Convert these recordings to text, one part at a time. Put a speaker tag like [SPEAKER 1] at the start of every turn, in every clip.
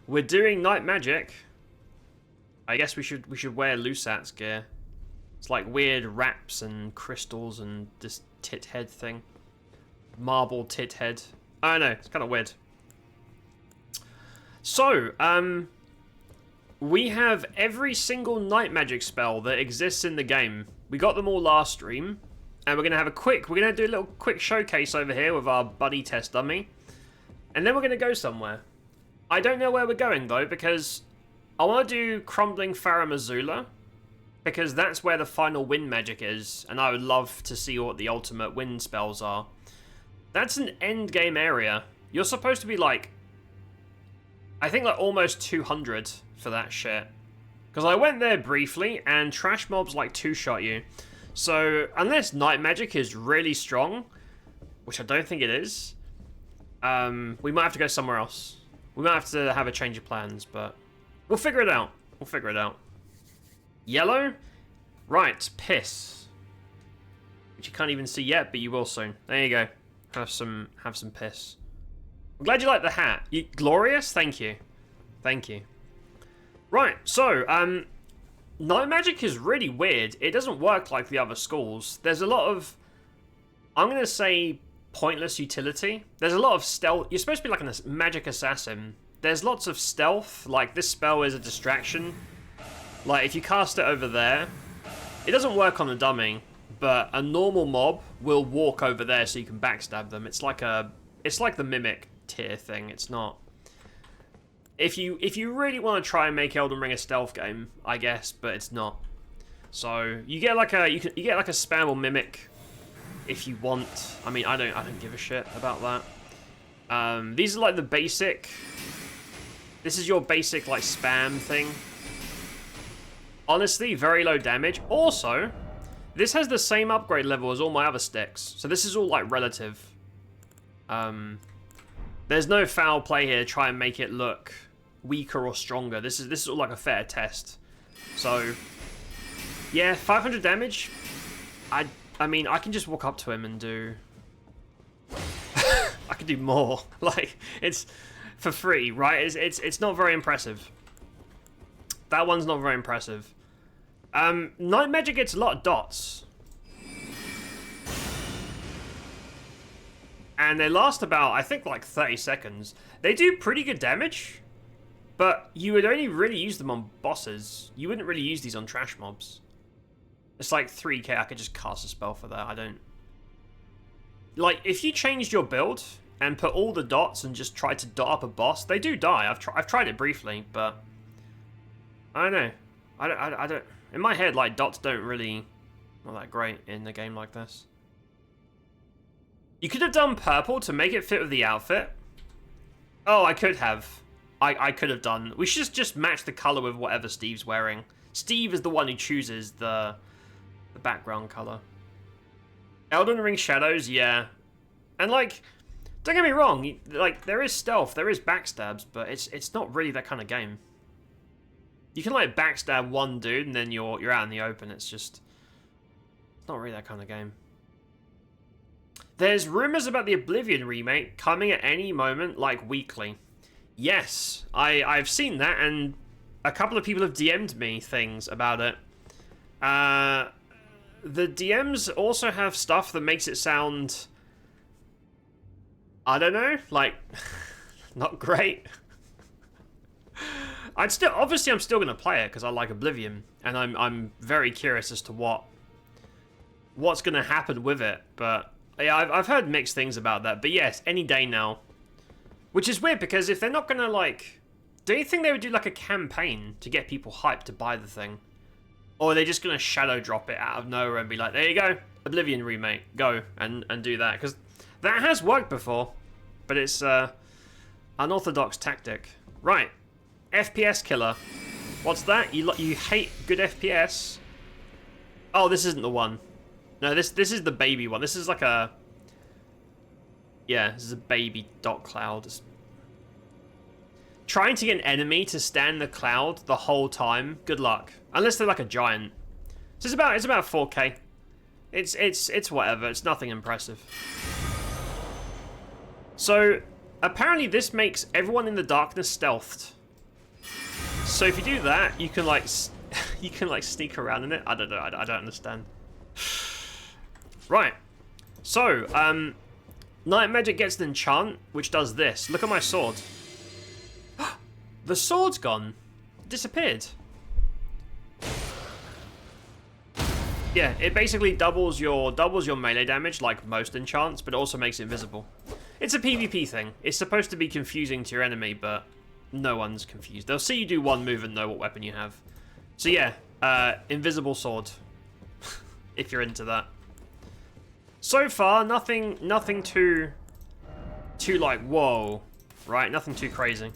[SPEAKER 1] We're doing night magic. I guess we should wear Lusat's gear. It's like weird wraps and crystals and this tit head thing. Marble tit head. I don't know, it's kind of weird. So, we have every single night magic spell that exists in the game. We got them all last stream. And we're going to have we're going to do a little quick showcase over here with our buddy test dummy. And then we're going to go somewhere. I don't know where we're going though, because I want to do Crumbling Faramazula. Because that's where the final wind magic is. And I would love to see what the ultimate wind spells are. That's an end game area. You're supposed to be like, I think like almost 200 for that shit. Because I went there briefly and trash mobs like two-shot you. So unless night magic is really strong, which I don't think it is, we might have to go somewhere else. We might have to have a change of plans, but we'll figure it out. We'll figure it out. Yellow? Right, piss. Which you can't even see yet, but you will soon. There you go. Have some piss. I'm glad you like the hat. Glorious? Thank you. Thank you. Right, so, night magic is really weird. It doesn't work like the other schools. There's a lot of, I'm going to say, pointless utility. There's a lot of stealth. You're supposed to be like a magic assassin. There's lots of stealth. Like, this spell is a distraction. Like, if you cast it over there, it doesn't work on the dummy, but a normal mob will walk over there so you can backstab them. It's like the mimic tier thing. It's not. If you really want to try and make Elden Ring a stealth game, I guess, but it's not. So you get like a spammable mimic if you want. I mean, I don't give a shit about that. These are like the basic. This is your basic like spam thing. Honestly, very low damage. Also, this has the same upgrade level as all my other sticks, so this is all like relative. There's no foul play here to try and make it look weaker or stronger. This is all like a fair test. So yeah, 500 damage. I mean, I can just walk up to him and do I can do more. Like, it's for free, right? It's not very impressive. That one's not very impressive. Night magic gets a lot of dots. And they last about, I think, like 30 seconds. They do pretty good damage, but you would only really use them on bosses. You wouldn't really use these on trash mobs. It's like 3k, I could just cast a spell for that. I don't... Like, if you changed your build and put all the dots and just tried to dot up a boss, they do die. I've tried it briefly, but... I don't know. I don't... In my head, like, dots don't really... Not that great in a game like this. You could have done purple to make it fit with the outfit. Oh, I could have. I could have done. We should just match the color with whatever Steve's wearing. Steve is the one who chooses the background color. Elden Ring Shadows, yeah. And like, don't get me wrong, like there is stealth, there is backstabs, but it's not really that kind of game. You can like backstab one dude and then you're out in the open. It's not really that kind of game. There's rumors about the Oblivion remake coming at any moment, like weekly. Yes, I've seen that, and a couple of people have DM'd me things about it. The DMs also have stuff that makes it sound, I don't know, like, not great. Obviously I'm still gonna play it because I like Oblivion, and I'm very curious as to what's gonna happen with it. But yeah, I've heard mixed things about that. But yes, any day now. Which is weird, because if they're not gonna, like... Do you think they would do, like, a campaign to get people hyped to buy the thing? Or are they just gonna shadow drop it out of nowhere and be like, there you go, Oblivion remake, go, and do that? Because that has worked before, but it's unorthodox tactic. Right, FPS killer. What's that? You hate good FPS? Oh, this isn't the one. No, this is the baby one. This is like a... Yeah, this is a baby dot cloud. It's... Trying to get an enemy to stand the cloud the whole time, good luck. Unless they're like a giant. So it's about 4K. It's whatever. It's nothing impressive. So apparently this makes everyone in the darkness stealthed. So if you do that, you can like you can like sneak around in it. I don't know. I don't understand. Right. So night magic gets an enchant, which does this. Look at my sword. The sword's gone. It disappeared. Yeah, it basically doubles your melee damage like most enchants, but it also makes it invisible. It's a PvP thing. It's supposed to be confusing to your enemy, but no one's confused. They'll see you do one move and know what weapon you have. So yeah, invisible sword. If you're into that. So far, nothing too like whoa, right? Nothing too crazy.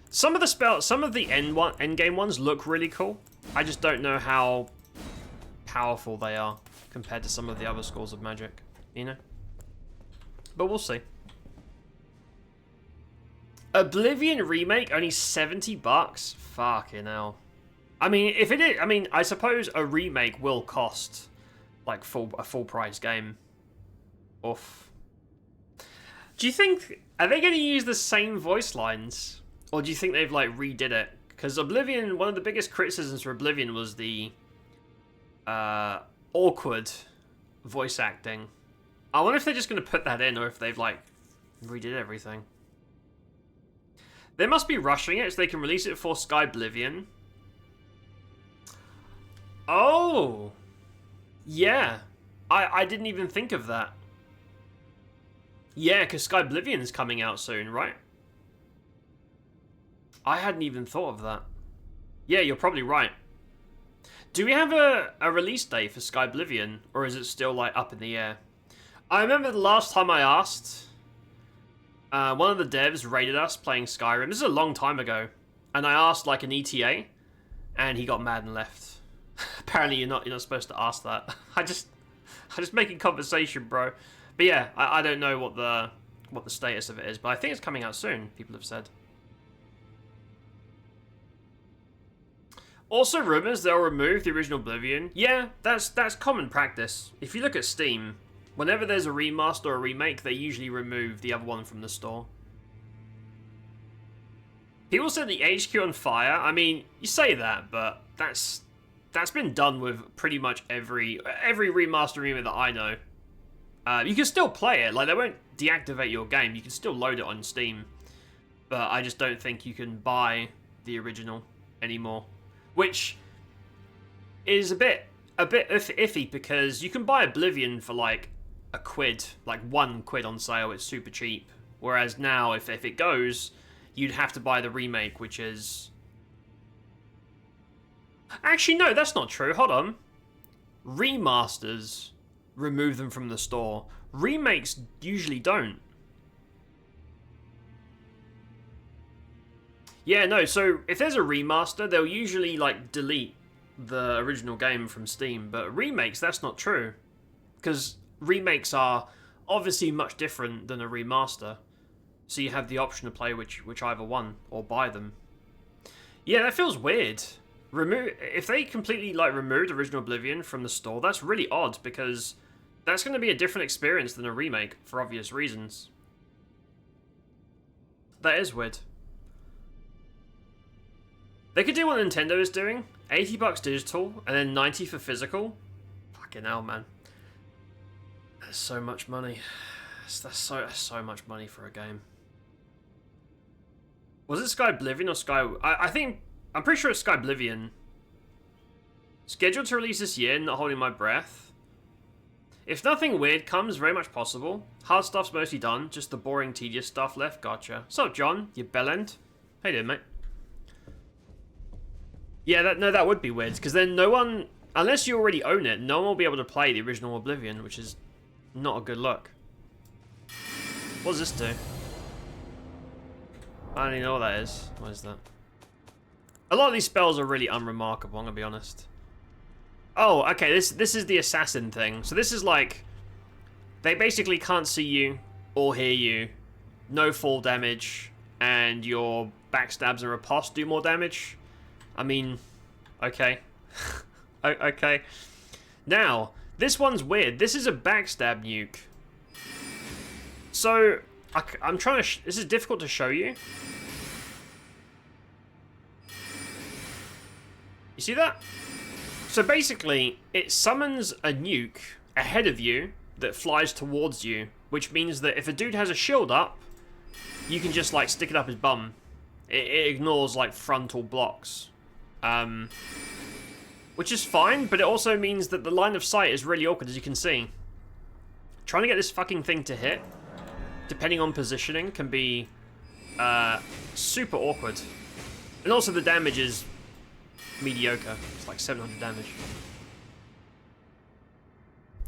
[SPEAKER 1] Some of the end game ones look really cool. I just don't know how powerful they are compared to some of the other schools of magic, you know? But we'll see. Oblivion remake, only $70? Fucking hell. I mean, if it is, I mean, I suppose a remake will cost like a full price game. Oof. Do you think, are they going to use the same voice lines? Or do you think they've like redid it? Because Oblivion, one of the biggest criticisms for Oblivion was the awkward voice acting. I wonder if they're just going to put that in, or if they've like redid everything. They must be rushing it so they can release it for Sky Oblivion. Oh, yeah. I didn't even think of that. Yeah, because Sky Oblivion is coming out soon, right? I hadn't even thought of that. Yeah, you're probably right. Do we have a release date for Sky Oblivion, or is it still like up in the air? I remember the last time I asked, one of the devs rated us playing Skyrim. This is a long time ago, and I asked like an ETA, and he got mad and left. Apparently, you're not supposed to ask that. I'm just making conversation, bro. But yeah, I don't know what the status of it is, but I think it's coming out soon. People have said. Also, rumors they'll remove the original Oblivion. Yeah, that's common practice. If you look at Steam, whenever there's a remaster or a remake, they usually remove the other one from the store. People said the HQ on fire. I mean, you say that, but that's been done with pretty much every remaster remake that I know. You can still play it. Like, they won't deactivate your game. You can still load it on Steam. But I just don't think you can buy the original anymore. Which is a bit iffy, because you can buy Oblivion for like £1, like £1 on sale. It's super cheap. Whereas now, if it goes, you'd have to buy the remake, which is... Actually, no, that's not true. Hold on. Remasters remove them from the store. Remakes usually don't. Yeah, no, so if there's a remaster, they'll usually like delete the original game from Steam, but remakes, that's not true. Because remakes are obviously much different than a remaster. So you have the option to play whichever one, or buy them. Yeah, that feels weird. If they completely like removed original Oblivion from the store, that's really odd, because that's going to be a different experience than a remake, for obvious reasons. That is weird. They could do what Nintendo is doing. $80 digital, and then $90 for physical. Fucking hell, man. That's so much money. That's so much money for a game. Was it Sky Oblivion or Sky... I'm pretty sure it's Sky Oblivion. Scheduled to release this year, not holding my breath. If nothing weird comes, very much possible. Hard stuff's mostly done, just the boring, tedious stuff left. Gotcha. What's up, John? You bellend? How you doing, mate? Yeah, that would be weird, because then no one, unless you already own it, no one will be able to play the original Oblivion, which is not a good look. What does this do? I don't even know what that is. What is that? A lot of these spells are really unremarkable, I'm gonna be honest. Oh, okay, this is the assassin thing. So this is like, they basically can't see you or hear you, no fall damage, and your backstabs and riposte do more damage. I mean, okay. Okay. Now, this one's weird. This is a backstab nuke. So, I'm trying to... This is difficult to show you. You see that? So basically, it summons a nuke ahead of you that flies towards you, which means that if a dude has a shield up, you can just like stick it up his bum. It ignores like frontal blocks. Which is fine, but it also means that the line of sight is really awkward, as you can see. Trying to get this fucking thing to hit, depending on positioning, can be super awkward. And also the damage is mediocre. It's like 700 damage.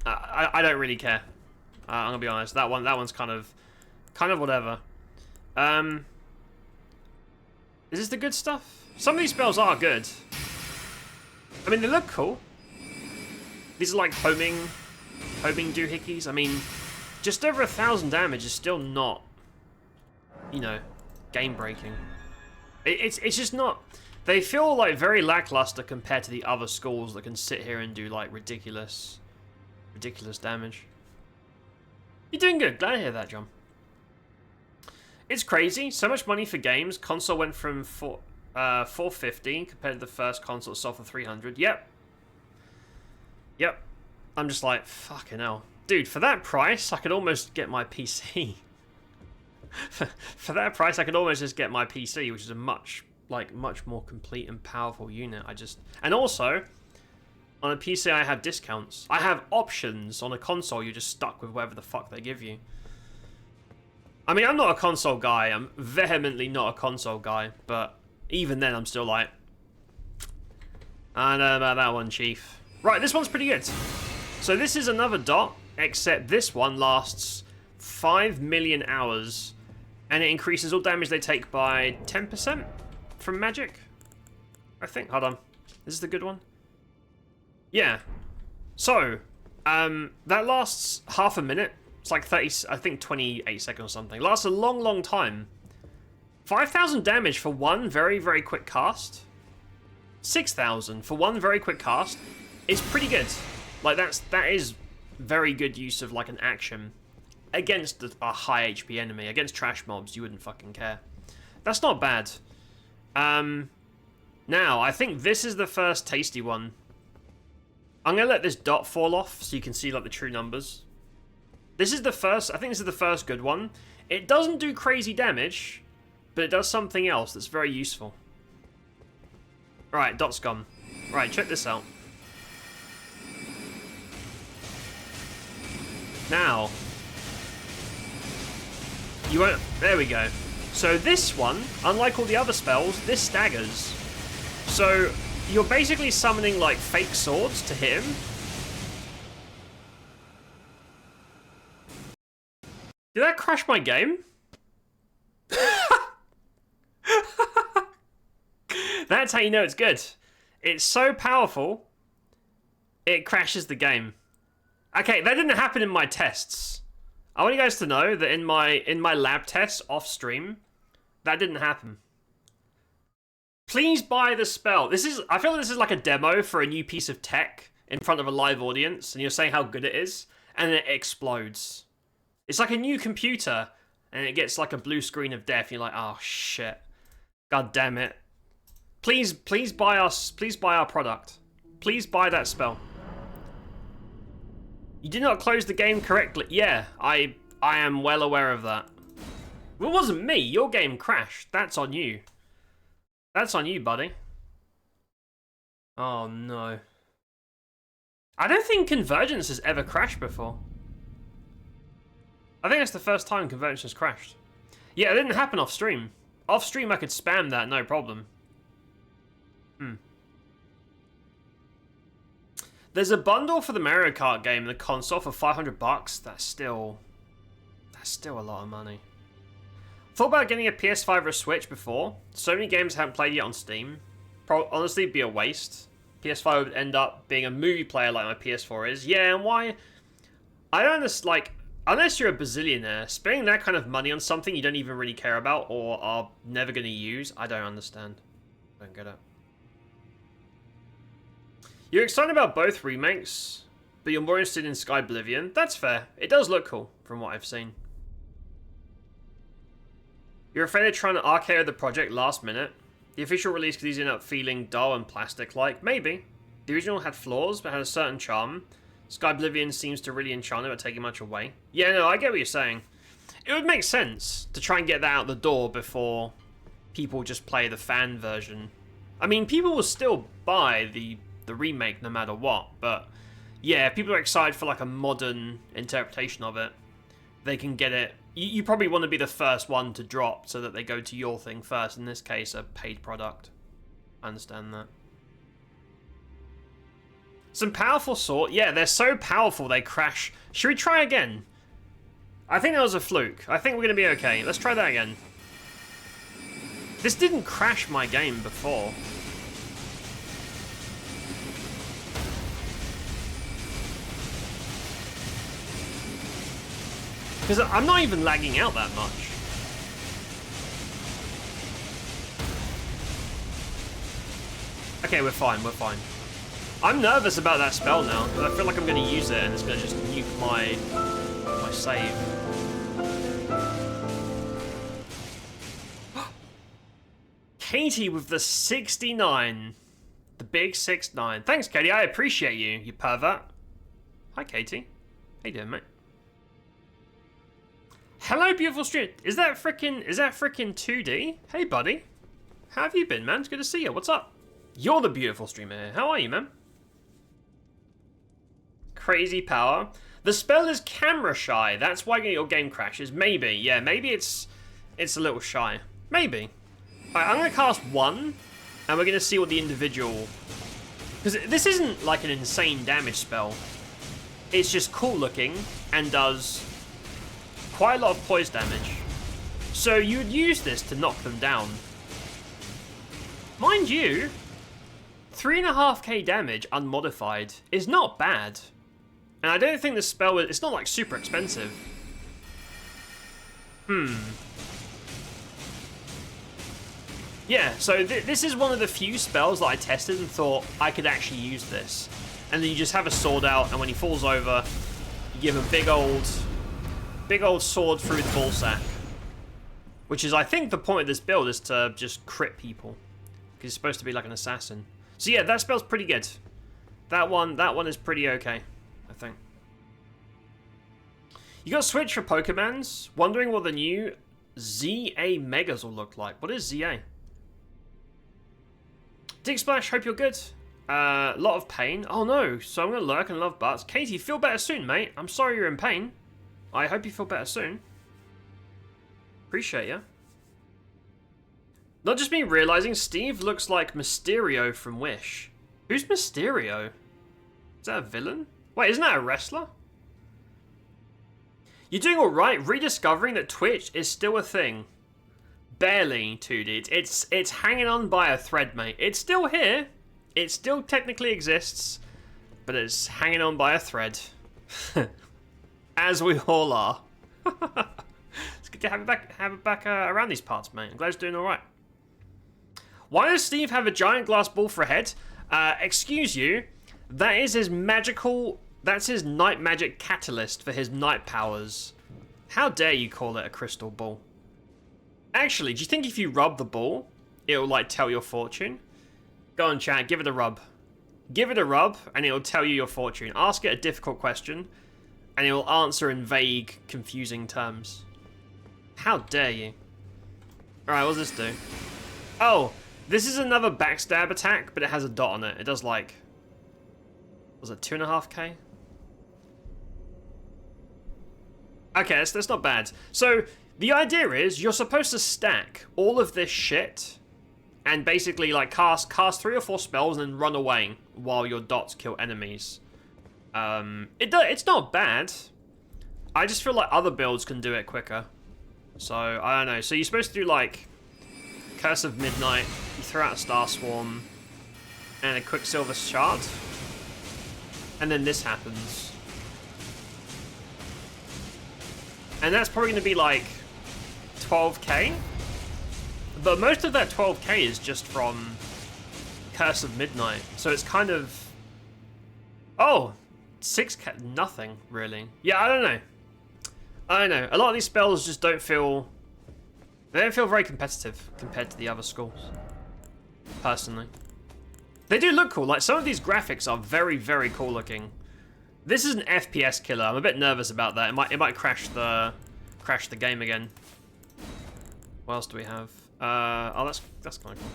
[SPEAKER 1] I don't really care. I'm gonna be honest. That one's kind of whatever. Is this the good stuff? Some of these spells are good. I mean, they look cool. These are like homing doohickeys. I mean, just over 1,000 damage is still not, you know, game breaking. It's just not. They feel like very lackluster compared to the other schools that can sit here and do like ridiculous damage. You're doing good. Glad to hear that, John. It's crazy. So much money for games. Console went from 450 compared to the first console that sold for 300. Yep. I'm just like, fucking hell. Dude, for that price, I could almost get my PC. For that price, I could almost just get my PC, which is a much more complete and powerful unit. And also, on a PC, I have discounts. I have options. On a console, you're just stuck with whatever the fuck they give you. I mean, I'm not a console guy. I'm vehemently not a console guy, but even then, I'm still like, I don't know about that one, Chief. Right, this one's pretty good. So this is another dot, except this one lasts 5 million hours, and it increases all damage they take by 10% from magic, I think. Hold on. This is the good one? Yeah. So, that lasts half a minute. It's like 30, I think 28 seconds or something. Lasts a long, long time. 5,000 damage for one very, very quick cast. 6,000 for one very quick cast is pretty good. Like, that is very good use of, like, an action against a high HP enemy. Against trash mobs, you wouldn't fucking care. That's not bad. Now, I think this is the first tasty one. I'm going to let this dot fall off so you can see, like, the true numbers. This is the first, I think this is the first good one. It doesn't do crazy damage, but it does something else that's very useful. Alright, dot's gone. Right, check this out. Now, you won't, there we go. So this one, unlike all the other spells, this staggers. So, you're basically summoning like fake swords to hit him. Did that crash my game? That's how you know it's good. It's so powerful, it crashes the game. Okay, that didn't happen in my tests. I want you guys to know that in my lab tests off stream, that didn't happen. Please buy the spell. I feel like this is like a demo for a new piece of tech in front of a live audience, and you're saying how good it is, and then it explodes. It's like a new computer, and it gets like a blue screen of death. You're like, oh shit, god damn it. Please buy us. Please buy our product. Please buy that spell. You did not close the game correctly. Yeah, I am well aware of that. Well, it wasn't me. Your game crashed. That's on you. That's on you, buddy. Oh no. I don't think Convergence has ever crashed before. I think that's the first time Convergence has crashed. Yeah, it didn't happen off stream. Off stream I could spam that, no problem. There's a bundle for the Mario Kart game in the console for $500. That's still a lot of money. Thought about getting a PS5 or a Switch before. So many games I haven't played yet on Steam. Honestly, it'd be a waste. PS5 would end up being a movie player like my PS4 is. Yeah, and why? I don't understand, like, unless you're a bazillionaire, spending that kind of money on something you don't even really care about or are never going to use, I don't understand. I don't get it. You're excited about both remakes, but you're more interested in Sky Oblivion. That's fair. It does look cool, from what I've seen. You're afraid of trying to RKO the project last minute. The official release could easily end up feeling dull and plastic-like. Maybe. The original had flaws, but had a certain charm. Sky Oblivion seems to really enchant it, but taking much away. Yeah, no, I get what you're saying. It would make sense to try and get that out the door before people just play the fan version. I mean, people will still buy the remake no matter what, but yeah, if people are excited for like a modern interpretation of it, they can get it. You probably want to be the first one to drop so that they go to your thing first. In this case, a paid product. I understand that. Some powerful sword. Yeah, they're so powerful they crash. Should we try again? I think that was a fluke. I think we're going to be okay. Let's try that again. This didn't crash my game before. Because I'm not even lagging out that much. Okay, we're fine, we're fine. I'm nervous about that spell now, because I feel like I'm going to use it and it's going to just nuke my save. Katie with the 69. The big 6'9". Thanks, Katie. I appreciate you, you pervert. Hi, Katie. How you doing, mate? Hello, beautiful stream. Is that frickin' 2D? Hey, buddy. How have you been, man? It's good to see you. What's up? You're the beautiful streamer here. How are you, man? Crazy power. The spell is camera shy. That's why your game crashes. Maybe. Yeah, maybe it's a little shy. Maybe. Alright, I'm going to cast one, and we're going to see what the individual... Because this isn't like an insane damage spell. It's just cool looking and does quite a lot of poise damage. So you'd use this to knock them down. Mind you, 3.5k damage unmodified is not bad. And I don't think this spell, it's not like super expensive. Yeah, so this is one of the few spells that I tested and thought I could actually use this. And then you just have a sword out, and when he falls over, you give him a big old sword through the ballsack. Which is, I think, the point of this build is to just crit people. Because it's supposed to be like an assassin. So yeah, that spell's pretty good. That one is pretty okay, I think. You got Switch for Pokemons? Wondering what the new ZA Megas will look like. What is ZA? Dig Splash, hope you're good. Lot of pain. Oh no, so I'm gonna lurk and love butts. Katie, feel better soon, mate. I'm sorry you're in pain. I hope you feel better soon. Appreciate ya. Not just me realizing Steve looks like Mysterio from Wish. Who's Mysterio? Is that a villain? Wait, isn't that a wrestler? You're doing alright, rediscovering that Twitch is still a thing. Barely, 2D. It's hanging on by a thread, mate. It's still here. It still technically exists. But it's hanging on by a thread. As we all are. It's good to have it back around these parts, mate. I'm glad it's doing alright. Why does Steve have a giant glass ball for a head? Excuse you. That is his magical... That's his night magic catalyst for his night powers. How dare you call it a crystal ball? Actually, do you think if you rub the ball, it'll like tell your fortune? Go on, chat, give it a rub. Give it a rub, and it'll tell you your fortune. Ask it a difficult question, and it will answer in vague, confusing terms. How dare you? Alright, what does this do? Oh, this is another backstab attack, but it has a dot on it. It does like... Was it 2.5k? Okay, that's not bad. So, the idea is you're supposed to stack all of this shit and basically like cast 3 or 4 spells and then run away while your dots kill enemies. It's not bad. I just feel like other builds can do it quicker. So, I don't know. So, you're supposed to do like Curse of Midnight, you throw out a Star Swarm, and a Quicksilver Shard. And then this happens. And that's probably going to be like 12k. But most of that 12k is just from Curse of Midnight. So it's kind of... Oh, 6k, nothing really. Yeah, I don't know. I don't know. A lot of these spells just don't feel... They don't feel very competitive compared to the other schools. personally. They do look cool. Like, some of these graphics are very, very cool looking. This is an FPS killer. I'm a bit nervous about that. It might crash the game again. What else do we have? Oh, that's kind of cool.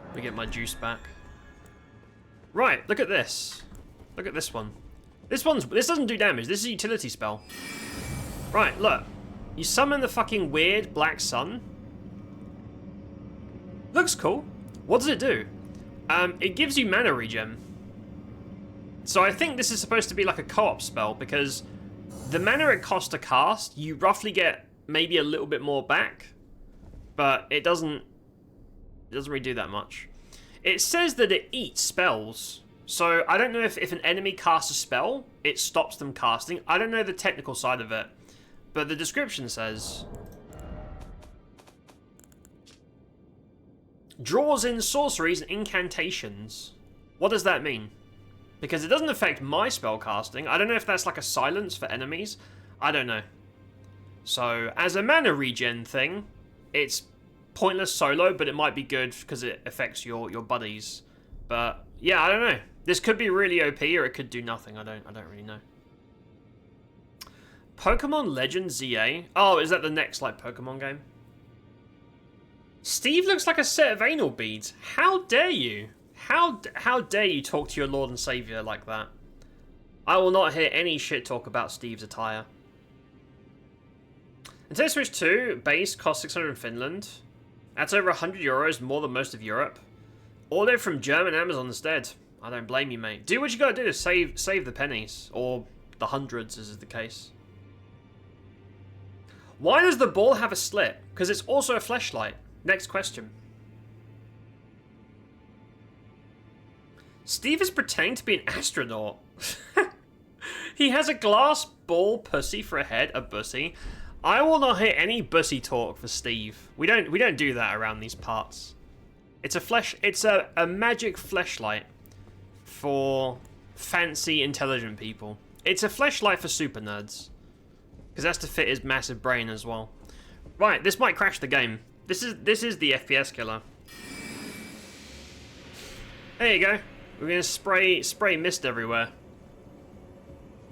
[SPEAKER 1] Let me get my juice back. Right, look at this. Look at this one. This doesn't do damage. This is a utility spell. Right, look. You summon the fucking weird black sun. Looks cool. What does it do? It gives you mana regen. So I think this is supposed to be like a co-op spell, because the mana it costs to cast, you roughly get maybe a little bit more back, but it doesn't really do that much. It says that it eats spells, so I don't know if an enemy casts a spell, it stops them casting. I don't know the technical side of it, but the description says draws in sorceries and incantations. What does that mean? Because it doesn't affect my spell casting. I don't know if that's like a silence for enemies. I don't know. So, as a mana regen thing, it's pointless solo, but it might be good because it affects your buddies. But yeah, I don't know. This could be really OP, or it could do nothing. I don't really know. Pokemon Legends ZA. Oh, is that the next like Pokemon game? Steve looks like a set of anal beads. How dare you? How dare you talk to your Lord and Savior like that? I will not hear any shit talk about Steve's attire. Nintendo Switch 2 base costs 600 in Finland. That's over 100 euros, more than most of Europe. Order from German Amazon instead. I don't blame you, mate. Do what you gotta do to save the pennies. Or the hundreds, as is the case. Why does the ball have a slit? Because it's also a fleshlight. Next question. Steve is pretending to be an astronaut. He has a glass ball pussy for a head, a bussy. I will not hear any bussy talk for Steve. We don't do that around these parts. It's a magic fleshlight for fancy, intelligent people. It's a fleshlight for super nerds. Because that's to fit his massive brain as well. Right, this might crash the game. This is the FPS killer. There you go. We're gonna spray mist everywhere.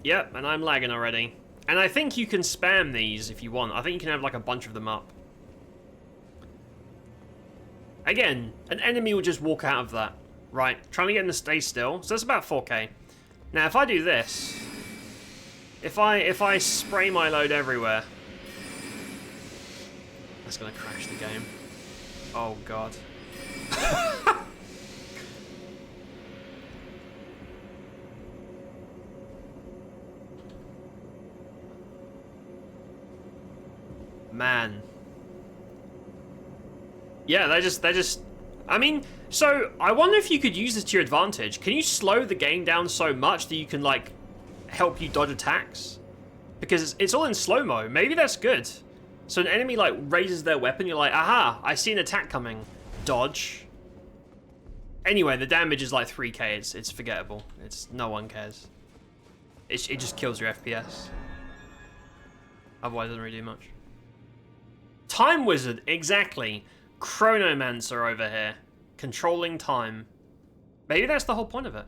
[SPEAKER 1] Yep, and I'm lagging already. And I think you can spam these if you want. I think you can have like a bunch of them up. Again, an enemy will just walk out of that. Right, trying to get him to stay still. So that's about 4K. Now if I do this, if I spray my load everywhere, that's gonna crash the game. Oh god. Man. Yeah, they just I mean, so I wonder if you could use this to your advantage. Can you slow the game down so much that you can like help you dodge attacks? Because it's all in slow-mo. Maybe that's good. So an enemy like raises their weapon, you're like, aha, I see an attack coming. Dodge. Anyway, the damage is like 3k, it's forgettable. No one cares. It just kills your FPS. Otherwise it doesn't really do much. Time Wizard, exactly. Chronomancer over here. Controlling time. Maybe that's the whole point of it.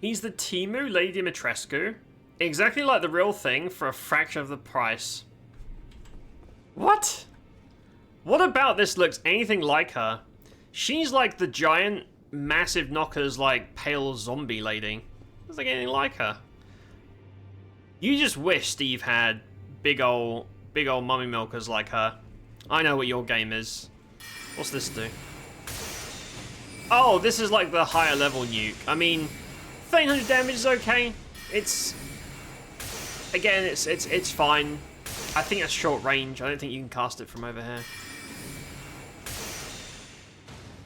[SPEAKER 1] He's the Timu Lady Dimitrescu. Exactly like the real thing for a fraction of the price. What? What about this looks anything like her? She's like the giant, massive knockers, like pale zombie lady. Doesn't look anything like her. You just wish Steve had big ol' mummy milkers like her. I know what your game is. What's this do? Oh, this is like the higher level nuke. I mean, 1300 damage is okay. Again, it's fine. I think that's short range. I don't think you can cast it from over here.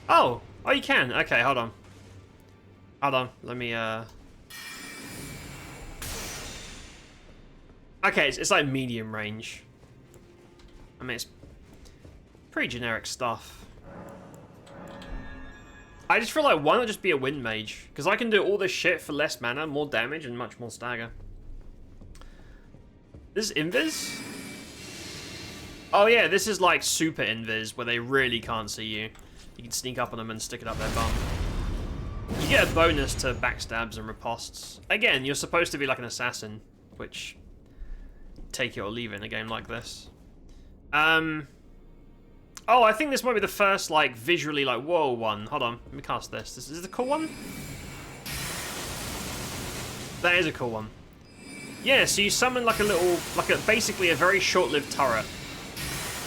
[SPEAKER 1] Oh, you can. Okay, hold on. Let me Okay, it's like medium range. I mean, it's pretty generic stuff. I just feel like, why not just be a wind mage? Because I can do all this shit for less mana, more damage, and much more stagger. This is Invis? Oh yeah, this is like super invis, where they really can't see you. You can sneak up on them and stick it up their bum. You get a bonus to backstabs and ripostes. Again, you're supposed to be like an assassin, which... take it or leave it in a game like this. Oh, I think this might be the first, like, visually, like, whoa one. Hold on, let me cast this. This is the cool one? That is a cool one. Yeah, so you summon, like, a little, like, basically a very short-lived turret.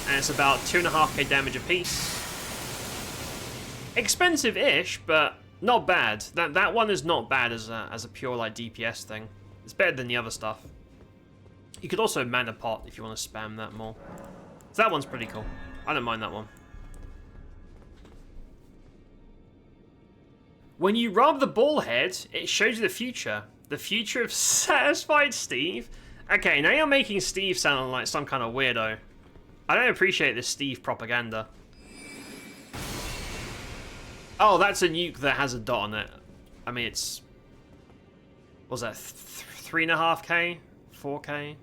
[SPEAKER 1] And it's about 2.5k damage apiece. Expensive-ish, but not bad. That one is not bad as a pure, like, DPS thing. It's better than the other stuff. You could also mana pot if you want to spam that more. So that one's pretty cool. I don't mind that one. When you rub the ball head, it shows you the future. The future of satisfied Steve? Okay, now you're making Steve sound like some kind of weirdo. I don't appreciate this Steve propaganda. Oh, that's a nuke that has a dot on it. I mean, it's... what was that? 3.5k? 4k?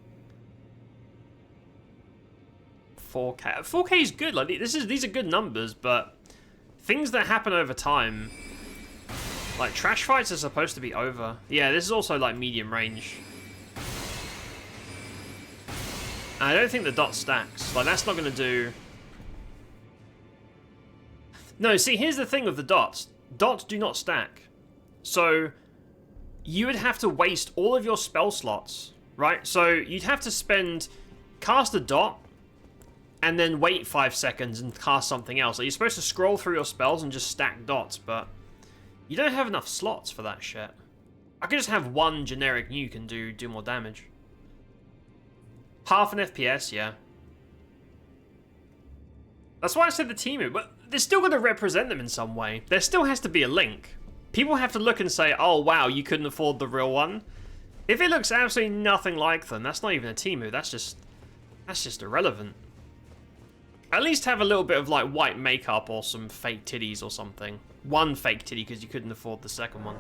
[SPEAKER 1] 4k. 4k is good. Like these are good numbers, but things that happen over time, like trash fights, are supposed to be over. Yeah, this is also like medium range. And I don't think the dot stacks. Like that's not going to do. No, see, here's the thing with the dots. Dots do not stack. So you would have to waste all of your spell slots, right? So you'd have to cast a dot, and then wait 5 seconds and cast something else. Like, you're supposed to scroll through your spells and just stack dots, but you don't have enough slots for that shit. I could just have one generic nuke and do more damage. Half an FPS, yeah. That's why I said the team, but they're still going to represent them in some way. There still has to be a link. People have to look and say, oh wow, you couldn't afford the real one. If it looks absolutely nothing like them, that's not even a Temu, that's just irrelevant. At least have a little bit of like white makeup or some fake titties or something. One fake titty because you couldn't afford the second one.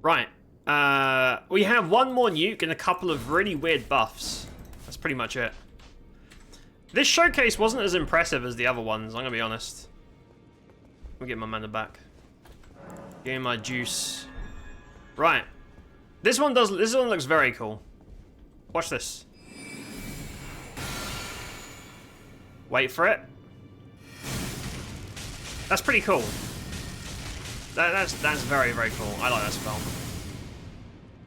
[SPEAKER 1] Right. We have one more nuke and a couple of really weird buffs. That's pretty much it. This showcase wasn't as impressive as the other ones, I'm gonna be honest. Let me get my mana back. Give me my juice. Right. This one looks very cool. Watch this. Wait for it. That's pretty cool. That's very, very cool. I like that spell.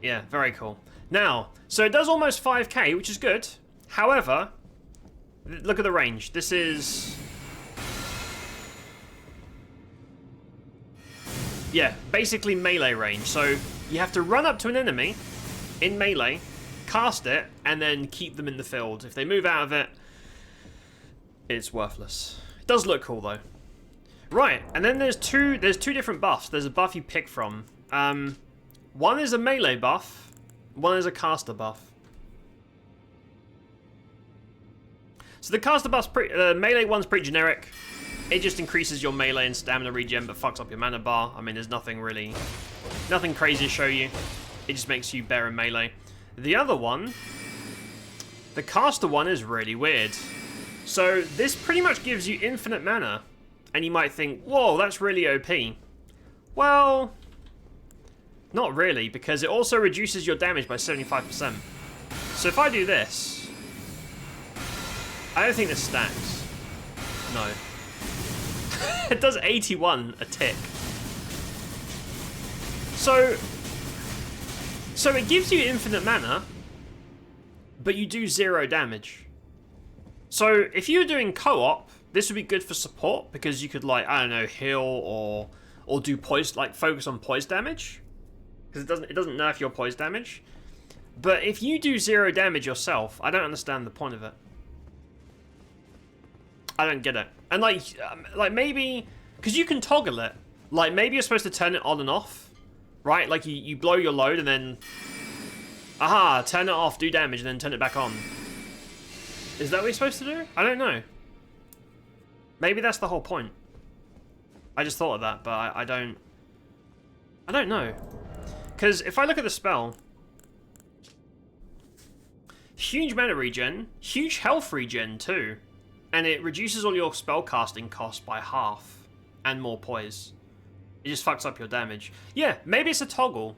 [SPEAKER 1] Yeah, very cool. Now, so it does almost 5k, which is good. However, look at the range. This is... yeah, basically melee range. So you have to run up to an enemy in melee, cast it, and then keep them in the field. If they move out of it, it's worthless. It does look cool though. Right, and then there's two different buffs. There's a buff you pick from. One is a melee buff, one is a caster buff. So the caster buff's melee one's pretty generic. It just increases your melee and stamina regen, but fucks up your mana bar. I mean, there's nothing crazy to show you. It just makes you better in melee. The other one, the caster one, is really weird. So this pretty much gives you infinite mana. And you might think, whoa, that's really OP. Well, not really, because it also reduces your damage by 75%. So if I do this, I don't think this stacks. No. It does 81 a tick. So it gives you infinite mana, but you do 0 damage. So if you're doing co-op, this would be good for support, because you could, like, I don't know, heal or do poise, like focus on poise damage, because it doesn't nerf your poise damage. But if you do 0 damage yourself, I don't understand the point of it. I don't get it. And like maybe, because you can toggle it. Like maybe you're supposed to turn it on and off, right? Like you blow your load and then, aha, turn it off, do damage, and then turn it back on. Is that what you're supposed to do? I don't know. Maybe that's the whole point. I just thought of that, but I don't know. Because if I look at the spell, huge mana regen, huge health regen too, and it reduces all your spellcasting costs by half, and more poise. It just fucks up your damage. Yeah, maybe it's a toggle.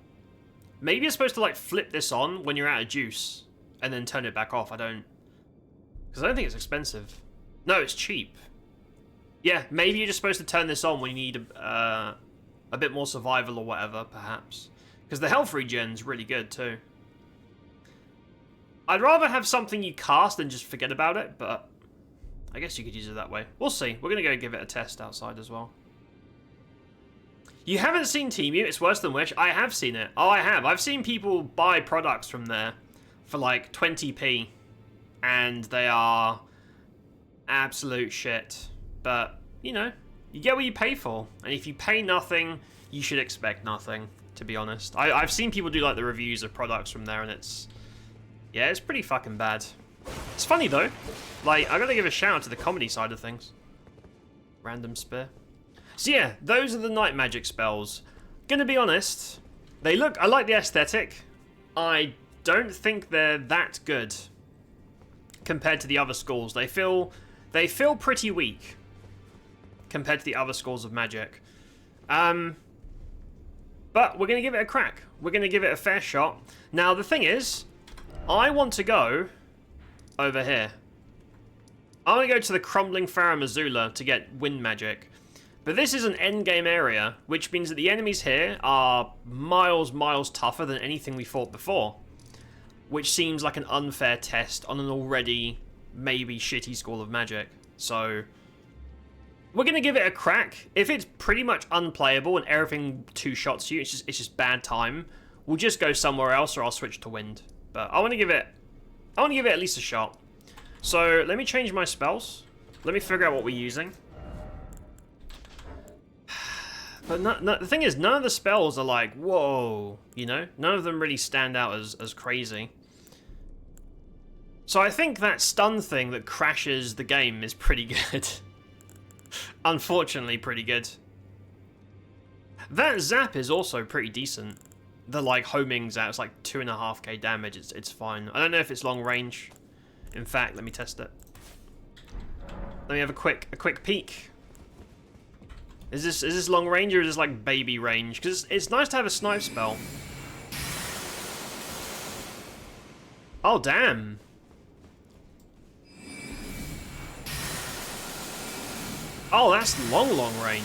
[SPEAKER 1] Maybe you're supposed to like flip this on when you're out of juice, and then turn it back off. Because I don't think it's expensive. No, it's cheap. Yeah, maybe you're just supposed to turn this on when you need a bit more survival or whatever, perhaps. Because the health regen's really good too. I'd rather have something you cast than just forget about it, but I guess you could use it that way. We'll see. We're going to go give it a test outside as well. You haven't seen Temu? It's worse than Wish. I have seen it. Oh, I have. I've seen people buy products from there for like 20p, and they are absolute shit. But, you know, you get what you pay for. And if you pay nothing, you should expect nothing, to be honest. I've seen people do like the reviews of products from there, and it's... yeah, it's pretty fucking bad. It's funny though. Like, I gotta give a shout out to the comedy side of things. Random spear. So yeah, those are the night magic spells. Gonna be honest, they look... I like the aesthetic. I don't think they're that good compared to the other schools. They feel pretty weak compared to the other schools of magic. But we're gonna give it a crack. We're gonna give it a fair shot. Now the thing is, I want to go over here. I want to go to the Crumbling Farah Missoula to get wind magic. But this is an endgame area, which means that the enemies here are miles tougher than anything we fought before. Which seems like an unfair test on an already maybe shitty school of magic. So we're going to give it a crack. If it's pretty much unplayable and everything two-shots you, it's just bad time, we'll just go somewhere else or I'll switch to wind. But I want to give it at least a shot. So let me change my spells. Let me figure out what we're using. But the thing is, none of the spells are like, whoa, you know? None of them really stand out as crazy. So I think that stun thing that crashes the game is pretty good. Unfortunately, pretty good. That zap is also pretty decent. The like homing zap, it's like 2.5k damage. It's fine. I don't know if it's long range. In fact, let me test it. Let me have a quick peek. Is this long range or is this like baby range? Because it's nice to have a snipe spell. Oh damn. Oh, that's long range.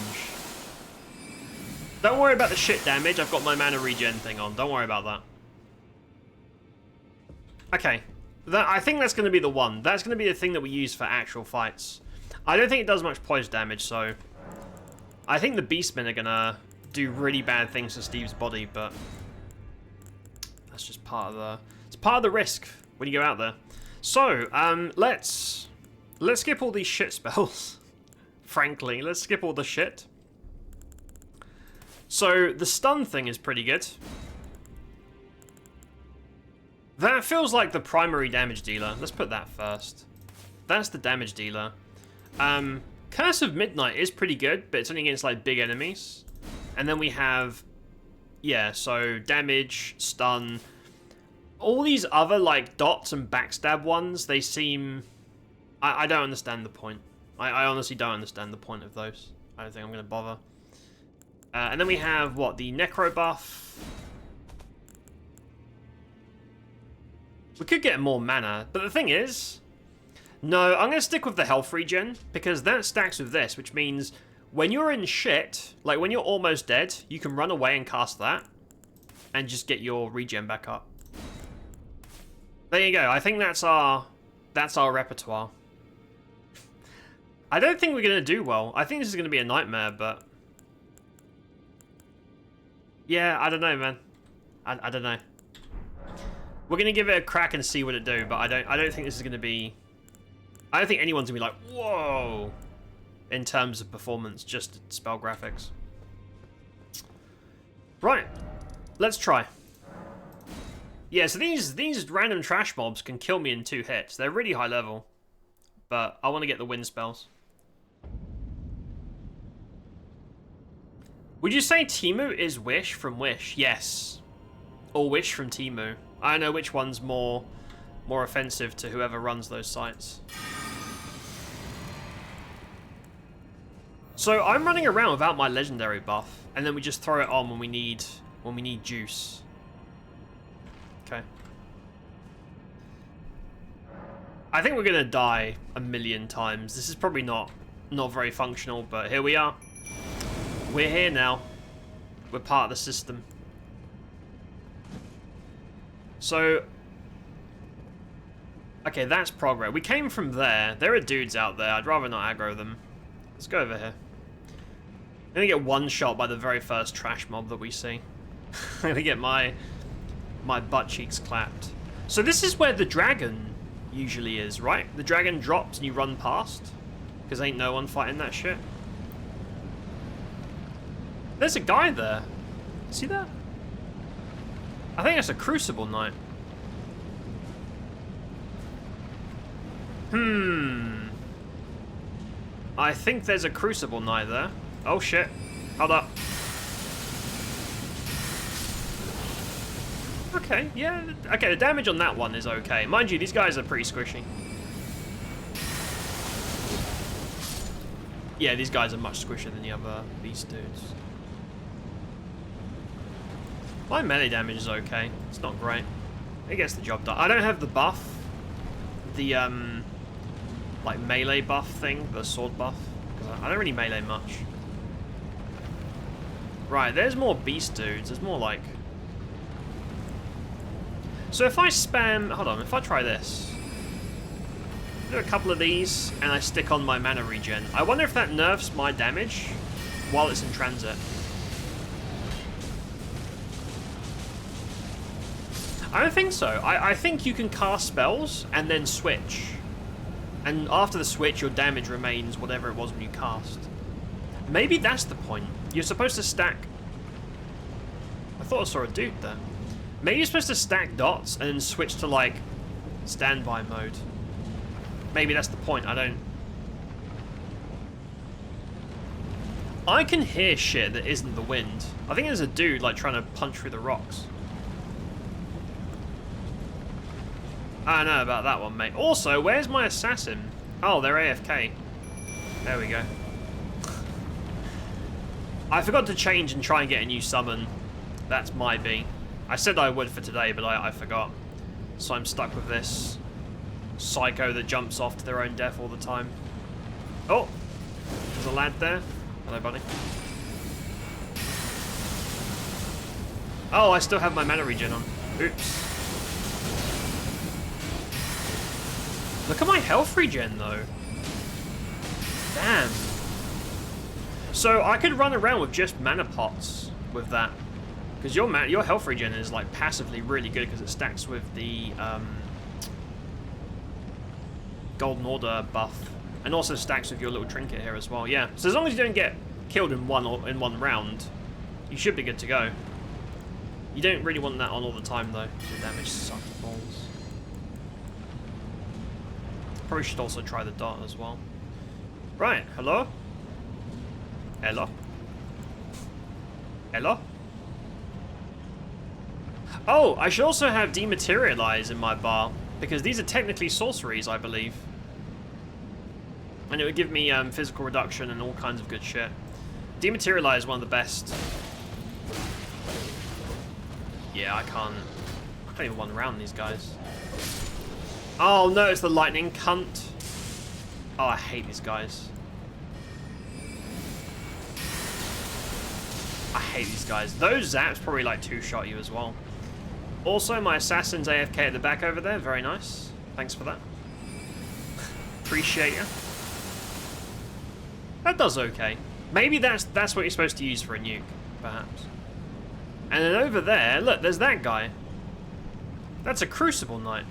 [SPEAKER 1] Don't worry about the shit damage. I've got my mana regen thing on. Don't worry about that. Okay. I think that's going to be the one. That's going to be the thing that we use for actual fights. I don't think it does much poise damage, so... I think the beastmen are going to do really bad things to Steve's body, but... that's just part of the... it's part of the risk when you go out there. So, let's skip all these shit spells. Frankly, let's skip all the shit. So, the stun thing is pretty good. That feels like the primary damage dealer. Let's put that first. That's the damage dealer. Curse of Midnight is pretty good, but it's only against, like, big enemies. And then we have... yeah, so damage, stun... all these other, like, dots and backstab ones, they seem... I don't understand the point. I honestly don't understand the point of those. I don't think I'm going to bother. And then we have, what, the Necro buff. We could get more mana, but the thing is... no, I'm going to stick with the health regen, because that stacks with this, which means when you're in shit, like when you're almost dead, you can run away and cast that, and just get your regen back up. There you go, I think that's our repertoire. I don't think we're going to do well. I think this is going to be a nightmare, but... yeah, I don't know, man. I don't know. We're going to give it a crack and see what it do, but I don't think this is going to be... I don't think anyone's going to be like, whoa, in terms of performance, just spell graphics. Right, let's try. Yeah, so these random trash mobs can kill me in 2 hits. They're really high level, but I want to get the wind spells. Would you say Temu is Wish from Wish? Yes. Or Wish from Temu. I don't know which one's more more offensive to whoever runs those sites. So I'm running around without my legendary buff, and then we just throw it on when we need juice. Okay. I think we're gonna die a million times. This is probably not very functional, but here we are. We're here now. We're part of the system. So, okay, that's progress. We came from there. There are dudes out there. I'd rather not aggro them. Let's go over here. I'm gonna get one shot by the very first trash mob that we see. I'm gonna get my butt cheeks clapped. So this is where the dragon usually is, right? The dragon drops and you run past, because ain't no one fighting that shit. There's a guy there. See that? I think that's a Crucible Knight. I think there's a Crucible Knight there. Oh shit. Hold up. Okay, yeah. Okay, the damage on that one is okay. Mind you, these guys are pretty squishy. Yeah, these guys are much squishier than the other beast dudes. My melee damage is okay. It's not great. It gets the job done. I don't have the buff. The, like, melee buff thing. The sword buff. Because I don't really melee much. Right, there's more beast dudes. There's more, like... So if I spam... Hold on, if I try this. Do a couple of these, and I stick on my mana regen. I wonder if that nerfs my damage while it's in transit. I don't think so. I think you can cast spells and then switch. And after the switch, your damage remains whatever it was when you cast. Maybe that's the point. You're supposed to stack... I thought I saw a dude there. Maybe you're supposed to stack dots and then switch to, like, standby mode. Maybe that's the point. I don't... I can hear shit that isn't the wind. I think there's a dude, like, trying to punch through the rocks. I don't know about that one, mate. Also, where's my assassin? Oh, they're AFK. There we go. I forgot to change and try and get a new summon. That's my B. I said I would for today, but I forgot. So I'm stuck with this psycho that jumps off to their own death all the time. Oh! There's a lad there. Hello, buddy. Oh, I still have my mana regen on. Oops. Look at my health regen, though. Damn. So I could run around with just mana pots with that. Because your health regen is, like, passively really good because it stacks with the Golden Order buff. And also stacks with your little trinket here as well. Yeah. So as long as you don't get killed in one round, you should be good to go. You don't really want that on all the time, though. The damage sucks balls. Probably should also try the dot as well. Right, hello? Hello? Hello? Oh, I should also have Dematerialize in my bar, because these are technically sorceries, I believe. And it would give me physical reduction and all kinds of good shit. Dematerialize is one of the best. Yeah, I can't even one round these guys. Oh no, it's the lightning cunt. Oh, I hate these guys. I hate these guys. Those zaps probably like two-shot you as well. Also, my assassin's AFK at the back over there. Very nice. Thanks for that. Appreciate you. That does okay. Maybe that's what you're supposed to use for a nuke, perhaps. And then over there, look, there's that guy. That's a Crucible Knight.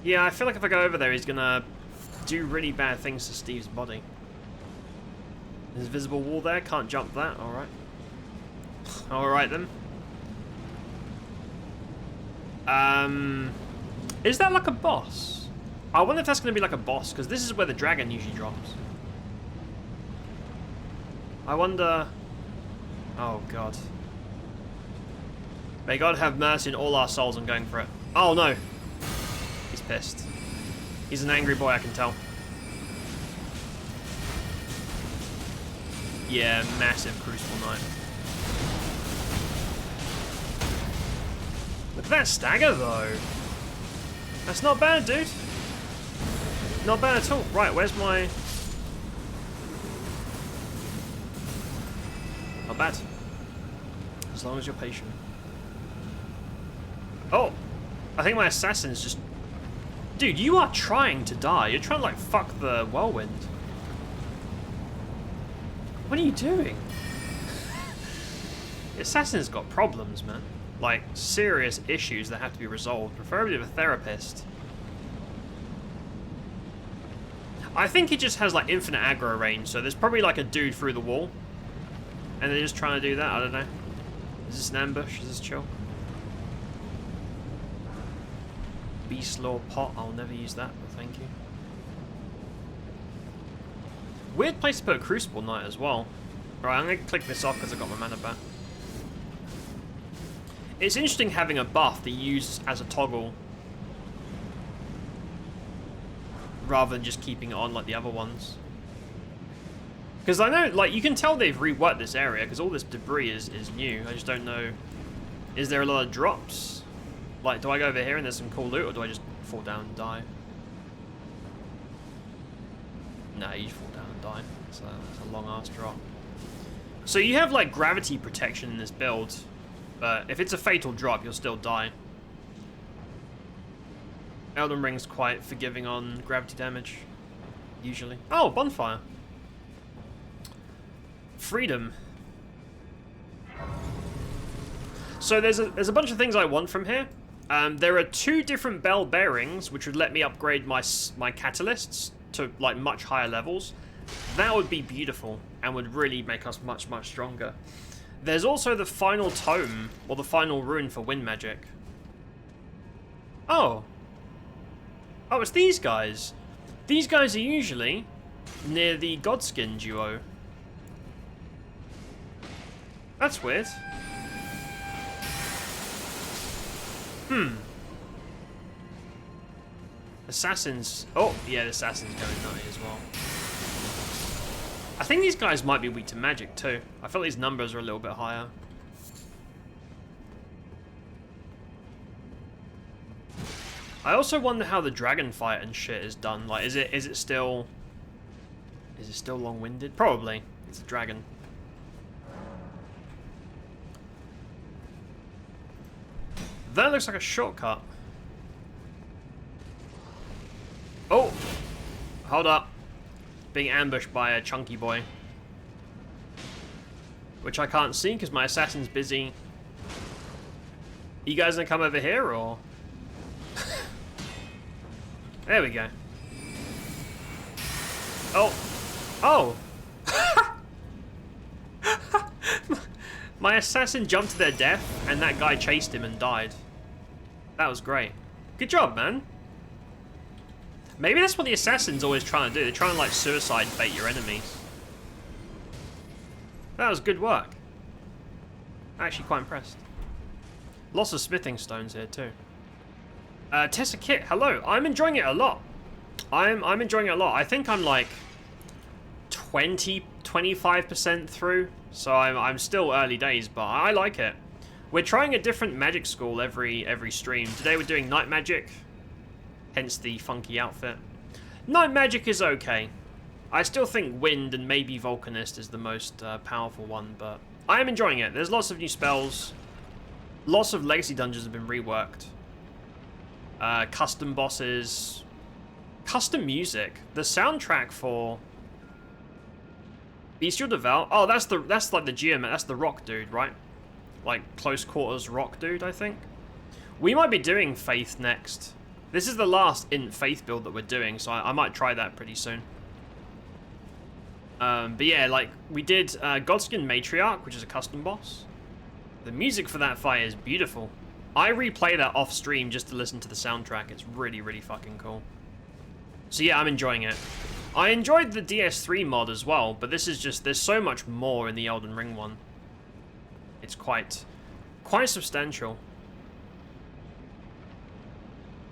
[SPEAKER 1] Yeah, I feel like if I go over there, he's gonna do really bad things to Steve's body. There's a visible wall there, can't jump that, alright. Alright then. Is that like a boss? I wonder if that's gonna be like a boss, because this is where the dragon usually drops. I wonder... Oh god. May God have mercy on all our souls. I'm going for it. Oh no. He's pissed. He's an angry boy, I can tell. Yeah, massive Crucible Knight. Look at that stagger, though. That's not bad, dude. Not bad at all. Right, where's my... Not bad. As long as you're patient. Oh! I think my assassin's just... Dude, you are trying to die. You're trying to, like, fuck the whirlwind. What are you doing? The assassin's got problems, man. Like, serious issues that have to be resolved. Preferably with a therapist. I think he just has, like, infinite aggro range, so there's probably, like, a dude through the wall. And they're just trying to do that, I don't know. Is this an ambush? Is this chill? Beast Law Pot, I'll never use that, but thank you. Weird place to put a Crucible Knight as well. Right, I'm going to click this off because I got my mana back. It's interesting having a buff that you use as a toggle rather than just keeping it on like the other ones. Because I know, like, you can tell they've reworked this area because all this debris is new. I just don't know. Is there a lot of drops? Like, do I go over here and there's some cool loot, or do I just fall down and die? Nah, you just fall down and die. It's a long-ass drop. So you have, like, gravity protection in this build, but if it's a fatal drop, you'll still die. Elden Ring's quite forgiving on gravity damage, usually. Oh, bonfire. Freedom. So there's a bunch of things I want from here. There are 2 different bell bearings, which would let me upgrade my catalysts to, like, much higher levels. That would be beautiful and would really make us much, much stronger. There's also the final tome, or the final rune for wind magic. Oh. Oh, it's these guys. These guys are usually near the Godskin duo. That's weird. Assassins. Oh, yeah, the assassin's going nutty as well. I think these guys might be weak to magic too. I feel these numbers are a little bit higher. I also wonder how the dragon fight and shit is done. Like, is it still long-winded? Probably. It's a dragon. That looks like a shortcut. Oh! Hold up. Being ambushed by a chunky boy. Which I can't see because my assassin's busy. You guys gonna come over here, or? There we go. Oh! Oh! My assassin jumped to their death, and that guy chased him and died. That was great. Good job, man. Maybe that's what the assassin's always trying to do. They're trying to, like, suicide bait your enemies. That was good work. Actually quite impressed. Lots of smithing stones here, too. Tessa Kit, hello. I'm enjoying it a lot. I'm enjoying it a lot. I think I'm, like, 25% through. So I'm still early days, but I like it. We're trying a different magic school every stream. Today we're doing night magic, hence the funky outfit. Night magic is okay. I still think wind and maybe Vulcanist is the most powerful one, but I am enjoying it. There's lots of new spells. Lots of legacy dungeons have been reworked. Custom bosses. Custom music. The soundtrack for Bestial Devout. Oh, that's like the Geomet. That's the rock dude, right? Like close quarters rock dude, I think. We might be doing Faith next. This is the last Faith build that we're doing, so I might try that pretty soon. But yeah, like we did Godskin Matriarch, which is a custom boss. The music for that fight is beautiful. I replay that off stream just to listen to the soundtrack. It's really, really fucking cool. So yeah, I'm enjoying it. I enjoyed the DS3 mod as well, but this is just, there's so much more in the Elden Ring one. It's quite Quite substantial.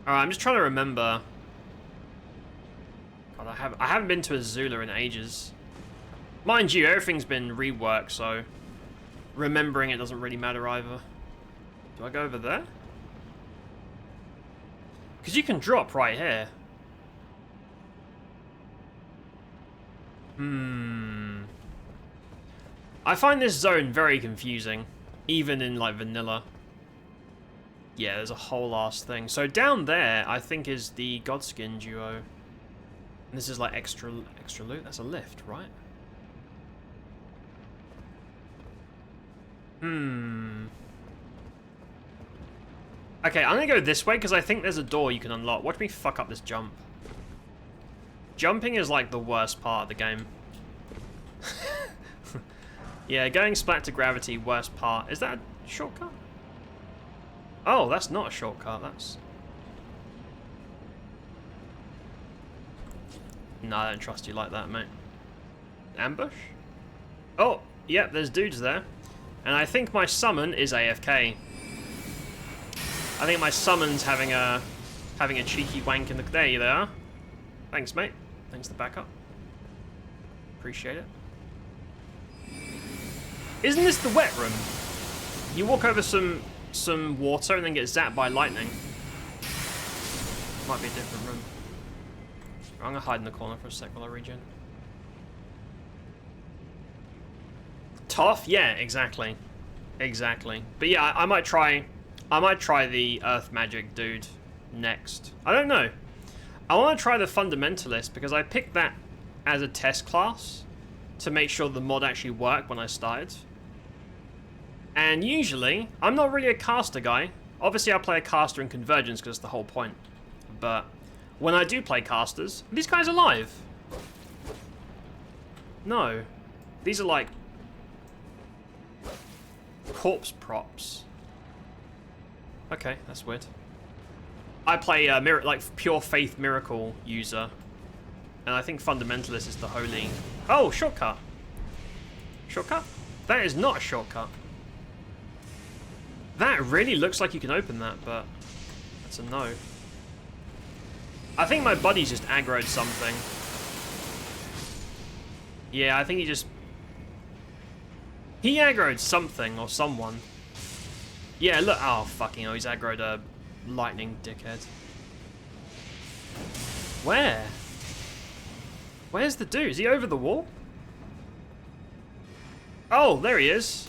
[SPEAKER 1] Alright, I'm just trying to remember. God, I haven't been to Azula in ages. Mind you, everything's been reworked, so remembering it doesn't really matter either. Do I go over there? Because you can drop right here. I find this zone very confusing, even in like vanilla. Yeah, there's a whole ass thing. So down there, I think, is the Godskin duo. And this is like extra loot. That's a lift, right? Okay, I'm gonna go this way because I think there's a door you can unlock. Watch me fuck up this jump. Jumping is like the worst part of the game. Yeah, going splat to gravity, worst part. Is that a shortcut? Oh, that's not a shortcut. That's... No, I don't trust you like that, mate. Ambush? Oh, yep, there's dudes there. And I think my summon is AFK. I think my summon's having a cheeky wank in the... There you are. Thanks, mate. Thanks for the backup. Appreciate it. Isn't this the wet room? You walk over some water and then get zapped by lightning. Might be a different room. I'm gonna hide in the corner for a sec while I regen. Tough? Yeah, exactly. Exactly. But yeah, I might try the Earth Magic dude next. I don't know. I want to try the Fundamentalist because I picked that as a test class to make sure the mod actually worked when I started. And usually, I'm not really a caster guy. Obviously, I play a caster in Convergence because that's the whole point. But when I do play casters, are these guys alive? No. These are like corpse props. Okay, that's weird. I play like pure faith miracle user, and I think Fundamentalist is the holy. Oh, shortcut. Shortcut? That is not a shortcut. That really looks like you can open that, but that's a no. I think my buddy's just aggroed something. Yeah, I think he aggroed something or someone. Yeah, look. Oh, fucking hell. He's aggroed a lightning dickhead. Where? Where's the dude? Is he over the wall? Oh, there he is.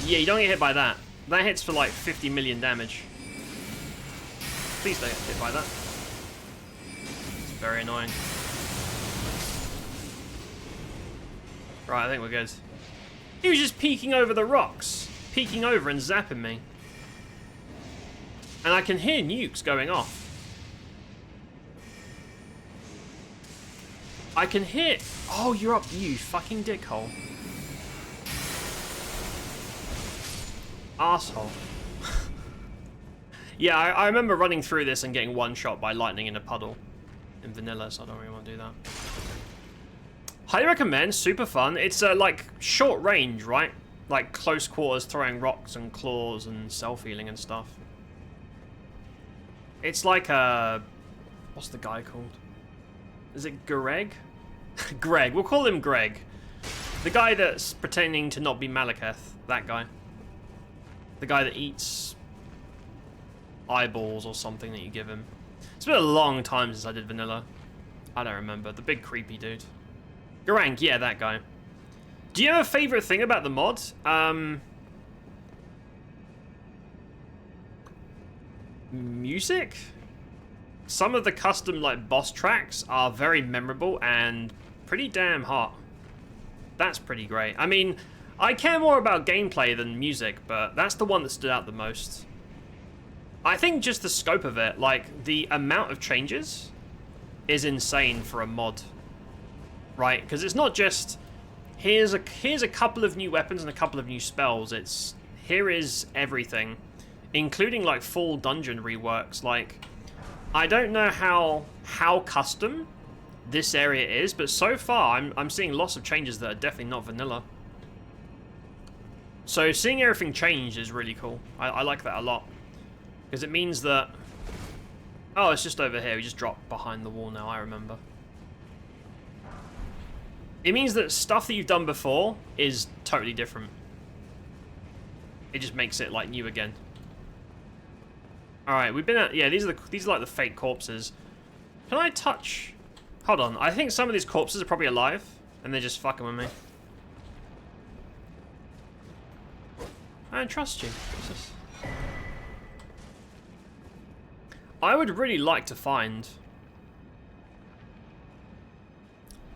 [SPEAKER 1] Yeah, you don't get hit by that. That hits for like 50 million damage. Please don't get hit by that. It's very annoying. Right, I think we're good. He was just peeking over the rocks. Peeking over and zapping me. And I can hear nukes going off. I can hear... Oh, you're up, you fucking dickhole. Arsehole. Yeah, I remember running through this and getting one shot by lightning in a puddle. In vanilla, so I don't really want to do that. Highly recommend, super fun. It's like short range, right? Like close quarters, throwing rocks and claws and self-healing and stuff. It's like what's the guy called? Is it Greg? Greg, we'll call him Greg. The guy that's pretending to not be Malekith, that guy. The guy that eats eyeballs or something that you give him. It's been a long time since I did vanilla. I don't remember. The big creepy dude. Garank, yeah, that guy. Do you have a favourite thing about the mod? Music? Some of the custom like boss tracks are very memorable and pretty damn hot. That's pretty great. I mean, I care more about gameplay than music, but that's the one that stood out the most. I think just the scope of it, like the amount of changes is insane for a mod. Right? Because it's not just here's a couple of new weapons and a couple of new spells. It's here is everything, including like full dungeon reworks. Like, I don't know how custom this area is, but so far I'm seeing lots of changes that are definitely not vanilla. So seeing everything change is really cool. I like that a lot. Because it means that... Oh, it's just over here. We just dropped behind the wall now, I remember. It means that stuff that you've done before is totally different. It just makes it, like, new again. Alright, we've been at... Yeah, these are like the fake corpses. Can I touch... Hold on. I think some of these corpses are probably alive. And they're just fucking with me. I don't trust you. What's this? I would really like to find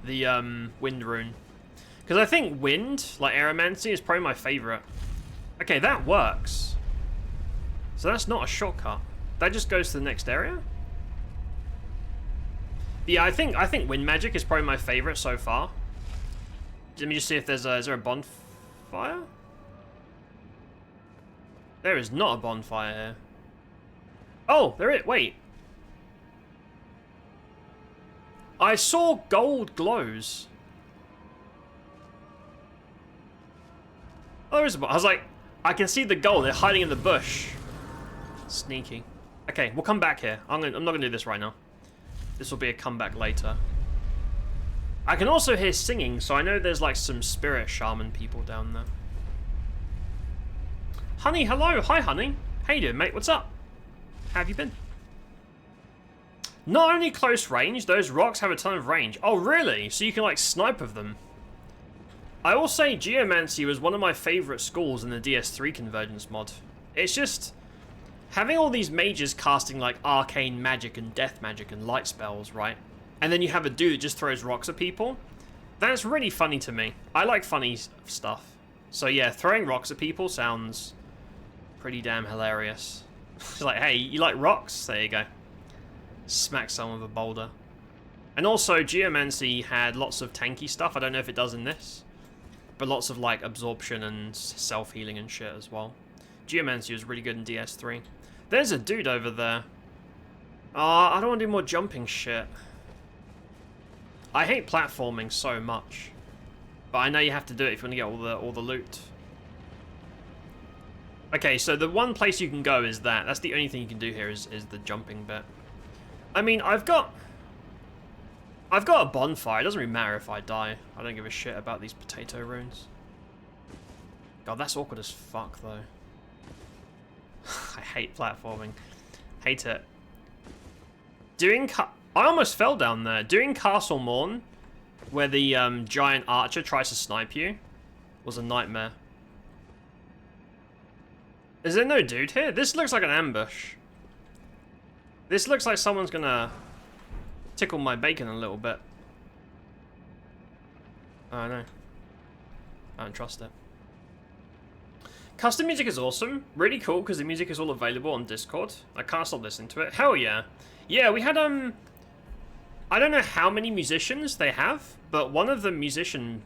[SPEAKER 1] the wind rune, because I think wind, like aeromancy, is probably my favorite. Okay, that works. So that's not a shortcut. That just goes to the next area. Yeah, I think wind magic is probably my favorite so far. Let me just see if there's is there a bonfire? There is not a bonfire here. Oh, there is. Wait. I saw gold glows. Oh, there is a... I was like, I can see the gold. They're hiding in the bush. Sneaky. Okay, we'll come back here. I'm not going to do this right now. This will be a comeback later. I can also hear singing, so I know there's like some spirit shaman people down there. Honey, hello. Hi, honey. How you doing, mate? What's up? How have you been? Not only close range, those rocks have a ton of range. Oh, really? So you can, like, snipe of them. I will say Geomancy was one of my favorite schools in the DS3 Convergence mod. It's just... having all these mages casting, like, arcane magic and death magic and light spells, right? And then you have a dude that just throws rocks at people. That's really funny to me. I like funny stuff. So, yeah, throwing rocks at people sounds pretty damn hilarious. It's like, hey, you like rocks? There you go. Smack someone with a boulder. And also, Geomancy had lots of tanky stuff. I don't know if it does in this. But lots of, like, absorption and self-healing and shit as well. Geomancy was really good in DS3. There's a dude over there. I don't want to do more jumping shit. I hate platforming so much. But I know you have to do it if you want to get all the loot. Okay, so the one place you can go is that. That's the only thing you can do here is the jumping bit. I mean, I've got a bonfire. It doesn't really matter if I die. I don't give a shit about these potato runes. God, that's awkward as fuck, though. I hate platforming. Hate it. I almost fell down there. Doing Castle Morn, where the giant archer tries to snipe you, was a nightmare. Is there no dude here? This looks like an ambush. This looks like someone's gonna tickle my bacon a little bit. Oh no. I don't trust it. Custom music is awesome. Really cool because the music is all available on Discord. I can't stop listening to it. Hell yeah. Yeah, we had I don't know how many musicians they have, but one of the musician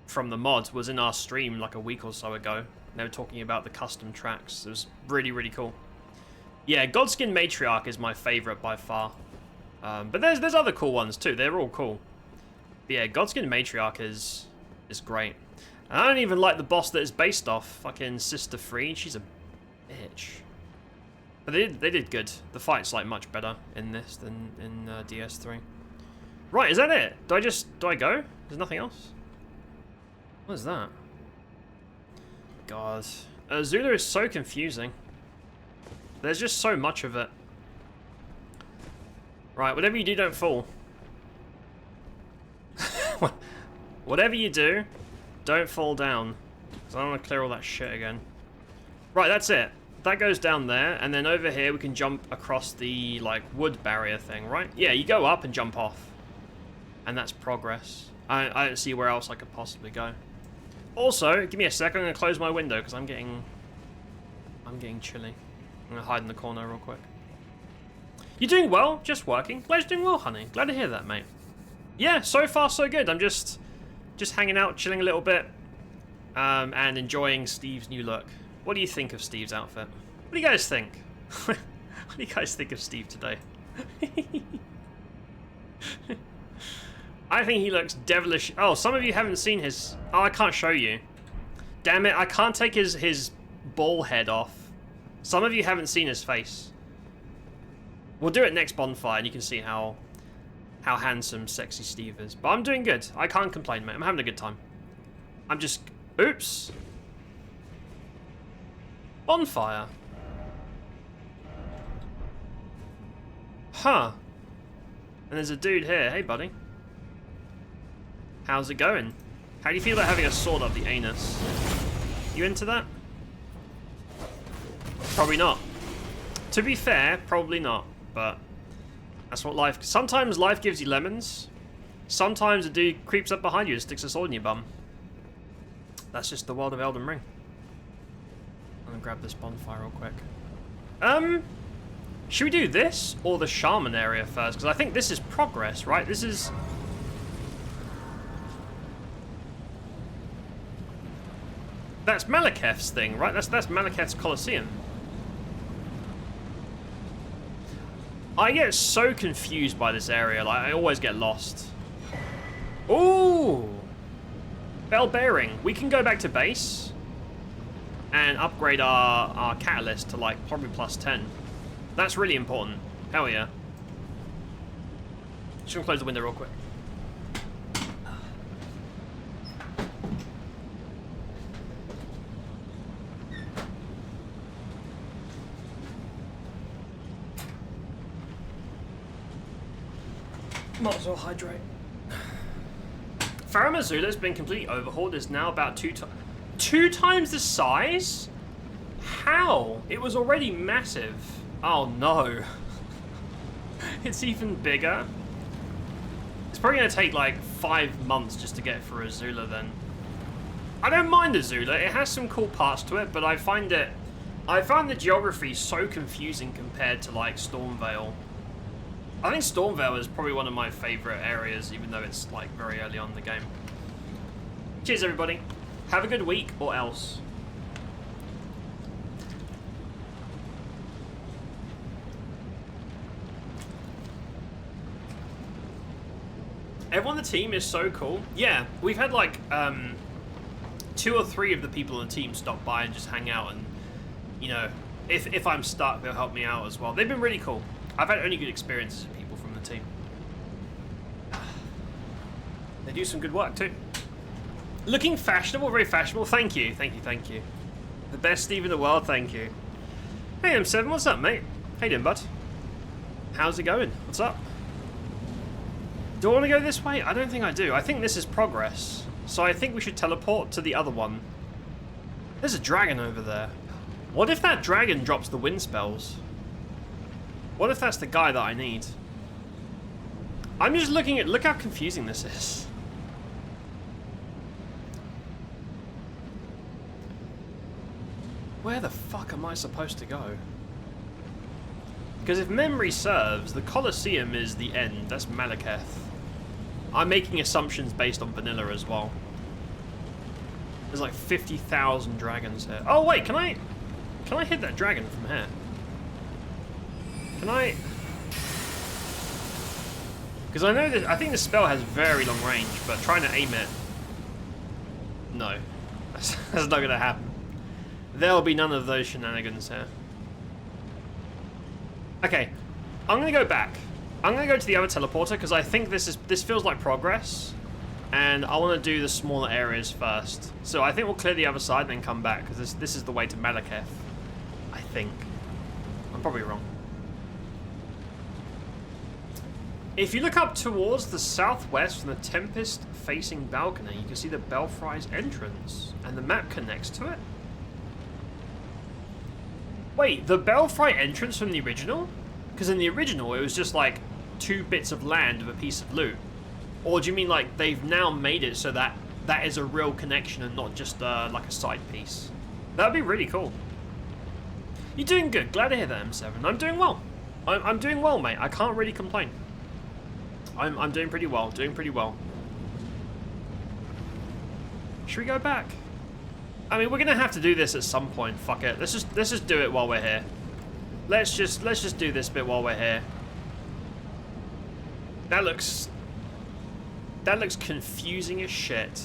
[SPEAKER 1] from the mods was in our stream like a week or so ago. They were talking about the custom tracks. It was really, really cool. Yeah, Godskin Matriarch is my favorite by far. But there's other cool ones too. They're all cool. But yeah, Godskin Matriarch is great. And I don't even like the boss that is based off. Fucking Sister Freed. She's a bitch. But they did good. The fight's like much better in this than in DS3. Right, is that it? Do I go? There's nothing else? What is that? God. Zula is so confusing. There's just so much of it. Right, whatever you do, don't fall. Whatever you do, don't fall down. Because I don't want to clear all that shit again. Right, that's it. That goes down there, and then over here we can jump across the, like, wood barrier thing, right? Yeah, you go up and jump off. And that's progress. I don't see where else I could possibly go. Also, give me a sec, I'm going to close my window, because I'm getting chilly. I'm going to hide in the corner real quick. You're doing well, just working. Glad you're doing well, honey. Glad to hear that, mate. Yeah, so far so good. I'm just hanging out, chilling a little bit, and enjoying Steve's new look. What do you think of Steve's outfit? What do you guys think? What do you guys think of Steve today? I think he looks devilish. Oh, some of you haven't seen his... Oh, I can't show you. Damn it, I can't take his ball head off. Some of you haven't seen his face. We'll do it next bonfire and you can see how handsome sexy Steve is. But I'm doing good. I can't complain, mate. I'm having a good time. I'm just... Oops. Bonfire. Huh. And there's a dude here. Hey, buddy. How's it going? How do you feel about having a sword up the anus? You into that? Probably not. To be fair, probably not. But that's what life... Sometimes life gives you lemons. Sometimes a dude creeps up behind you and sticks a sword in your bum. That's just the world of Elden Ring. I'm gonna grab this bonfire real quick. Should we do this or the shaman area first? Because I think this is progress, right? This is... That's Malekith's thing, right? That's Malekith's Colosseum. I get so confused by this area, like I always get lost. Ooh! Bell bearing. We can go back to base and upgrade our catalyst to like probably plus 10. That's really important. Hell yeah. Just gonna close the window real quick. Might as well hydrate. Farum Azula's been completely overhauled. Is now about two times the size? How? It was already massive. Oh no. It's even bigger. It's probably going to take like 5 months just to get through Azula then. I don't mind Azula. It has some cool parts to it, but I find the geography so confusing compared to like Stormvale. I think Stormvale is probably one of my favourite areas, even though it's like very early on in the game. Cheers, everybody. Have a good week, or else. Everyone on the team is so cool. Yeah, we've had like 2 or 3 of the people on the team stop by and just hang out, and you know, if I'm stuck, they'll help me out as well. They've been really cool. I've had only good experiences with people from the team. They do some good work too. Looking fashionable, very fashionable. Thank you, thank you, thank you. The best Steve in the world, thank you. Hey M7, what's up, mate? How you doing, bud? How's it going? What's up? Do I want to go this way? I don't think I do. I think this is progress. So I think we should teleport to the other one. There's a dragon over there. What if that dragon drops the wind spells? What if that's the guy that I need? I'm just looking at... Look how confusing this is. Where the fuck am I supposed to go? Because if memory serves, the Colosseum is the end. That's Malekith. I'm making assumptions based on vanilla as well. There's like 50,000 dragons here. Oh wait, can I hit that dragon from here? Can I? Because I know that I think the spell has very long range, but trying to aim it, no, that's not gonna happen. There'll be none of those shenanigans here. Okay, I'm gonna go back. I'm gonna go to the other teleporter because I think this feels like progress, and I want to do the smaller areas first. So I think we'll clear the other side and then come back because this is the way to Malekith. I think. I'm probably wrong. If you look up towards the southwest from the Tempest-facing balcony, you can see the Belfry's entrance, and the map connects to it. Wait, the Belfry entrance from the original? Because in the original, it was just like 2 bits of land with a piece of loot. Or do you mean like they've now made it so that that is a real connection and not just like a side piece? That would be really cool. You're doing good. Glad to hear that, M7. I'm doing well. I'm doing well, mate. I can't really complain. I'm doing pretty well. Doing pretty well. Should we go back? I mean, we're gonna have to do this at some point. Fuck it. Let's just do it while we're here. Let's just do this bit while we're here. That looks confusing as shit.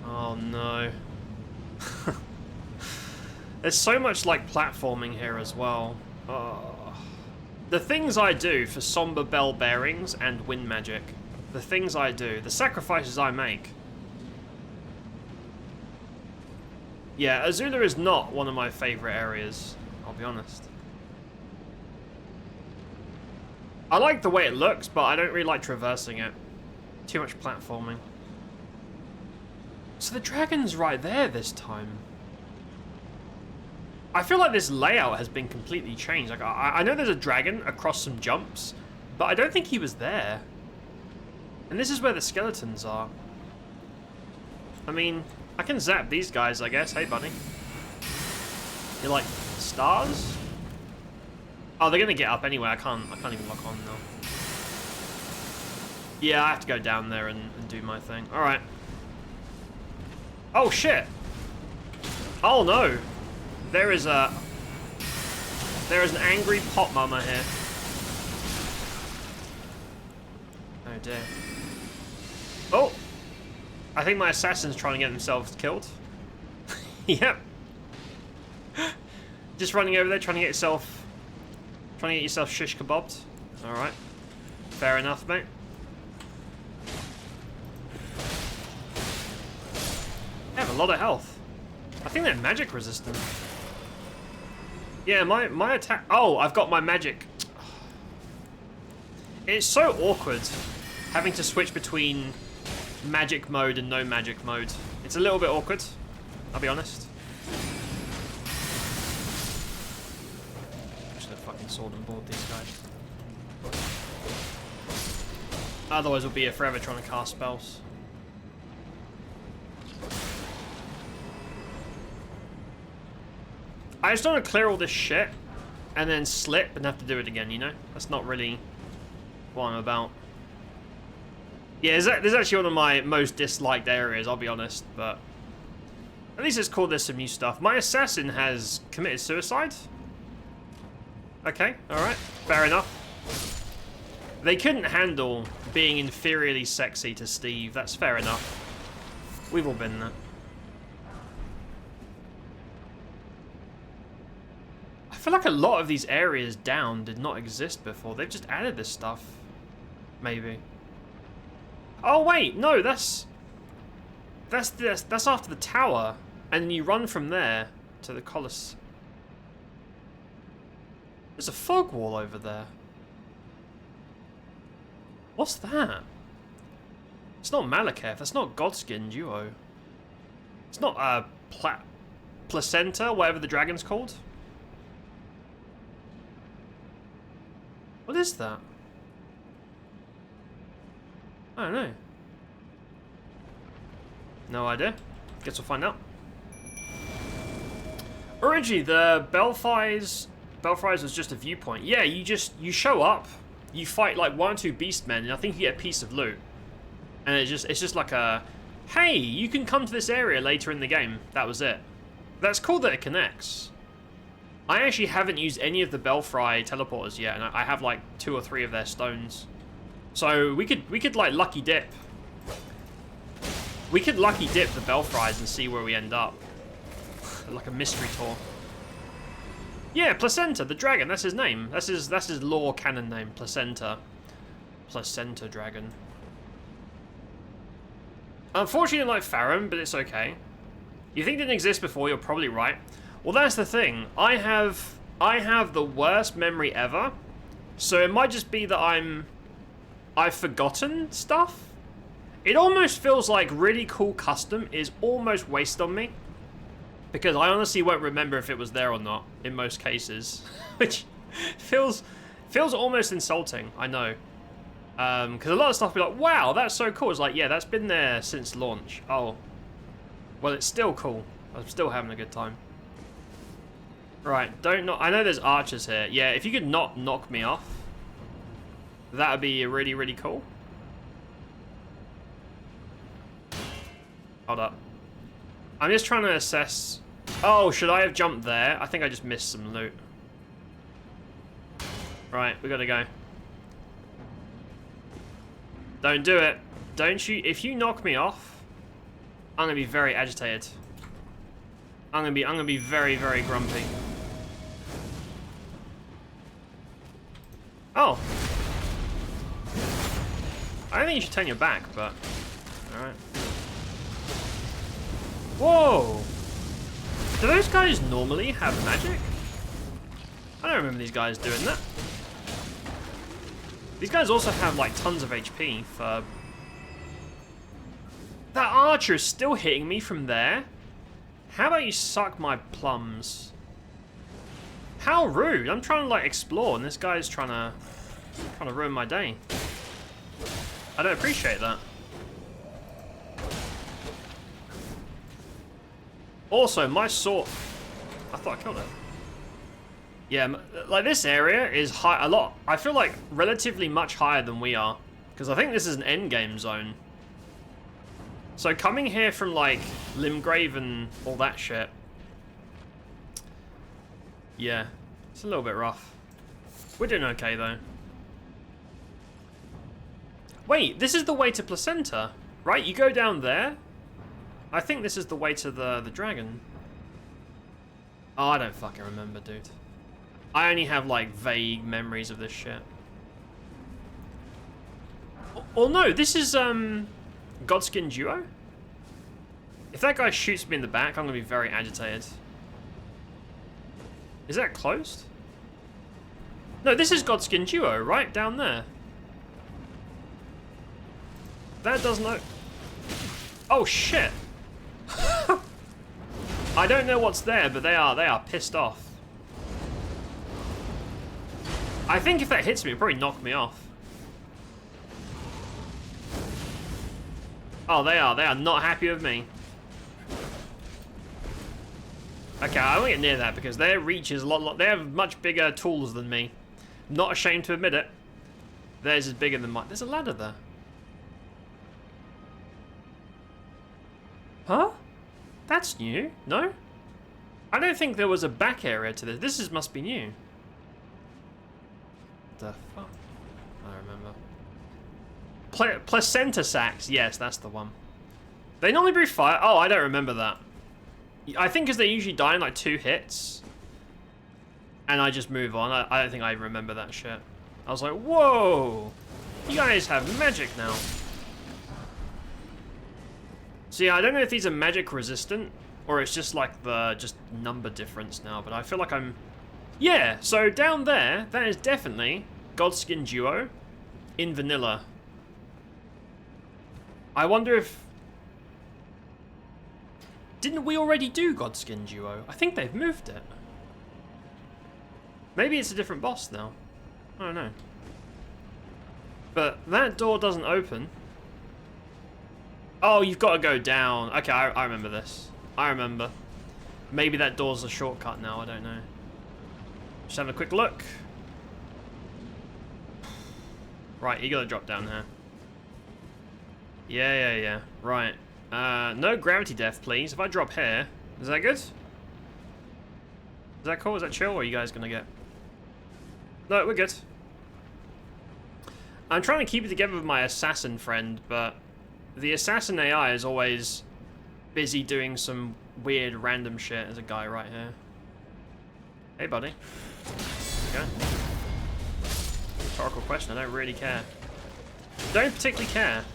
[SPEAKER 1] Oh no. There's so much like platforming here as well. Oh. The things I do for somber bell bearings and wind magic. The things I do. The sacrifices I make. Yeah, Azula is not one of my favourite areas, I'll be honest. I like the way it looks, but I don't really like traversing it. Too much platforming. So the dragon's right there this time. I feel like this layout has been completely changed. Like I know there's a dragon across some jumps, but I don't think he was there. And this is where the skeletons are. I mean, I can zap these guys, I guess. Hey, buddy. You're like stars? Oh, they're gonna get up anyway. I can't even lock on now. Yeah, I have to go down there and do my thing. All right. Oh shit! Oh no! There is an angry pot mama here. Oh dear. Oh! I think my assassin's trying to get themselves killed. Yep. Just running over there, trying to get yourself shish kebabbed. Alright. Fair enough, mate. They have a lot of health. I think they're magic resistant. Yeah, my attack... Oh, I've got my magic. It's so awkward having to switch between magic mode and no magic mode. It's a little bit awkward, I'll be honest. Just gonna fucking sword and board these guys. Otherwise we'll be here forever trying to cast spells. I just don't want to clear all this shit and then slip and have to do it again, you know? That's not really what I'm about. Yeah, this is actually one of my most disliked areas, I'll be honest, but at least it's cool there's some new stuff. My assassin has committed suicide. Okay, alright, fair enough. They couldn't handle being inferiorly sexy to Steve, that's fair enough. We've all been there. I feel like a lot of these areas down did not exist before. They've just added this stuff. Maybe. Oh wait, no, that's after the tower, and then you run from there to the Colosseum. There's a fog wall over there. What's that? It's not Malekith. That's not Godskin Duo. It's not Placenta, whatever the dragon's called. What is that? I don't know. No idea. Guess we'll find out. Originally, the Belfries was just a viewpoint. Yeah, you show up, you fight like 1 or 2 beastmen, and I think you get a piece of loot. And it's just like a, hey, you can come to this area later in the game. That was it. That's cool that it connects. I actually haven't used any of the Belfry teleporters yet, and I have like 2 or 3 of their stones. So we could like lucky dip. We could lucky dip the Belfries and see where we end up. Like a mystery tour. Yeah, Placenta, the dragon, that's his name. That's his lore canon name, Placenta. Placenta dragon. Unfortunately, like Farum, but it's okay. You think it didn't exist before, you're probably right. Well, that's the thing. I have the worst memory ever. So it might just be that I've forgotten stuff. It almost feels like really cool custom is almost wasted on me. Because I honestly won't remember if it was there or not, in most cases. Which feels almost insulting, I know. Because a lot of stuff will be like, wow, that's so cool. It's like, yeah, that's been there since launch. Oh. Well, it's still cool. I'm still having a good time. Right, I know there's archers here. Yeah, if you could not knock me off, that would be really, really cool. Hold up. I'm just trying to assess... Oh, should I have jumped there? I think I just missed some loot. Right, we gotta go. Don't do it. Don't you... If you knock me off, I'm gonna be very agitated. I'm gonna be very, very grumpy. Oh. I don't think you should turn your back, but alright. Whoa! Do those guys normally have magic? I don't remember these guys doing that. These guys also have like tons of HP for... That archer is still hitting me from there? How about you suck my plums? How rude. I'm trying to like explore and this guy's trying to ruin my day. I don't appreciate that. Also, my sword... I thought I killed it. Yeah, like this area is high a lot. I feel like relatively much higher than we are. Because I think this is an endgame zone. So coming here from like Limgrave and all that shit. Yeah, it's a little bit rough. We're doing okay though. Wait, this is the way to Placenta, right? You go down there. I think this is the way to the dragon. Oh, I don't fucking remember, dude. I only have like vague memories of this shit. Oh no, this is Godskin Duo? If that guy shoots me in the back, I'm gonna be very agitated. Is that closed? No, this is Godskin Duo, right? Down there. That does not... Oh shit! I don't know what's there, but they are pissed off. I think if that hits me, it'll probably knock me off. Oh, they are not happy with me. Okay, I won't get near that because their reach is a lot, they have much bigger tools than me. Not ashamed to admit it. Theirs is bigger than mine. There's a ladder there. Huh? That's new. No? I don't think there was a back area to this. This must be new. The fuck? I don't remember. PlacidusAX. Yes, that's the one. They normally breathe fire. Oh, I don't remember that. I think because they usually die in like 2 hits. And I just move on. I don't think I remember that shit. I was like, whoa! You guys have magic now. So yeah, I don't know if these are magic resistant. Or it's just like the number difference now. But I feel like I'm... Yeah, so down there, that is definitely Godskin Duo in vanilla. I wonder if... Didn't we already do Godskin Duo? I think they've moved it. Maybe it's a different boss now. I don't know. But that door doesn't open. Oh, you've got to go down. Okay, I remember this. I remember. Maybe that door's a shortcut now, I don't know. Just having a quick look. Right, you gotta drop down here. Yeah. Right. No gravity death, please. If I drop here, is that good? Is that cool? Is that chill? Or are you guys gonna get... No, we're good. I'm trying to keep it together with my assassin friend, but the assassin AI is always busy doing some weird random shit. There's a guy right here. Hey, buddy. Okay. Rhetorical question. I don't really care. Don't particularly care.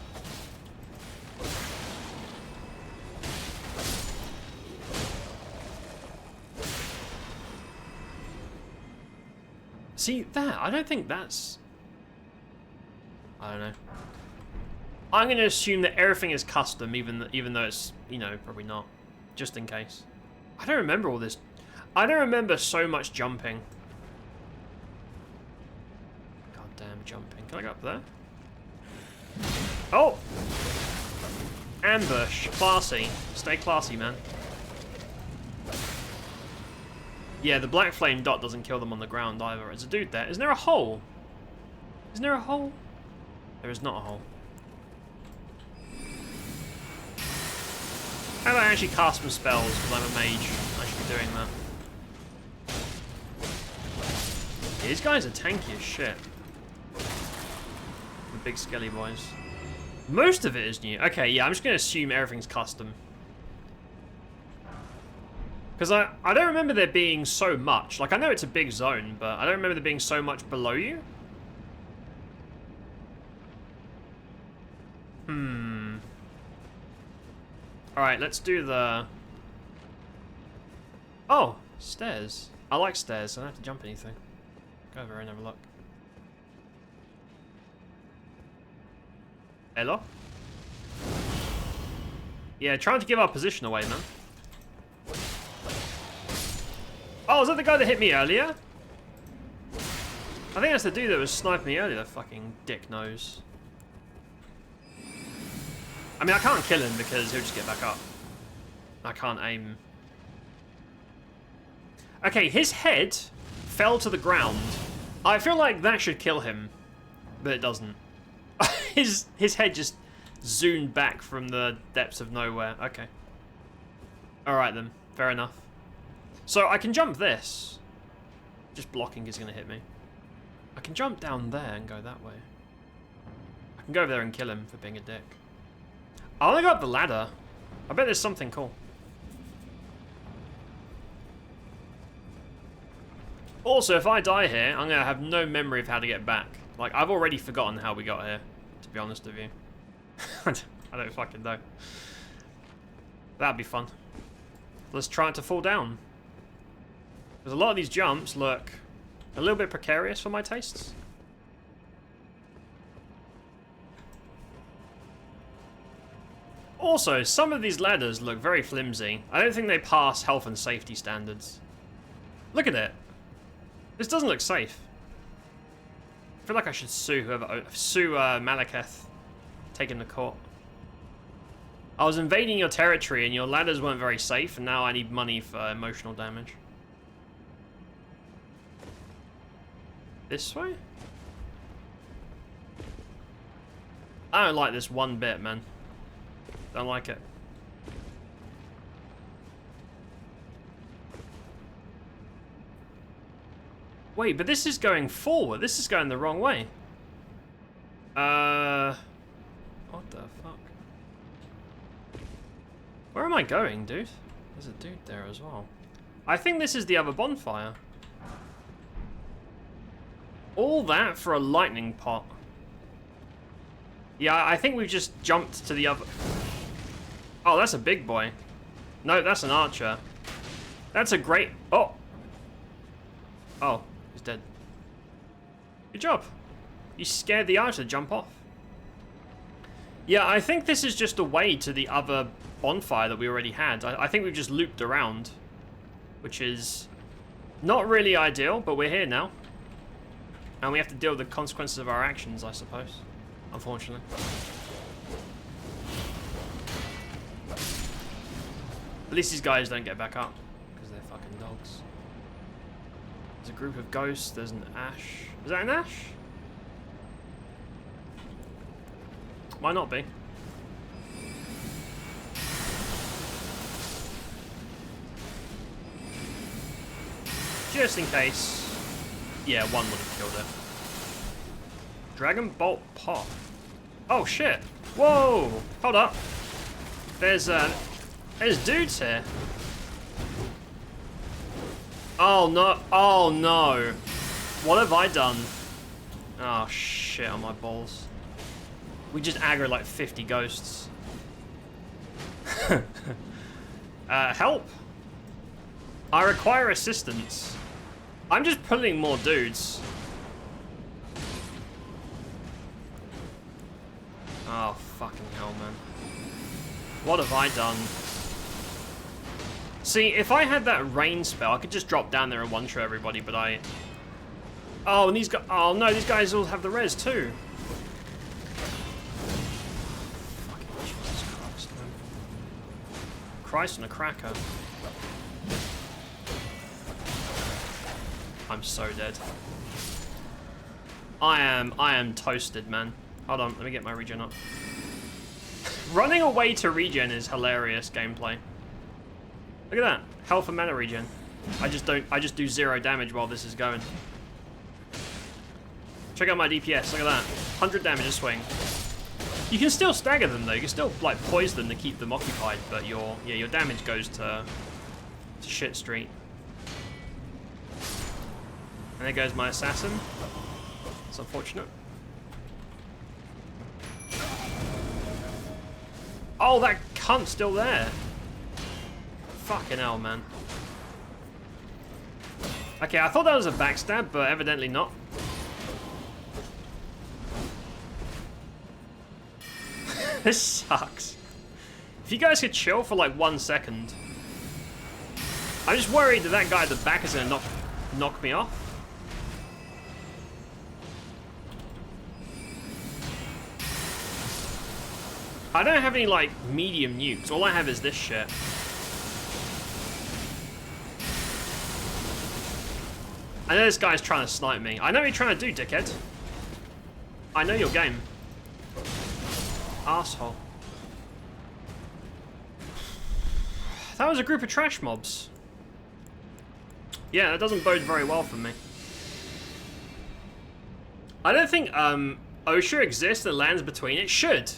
[SPEAKER 1] See, that, I don't think that's... I don't know. I'm going to assume that everything is custom, even though it's, you know, probably not. Just in case. I don't remember all this. I don't remember so much jumping. Goddamn jumping. Can I go up there? Oh! Ambush. Classy. Stay classy, man. Yeah, the black flame dot doesn't kill them on the ground either. There's a dude there. Isn't there a hole? Isn't there a hole? There is not a hole. How about I actually cast some spells because I'm a mage? I should be doing that. Yeah, these guys are tanky as shit. The big skelly boys. Most of it is new. Okay, yeah, I'm just going to assume everything's custom. Because I don't remember there being so much. Like, I know it's a big zone, but I don't remember there being so much below you. Alright, let's do the... Oh, stairs. I like stairs. I don't have to jump anything. Go over and have a look. Hello? Yeah, trying to give our position away, man. Oh, is that the guy that hit me earlier? I think that's the dude that was sniping me earlier, the fucking dick nose. I mean, I can't kill him because he'll just get back up. I can't aim. Okay, his head fell to the ground. I feel like that should kill him, but it doesn't. his head just zoomed back from the depths of nowhere. Okay. Alright then, fair enough. So I can jump this. Just blocking is going to hit me. I can jump down there and go that way. I can go over there and kill him for being a dick. I want to go up the ladder. I bet there's something cool. Also, if I die here, I'm going to have no memory of how to get back. Like, I've already forgotten how we got here, to be honest with you. I don't fucking know. That'd be fun. Let's try not to fall down. Because a lot of these jumps look a little bit precarious for my tastes. Also, some of these ladders look very flimsy. I don't think they pass health and safety standards. Look at it. This doesn't look safe. I feel like I should sue Malekith. Take him to court. I was invading your territory and your ladders weren't very safe, and now I need money for emotional damage. This way? I don't like this one bit, man. Don't like it. Wait, but this is going forward. This is going the wrong way. What the fuck? Where am I going, dude? There's a dude there as well. I think this is the other bonfire. All that for a lightning pot. Yeah, I think we've just jumped to the other... Oh, that's a big boy. No, that's an archer. That's a great... Oh. Oh, he's dead. Good job. You scared the archer to jump off. Yeah, I think this is just a way to the other bonfire that we already had. I think we've just looped around, which is not really ideal, but we're here now. And we have to deal with the consequences of our actions, I suppose. Unfortunately. At least these guys don't get back up, because they're fucking dogs. There's a group of ghosts, there's an ash. Is that an ash? Might not be. Just in case. Yeah, one would have killed it. Dragon Bolt Pop. Oh shit. Whoa! Hold up. There's dudes here. Oh no. Oh no. What have I done? Oh shit on my balls. We just aggro like 50 ghosts. Help. I require assistance. I'm just pulling more dudes. Oh, fucking hell, man. What have I done? See, if I had that rain spell, I could just drop down there and one-shot everybody, but I... Oh, and these guys... Oh, no, these guys all have the res, too. Fucking Jesus Christ, man. Christ and a cracker. I'm so dead. I am toasted, man. Hold on, let me get my regen up. Running away to regen is hilarious gameplay. Look at that. Health and mana regen. I just do 0 damage while this is going. Check out my DPS, look at that. 100 damage a swing. You can still stagger them though, you can still like poise them to keep them occupied, but your damage goes to It's a shit street. And there goes my assassin. It's unfortunate. Oh, that cunt's still there. Fucking hell, man. Okay, I thought that was a backstab, but evidently not. This sucks. If you guys could chill for like 1 second. I'm just worried that that guy at the back is gonna knock me off. I don't have any like medium nukes. All I have is this shit. I know this guy's trying to snipe me. I know what you're trying to do, dickhead. I know your game. Asshole. That was a group of trash mobs. Yeah, that doesn't bode very well for me. I don't think OSHA exists that lands between. It should.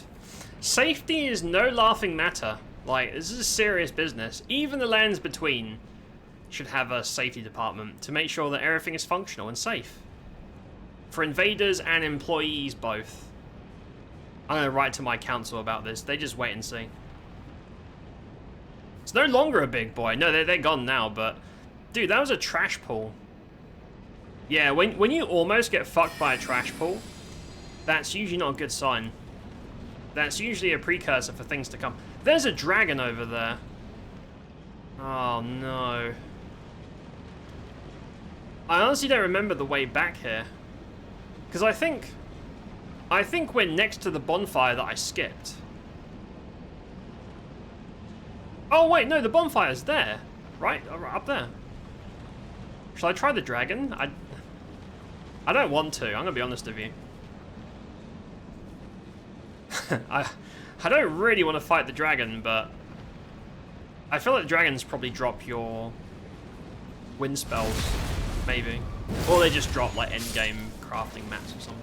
[SPEAKER 1] Safety is no laughing matter. Like, this is serious business. Even the lands between should have a safety department to make sure that everything is functional and safe. For invaders and employees both. I'm going to write to my council about this. They just wait and see. It's no longer a big boy. No, they're gone now, but... Dude, that was a trash pool. Yeah, when you almost get fucked by a trash pool, that's usually not a good sign. That's usually a precursor for things to come. There's a dragon over there. Oh, no. I honestly don't remember the way back here. Because I think we're next to the bonfire that I skipped. Oh, wait, no, the bonfire's there. Right, up there. Shall I try the dragon? I don't want to, I'm going to be honest with you. I don't really want to fight the dragon, but I feel like dragons probably drop your wind spells, maybe. Or they just drop like endgame crafting mats or something.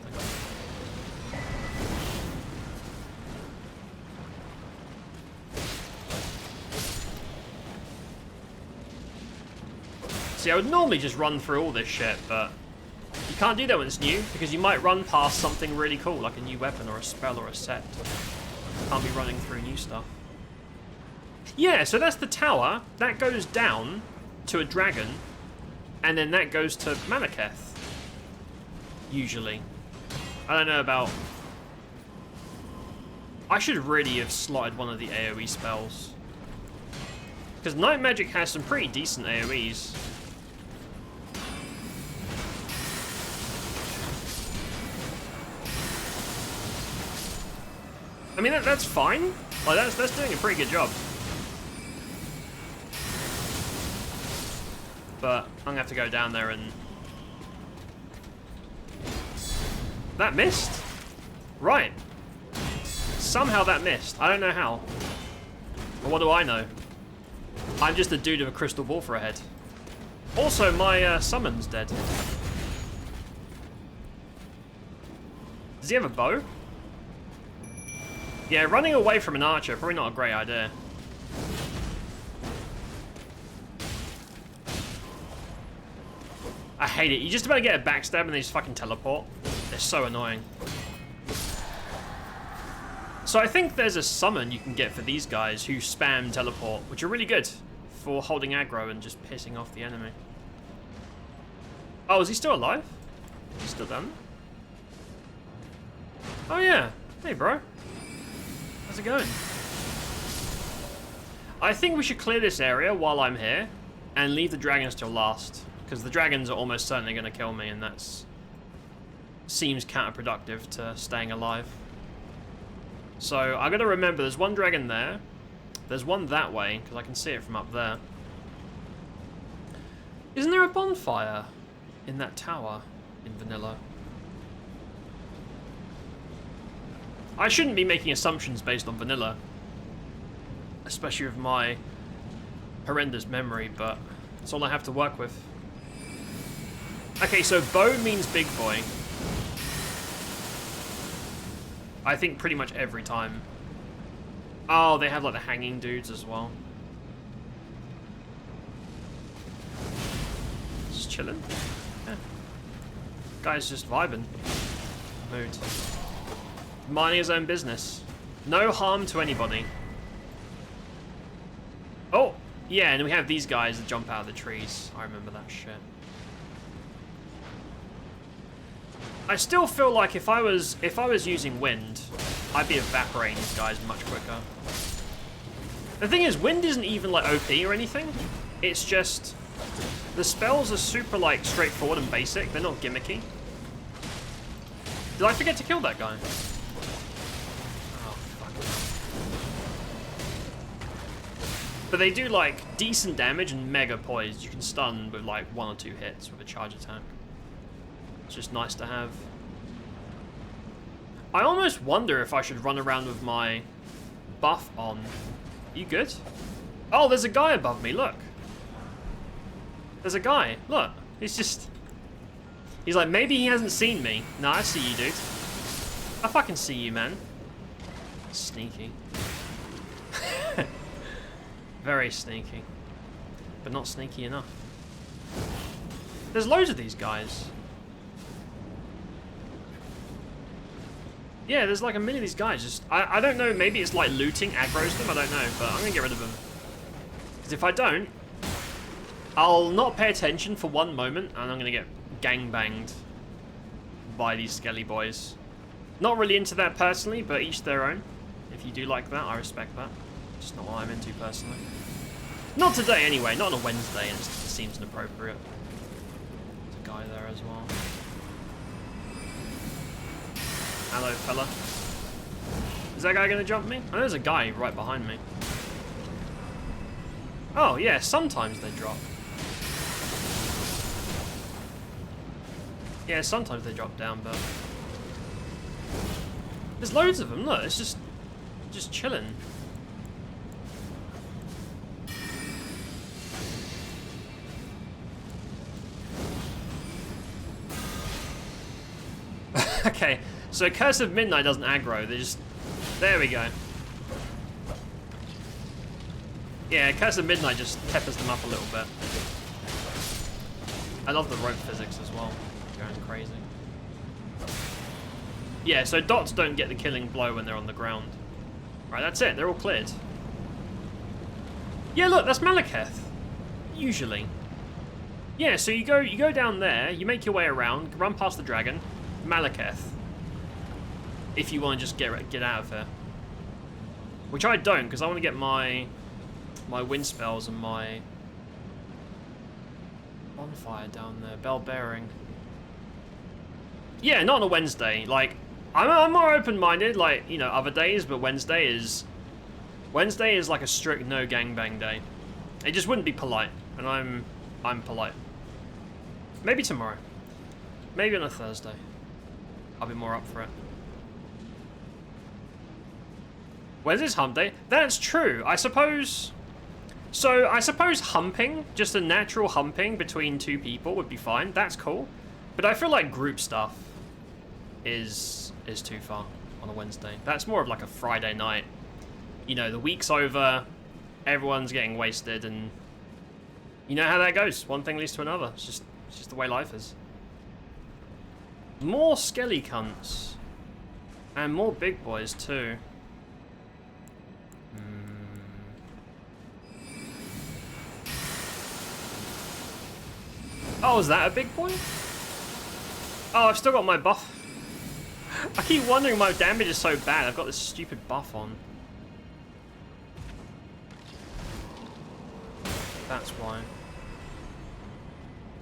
[SPEAKER 1] See, I would normally just run through all this shit, but you can't do that when it's new, because you might run past something really cool, like a new weapon or a spell or a set. You can't be running through new stuff. Yeah, so that's the tower. That goes down to a dragon, and then that goes to Malekith. Usually. I don't know about... I should really have slotted one of the AoE spells. Because Night Magic has some pretty decent AoEs. I mean, that's fine. Like, that's doing a pretty good job. But I'm gonna have to go down there and... That missed? Right. Somehow that missed. I don't know how. But what do I know? I'm just a dude with a crystal ball for a head. Also, my summon's dead. Does he have a bow? Yeah, running away from an archer, probably not a great idea. I hate it. You just about to get a backstab and they just fucking teleport. They're so annoying. So I think there's a summon you can get for these guys who spam teleport, which are really good for holding aggro and just pissing off the enemy. Oh, is he still alive? He's still down? Oh yeah. Hey, bro. How's it going? I think we should clear this area while I'm here and leave the dragons till last, because the dragons are almost certainly going to kill me, and that's seems counterproductive to staying alive. So I got to remember there's one dragon there, there's one that way because I can see it from up there. Isn't there a bonfire in that tower in vanilla? I shouldn't be making assumptions based on vanilla, especially with my horrendous memory, but it's all I have to work with. Okay, so bow means big boy. I think pretty much every time. Oh, they have like the hanging dudes as well. chilling. Yeah. Guy's just vibing. Mood. Minding his own business. No harm to anybody. Oh, yeah, and we have these guys that jump out of the trees. I remember that shit. I still feel like if I was using wind, I'd be evaporating these guys much quicker. The thing is, wind isn't even like OP or anything. It's just the spells are super like straightforward and basic. They're not gimmicky. Did I forget to kill that guy? Oh fuck. But they do like decent damage and mega poise. You can stun with like 1 or 2 hits with a charge attack. It's just nice to have. I almost wonder if I should run around with my buff on. You good? Oh, there's a guy above me, look. There's a guy, look. He's like, maybe he hasn't seen me. No, I see you, dude. I fucking see you, man. Sneaky. Very sneaky. But not sneaky enough. There's loads of these guys. Yeah, there's like a million of these guys. Just I don't know, maybe it's like looting aggroes them, I don't know, but I'm gonna get rid of them. Because if I don't, I'll not pay attention for one moment and I'm gonna get gangbanged by these skelly boys. Not really into that personally, but each their own. If you do like that, I respect that. Just not what I'm into personally. Not today anyway, not on a Wednesday, and it seems inappropriate. There's a guy there as well. Hello, fella. Is that guy gonna jump me? I know there's a guy right behind me. Oh, yeah, sometimes they drop. Yeah, sometimes they drop down, but... There's loads of them, look, it's just chilling. Okay. So Curse of Midnight doesn't aggro, they just... There we go. Yeah, Curse of Midnight just peppers them up a little bit. I love the rope physics as well. Going crazy. Yeah, so dots don't get the killing blow when they're on the ground. Right, that's it, they're all cleared. Yeah, look, that's Malekith. Usually. Yeah, so you go down there, you make your way around, run past the dragon, Malekith. If you want to just get out of here. Which I don't, because I want to get my wind spells and my bonfire down there, bell bearing. Yeah, not on a Wednesday. Like, I'm more open-minded, like, you know, other days, but Wednesday is like a strict no gangbang day. It just wouldn't be polite, and I'm polite. Maybe tomorrow. Maybe on a Thursday. I'll be more up for it. Wednesday's hump day? That's true, I suppose. So, I suppose humping, just a natural humping between two people would be fine. That's cool. But I feel like group stuff is too far on a Wednesday. That's more of like a Friday night. You know, the week's over, everyone's getting wasted, and you know how that goes. One thing leads to another. It's just the way life is. More skelly cunts. And more big boys too. Oh, is that a big boy? Oh, I've still got my buff. I keep wondering my damage is so bad. I've got this stupid buff on. That's why.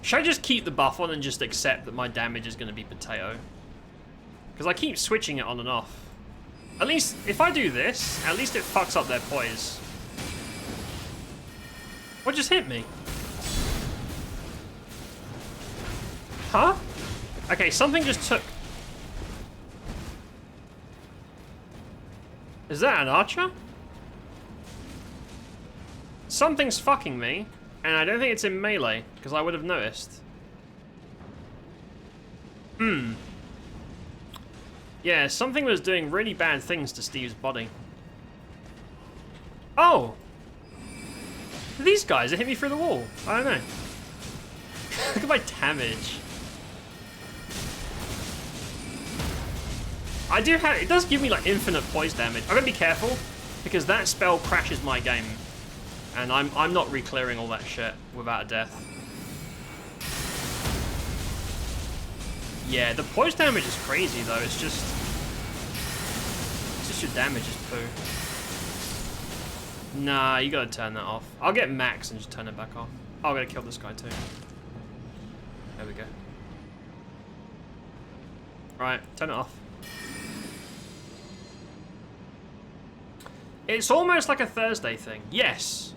[SPEAKER 1] Should I just keep the buff on and just accept that my damage is going to be potato? Because I keep switching it on and off. At least, if I do this, at least it fucks up their poise. What just hit me? Huh? Okay, something just took... Is that an archer? Something's fucking me, and I don't think it's in melee, because I would have noticed. Yeah, something was doing really bad things to Steve's body. Oh! These guys, they hit me through the wall. I don't know. Look at my damage. I do have, it does give me like infinite poise damage. I'm gonna be careful because that spell crashes my game, and I'm not re-clearing all that shit without a death. Yeah, the poise damage is crazy though. It's just your damage is poo. Nah, you gotta turn that off. I'll get max and just turn it back off. Oh, I gotta kill this guy too. There we go. Right, turn it off. It's almost like a Thursday thing. Yes.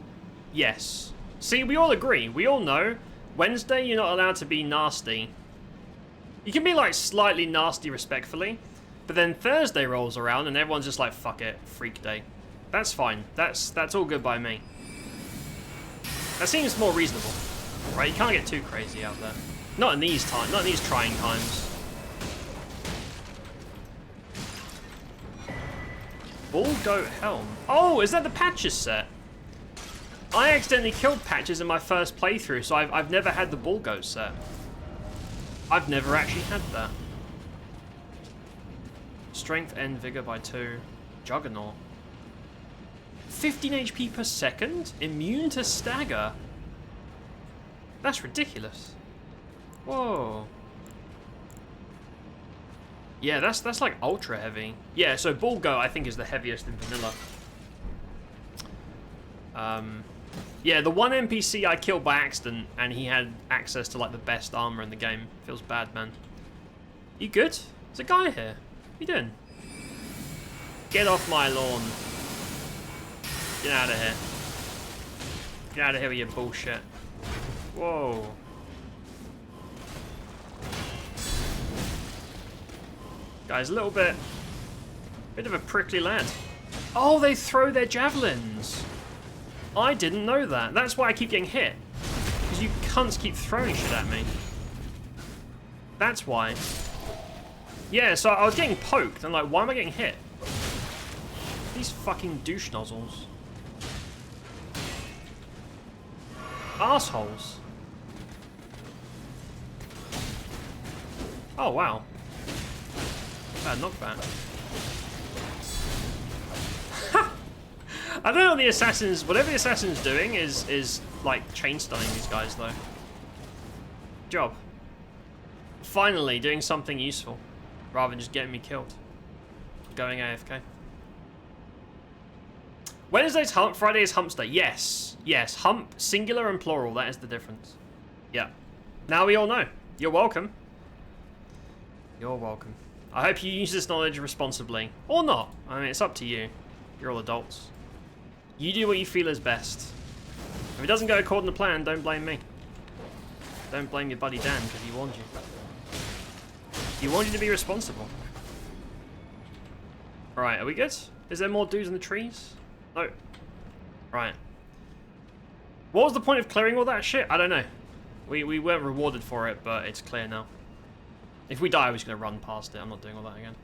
[SPEAKER 1] Yes. See, we all agree. We all know. Wednesday, you're not allowed to be nasty. You can be, like, slightly nasty respectfully. But then Thursday rolls around and everyone's just like, fuck it, freak day. That's fine. That's all good by me. That seems more reasonable. Right? You can't get too crazy out there. Not in these times. Not in these trying times. Bull Goat Helm. Oh, is that the Patches set? I accidentally killed Patches in my first playthrough, so I've never had the Bull Goat set. I've never actually had that. Strength and Vigor by 2. Juggernaut. 15 HP per second? Immune to stagger? That's ridiculous. Whoa. Yeah, that's like ultra heavy. Yeah, so Bull Goat I think is the heaviest in vanilla. Yeah, the one NPC I killed by accident and he had access to like the best armor in the game. Feels bad, man. You good? There's a guy here. What you doing? Get off my lawn. Get out of here. Get out of here with your bullshit. Whoa. Guy's a little bit of a prickly lad. Oh, they throw their javelins. I didn't know that. That's why I keep getting hit. Because you cunts keep throwing shit at me. That's why. Yeah, so I was getting poked. I'm like, why am I getting hit? These fucking douche nozzles. Arseholes. Oh, wow. Bad knockback. I don't know what the assassins, whatever the assassin's doing is like chain stunning these guys though. Job. Finally doing something useful rather than just getting me killed. Going AFK. Wednesday's hump, Friday is hump day. Yes. Yes. Hump, singular and plural, that is the difference. Yeah. Now we all know. You're welcome. You're welcome. I hope you use this knowledge responsibly. Or not. I mean, it's up to you. You're all adults. You do what you feel is best. If it doesn't go according to plan, don't blame me. Don't blame your buddy Dan, because he warned you. He warned you to be responsible. Right, are we good? Is there more dudes in the trees? No. Right. What was the point of clearing all that shit? I don't know. We weren't rewarded for it, but it's clear now. If we die, we're just going to run past it. I'm not doing all that again.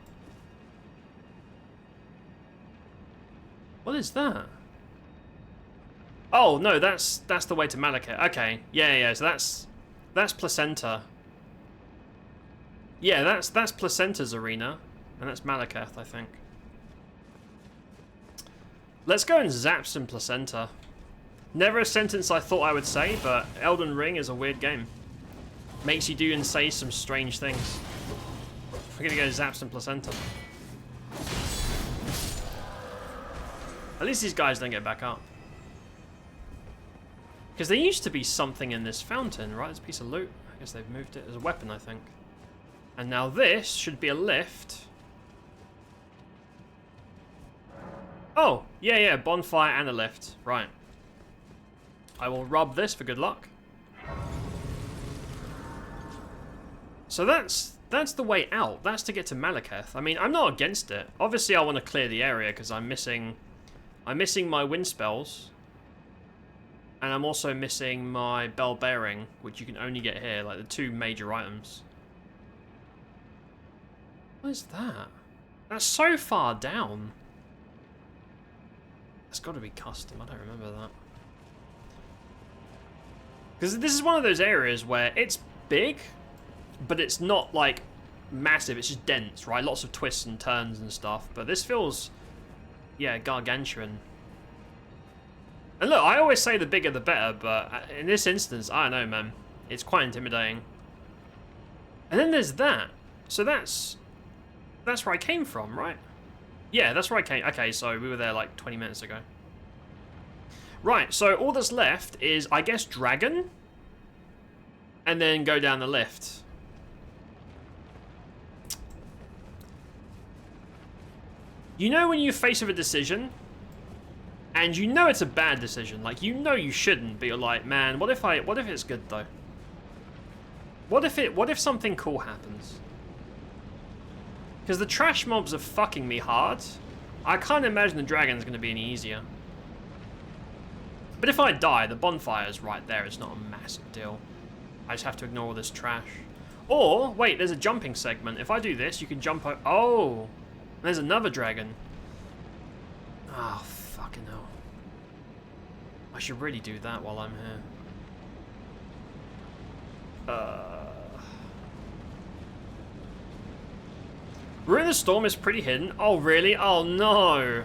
[SPEAKER 1] What is that? Oh, no, that's the way to Malekith. Okay. Yeah, so that's Placenta. Yeah, that's Placenta's arena. And that's Malekith, I think. Let's go and zap some Placenta. Never a sentence I thought I would say, but Elden Ring is a weird game. Makes you do and say some strange things. We're gonna go zap some Placenta. At least these guys don't get back up. Because there used to be something in this fountain, right? There's a piece of loot. I guess they've moved it. There's a weapon, I think. And now this should be a lift. Oh, yeah, bonfire and a lift. Right. I will rub this for good luck. So that's the way out. That's to get to Malekith. I mean, I'm not against it. Obviously, I want to clear the area because I'm missing my wind spells. And I'm also missing my bell bearing, which you can only get here, like the two major items. What is that? That's so far down. That's got to be custom. I don't remember that. Because this is one of those areas where it's big, but it's not like massive. It's just dense, right? Lots of twists and turns and stuff. But this feels, yeah, gargantuan. And look, I always say the bigger the better, but in this instance, I don't know, man. It's quite intimidating. And then there's that. So that's where I came from, right? Yeah, that's where I came. Okay, so we were there like 20 minutes ago. Right, so all that's left is, I guess, dragon. And then go down the lift. You know when you're faced with a decision, and you know it's a bad decision, like you know you shouldn't, but you're like, man, what if it's good though? What if something cool happens? Because the trash mobs are fucking me hard. I can't imagine the dragon's gonna be any easier. But if I die, the bonfire's right there. It's not a massive deal. I just have to ignore all this trash. Or, wait, there's a jumping segment. If I do this, you can jump over. Oh! There's another dragon. Oh, fucking hell. I should really do that while I'm here. Ruin the Storm is pretty hidden. Oh, really? Oh, no.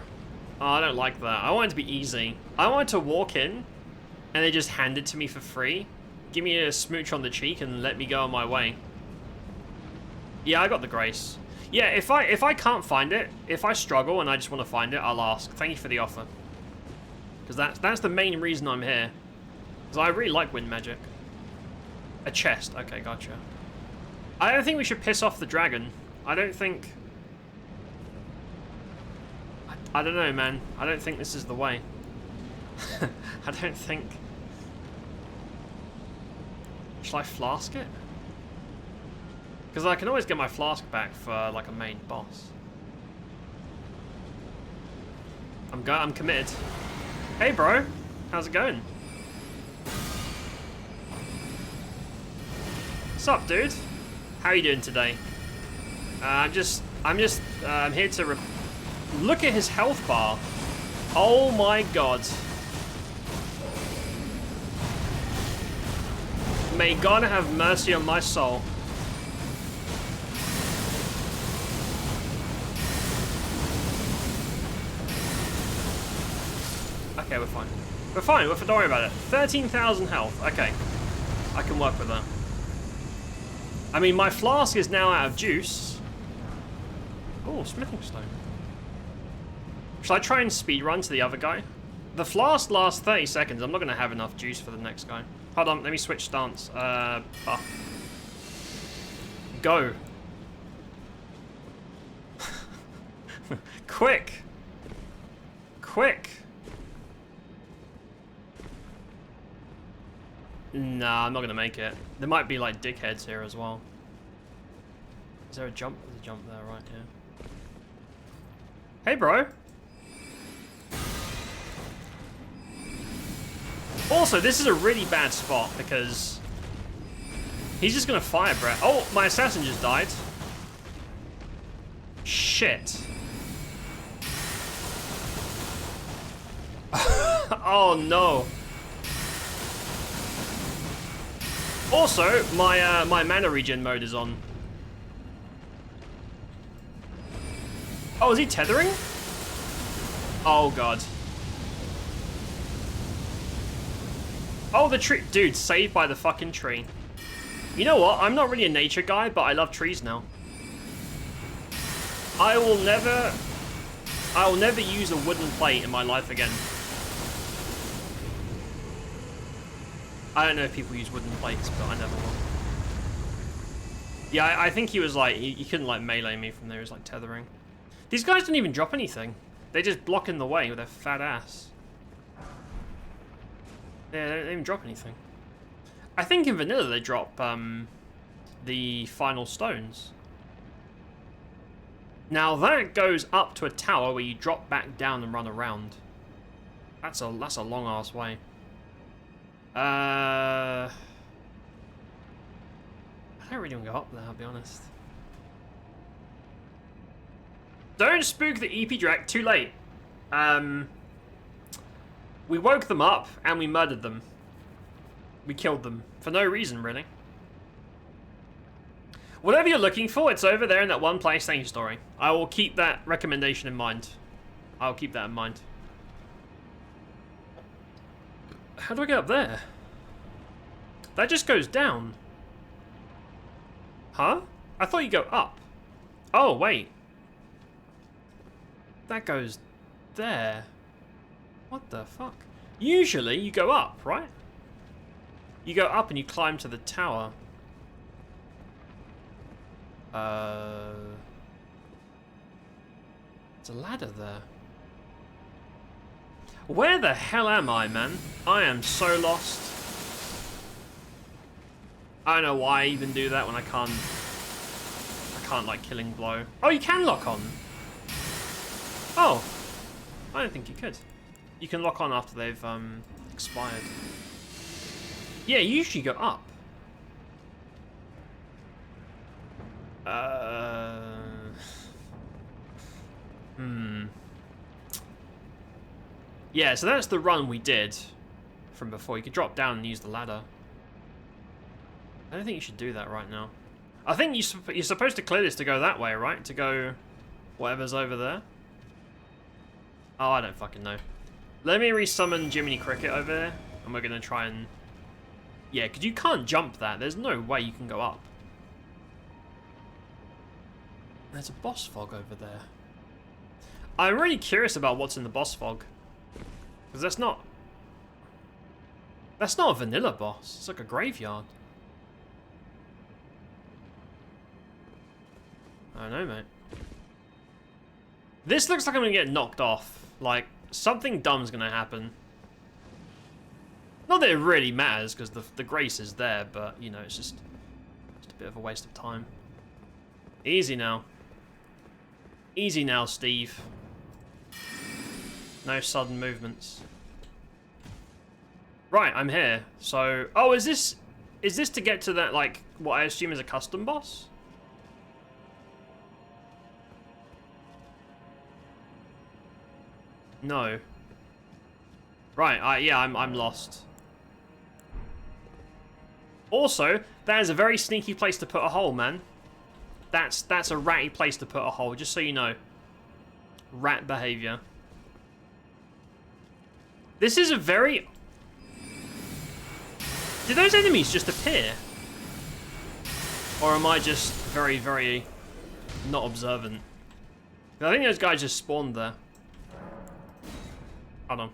[SPEAKER 1] Oh, I don't like that. I want it to be easy. I want to walk in, and they just hand it to me for free. Give me a smooch on the cheek and let me go on my way. Yeah, I got the grace. Yeah, if I can't find it, if I struggle and I just want to find it, I'll ask. Thank you for the offer. Because that's the main reason I'm here. Because I really like wind magic. A chest. Okay, gotcha. I don't think we should piss off the dragon. I don't think... I don't know, man. I don't think this is the way. I don't think... Shall I flask it? Because I can always get my flask back for, like, a main boss. I'm committed. Hey, bro. How's it going? What's up, dude? How are you doing today? I'm here to look at his health bar. Oh my god. May God have mercy on my soul. Okay, we're fine. We're fine, don't worry about it. 13,000 health. Okay. I can work with that. I mean, my flask is now out of juice. Oh, smithing stone. Should I try and speedrun to the other guy? The flask lasts 30 seconds. I'm not going to have enough juice for the next guy. Hold on, let me switch stance. Go. Quick. Quick. Nah, I'm not going to make it. There might be, like, dickheads here as well. Is there a jump? There's a jump there, right here. Hey, bro. Also, this is a really bad spot because he's just gonna fire breath. Oh, my assassin just died. Shit. Oh no. Also, my mana regen mode is on. Oh, is he tethering? Oh god. Oh, the tree. Dude, saved by the fucking tree. You know what? I'm not really a nature guy, but I love trees now. I will never use a wooden plate in my life again. I don't know if people use wooden plates, but I never will. Yeah, I think he was like, he couldn't like melee me from there. He was like tethering. These guys don't even drop anything. They just block in the way with their fat ass. Yeah, they don't even drop anything. I think in vanilla they drop the final stones. Now that goes up to a tower where you drop back down and run around. That's a long ass way. I don't really want to go up there, I'll be honest. Don't spook the EP Drac, too late. We woke them up and we murdered them. We killed them. For no reason, really. Whatever you're looking for, it's over there in that one PlayStation story. I will keep that recommendation in mind. I'll keep that in mind. How do I get up there? That just goes down. Huh? I thought you go up. Oh, wait. That goes there. What the fuck? Usually you go up, right? You go up and you climb to the tower. There's a ladder there. Where the hell am I, man? I am so lost. I don't know why I even do that when I can't like killing blow. Oh, you can lock on. Oh, I don't think you could. You can lock on after they've expired. Yeah, you usually go up. Yeah, so that's the run we did from before. You could drop down and use the ladder. I don't think you should do that right now. I think you're supposed to clear this to go that way, right? To go whatever's over there. Oh, I don't fucking know. Let me resummon Jiminy Cricket over there, and we're gonna try and... Yeah, because you can't jump that. There's no way you can go up. There's a boss fog over there. I'm really curious about what's in the boss fog. Because that's not a vanilla boss. It's like a graveyard. I don't know, mate. This looks like I'm going to get knocked off. Like, something dumb's going to happen. Not that it really matters, because the grace is there, but, you know, it's just a bit of a waste of time. Easy now. Easy now, Steve. No sudden movements. Right, I'm here. So, oh, is this to get to that, like, what I assume is a custom boss? No. Right, yeah, I'm lost. Also, that is a very sneaky place to put a hole, man. That's a ratty place to put a hole, just so you know. Rat behavior. This is a very... Did those enemies just appear? Or am I just very, very not observant? I think those guys just spawned there. Hold on.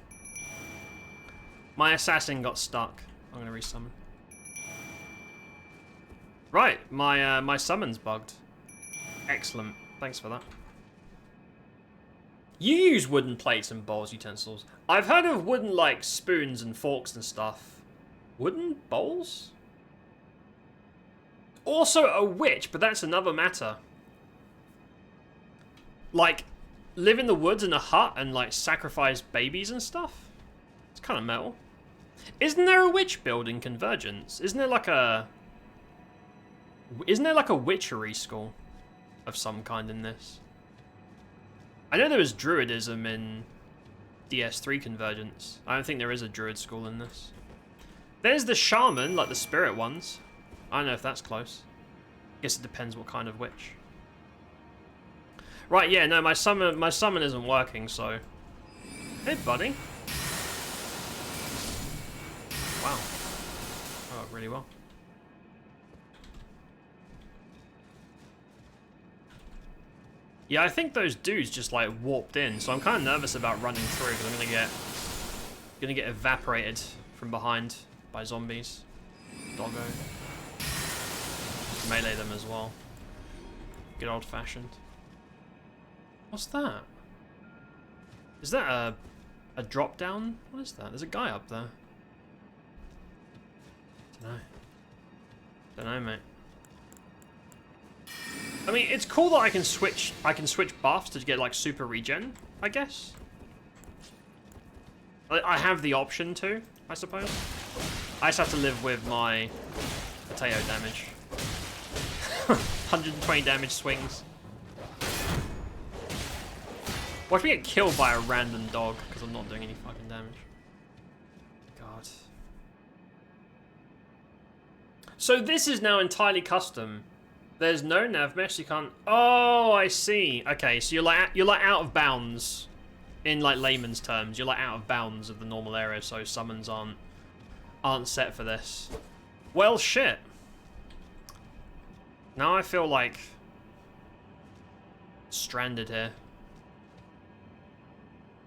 [SPEAKER 1] My assassin got stuck. I'm gonna resummon. Right, my summon's bugged. Excellent. Thanks for that. You use wooden plates and bowls, utensils. I've heard of wooden, like, spoons and forks and stuff. Wooden bowls? Also a witch, but that's another matter. Like, live in the woods in a hut and, like, sacrifice babies and stuff? It's kind of metal. Isn't there a witch build in Convergence? Isn't there like a witchery school of some kind in this? I know there was druidism in DS3 Convergence. I don't think there is a druid school in this. There's the shaman, like the spirit ones. I don't know if that's close. Guess it depends what kind of witch. Right, yeah, no, my summon isn't working, so... Hey, buddy. Wow. That worked really well. Yeah, I think those dudes just, like, warped in, so I'm kind of nervous about running through, because I'm gonna get evaporated from behind by zombies. Doggo. Just melee them as well. Good old-fashioned. What's that? Is that a drop down? What is that? There's a guy up there. Dunno, mate. I mean, it's cool that I can switch buffs to get like super regen, I guess. I have the option to, I suppose. I just have to live with my potato damage. 120 damage swings. Watch me get killed by a random dog because I'm not doing any fucking damage. God. So this is now entirely custom. There's no nav mesh, you can't... Oh, I see. Okay, so you're like out of bounds. In like layman's terms, you're like out of bounds of the normal area, so summons aren't set for this. Well, shit. Now I feel like stranded here.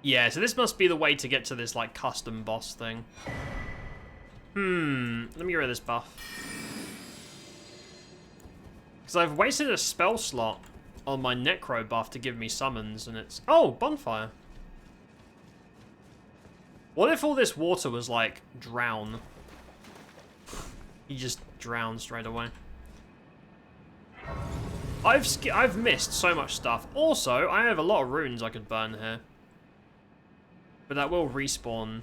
[SPEAKER 1] Yeah, so this must be the way to get to this like custom boss thing. Let me get rid of this buff. Because I've wasted a spell slot on my Necro buff to give me summons, and it's... Oh, bonfire. What if all this water was like drown? You just drown straight away. I've missed so much stuff. Also, I have a lot of runes I could burn here. But that will respawn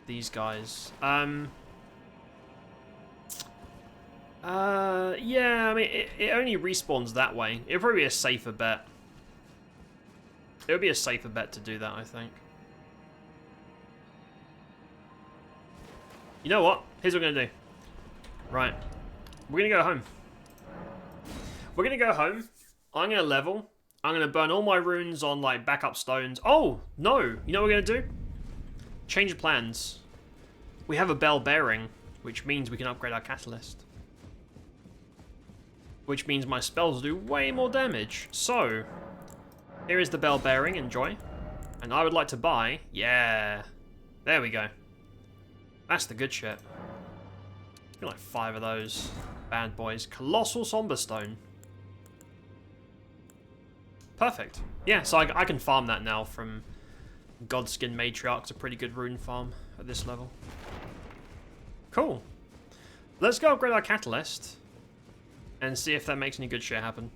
[SPEAKER 1] these guys. Yeah, I mean, it only respawns that way. It'd probably be a safer bet. It would be a safer bet to do that, I think. You know what? Here's what we're gonna do. Right. We're gonna go home. We're gonna go home. I'm gonna level. I'm gonna burn all my runes on, like, backup stones. Oh, no. You know what we're gonna do? Change plans. We have a bell bearing, which means we can upgrade our catalyst. Which means my spells do way more damage. So, here is the bell bearing, enjoy. And I would like to buy, yeah. There we go. That's the good shit. Get like 5 of those bad boys. Colossal Somber Stone. Perfect. Yeah, so I can farm that now from Godskin Matriarch's a pretty good rune farm at this level. Cool. Let's go upgrade our catalyst and see if that makes any good shit happen.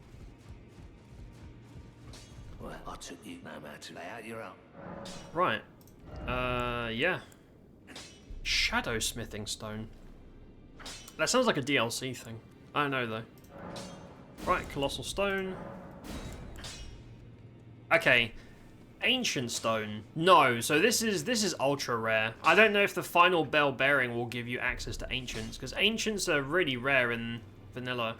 [SPEAKER 2] Well, I took you no matter to lay out your own.
[SPEAKER 1] Right. Yeah. Shadow Smithing Stone. That sounds like a DLC thing. I don't know though. Right, Colossal Stone. Okay. Ancient Stone. No, so this is ultra rare. I don't know if the final bell bearing will give you access to Ancients, because Ancients are really rare in vanilla.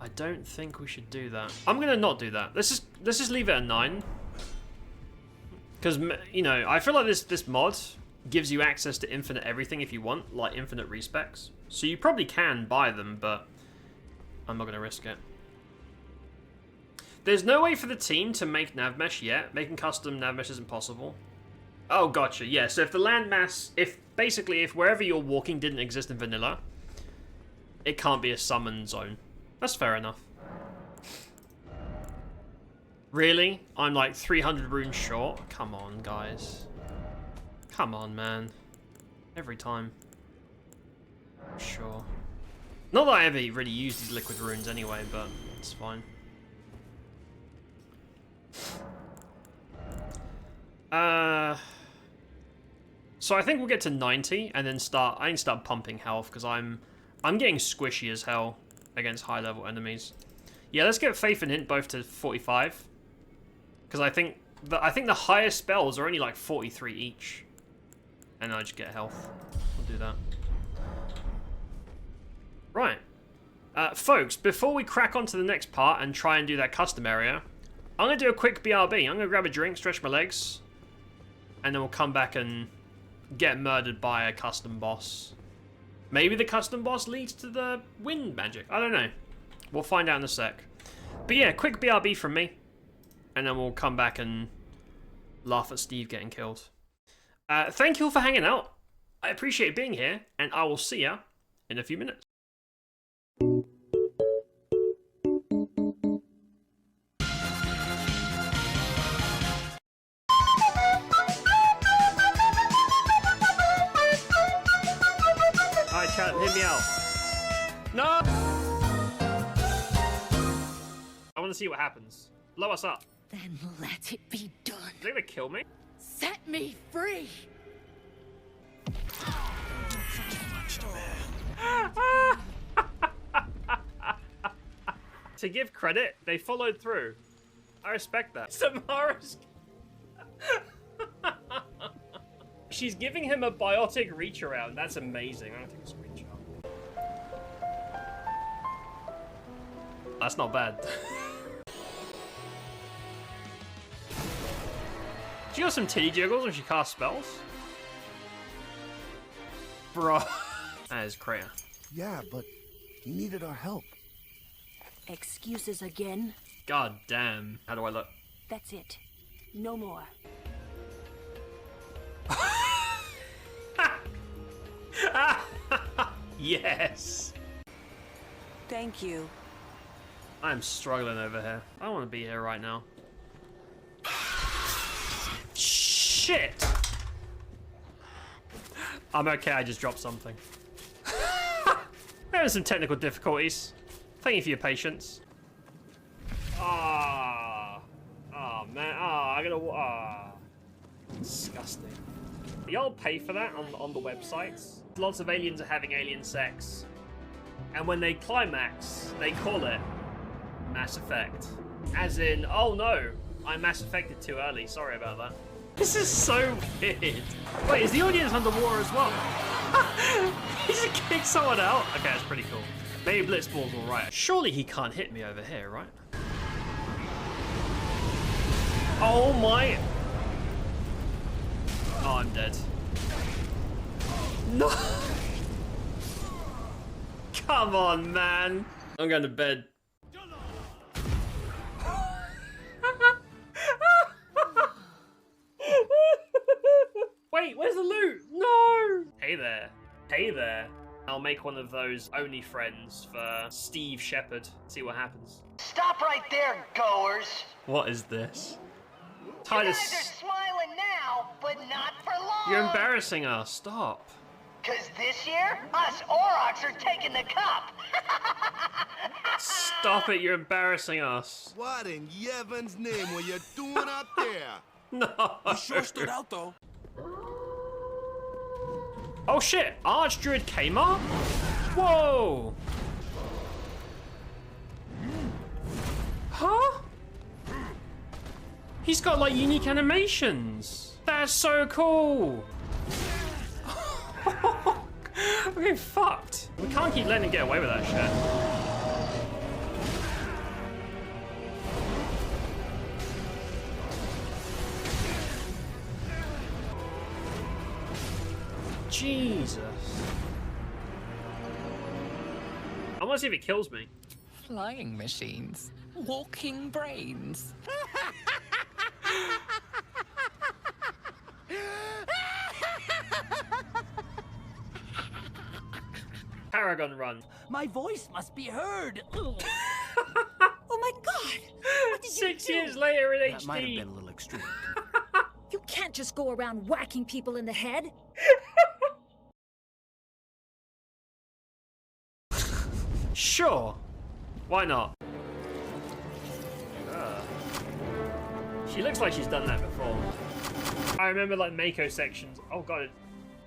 [SPEAKER 1] I don't think we should do that. I'm gonna not do that. Let's just leave it at 9. Because, you know, I feel like this mod gives you access to infinite everything if you want, like infinite respecs. So you probably can buy them, but I'm not going to risk it. There's no way for the team to make navmesh yet. Making custom navmesh isn't possible. Oh, gotcha. Yeah, so if the landmass, if wherever you're walking didn't exist in vanilla, it can't be a summon zone. That's fair enough. Really? I'm like 300 runes short? Come on, guys. Come on, man. Every time. Sure. Not that I ever really use these liquid runes anyway, but it's fine. So I think we'll get to 90 and then I can start pumping health because I'm getting squishy as hell against high level enemies. Yeah, let's get Faith and Hint both to 45. Because I think the highest spells are only like 43 each. And I just get health. We'll do that. Right. Folks, before we crack on to the next part and try and do that custom area, I'm going to do a quick BRB. I'm going to grab a drink, stretch my legs, and then we'll come back and get murdered by a custom boss. Maybe the custom boss leads to the wind magic. I don't know. We'll find out in a sec. But yeah, quick BRB from me. And then we'll come back and laugh at Steve getting killed. Thank you all for hanging out. I appreciate being here, and I will see ya in a few minutes. Alright, chat, hit me out. No! I want to see what happens. Blow us up.
[SPEAKER 3] Then let it be done.
[SPEAKER 1] Is they gonna kill me?
[SPEAKER 3] Set me free!
[SPEAKER 1] To give credit, they followed through. I respect that. Samara's... she's giving him a biotic reach around. That's amazing. I'm gonna take a screenshot. That's not bad. She got some titty jiggles when she casts spells. Bro. That is Kreia.
[SPEAKER 4] Yeah, but he needed our help.
[SPEAKER 5] Excuses again?
[SPEAKER 1] God damn. How do I look?
[SPEAKER 5] That's it. No more.
[SPEAKER 1] Yes.
[SPEAKER 5] Thank you.
[SPEAKER 1] I'm struggling over here. I don't want to be here right now. Shit! I'm okay, I just dropped something. There are some technical difficulties. Thank you for your patience. Ah, oh man, I gotta. Disgusting. Y'all pay for that on the websites. Lots of aliens are having alien sex, and when they climax, they call it Mass Effect. As in, oh no, I Mass Effected too early. Sorry about that. This is so weird. Wait, is the audience underwater as well? He just kicked someone out? Okay, that's pretty cool. Maybe Blitzball's alright. Surely he can't hit me over here, right? Oh my... Oh, I'm dead. No! Come on, man. I'm going to bed. Wait, where's the loot? No! Hey there. Hey there. I'll make one of those only friends for Steve Shepard. See what happens.
[SPEAKER 6] Stop right there, goers.
[SPEAKER 1] What is this?
[SPEAKER 6] You
[SPEAKER 1] Titus,
[SPEAKER 6] guys are smiling now, but not for long.
[SPEAKER 1] you're embarrassing us. Stop.
[SPEAKER 6] Cause this year, us Aurochs are taking the cup.
[SPEAKER 1] Stop it, you're embarrassing us.
[SPEAKER 4] What in Yevan's name were you doing out there?
[SPEAKER 1] No.
[SPEAKER 4] You sure stood out though.
[SPEAKER 1] Oh shit, Archdruid Kmart? Whoa! Huh? He's got like unique animations. That's so cool. I'm getting fucked. We can't keep letting him get away with that shit. Jesus. I want to see if it kills me.
[SPEAKER 3] Flying machines. Walking brains.
[SPEAKER 1] Paragon run.
[SPEAKER 6] My voice must be heard.
[SPEAKER 3] Oh my god! What did
[SPEAKER 1] 6
[SPEAKER 3] you do?
[SPEAKER 1] years later in
[SPEAKER 4] That might have
[SPEAKER 1] HD.
[SPEAKER 4] been a little extreme.
[SPEAKER 5] You can't just go around whacking people in the head.
[SPEAKER 1] Sure. Why not? She looks like she's done that before. I remember like Mako sections. Oh god.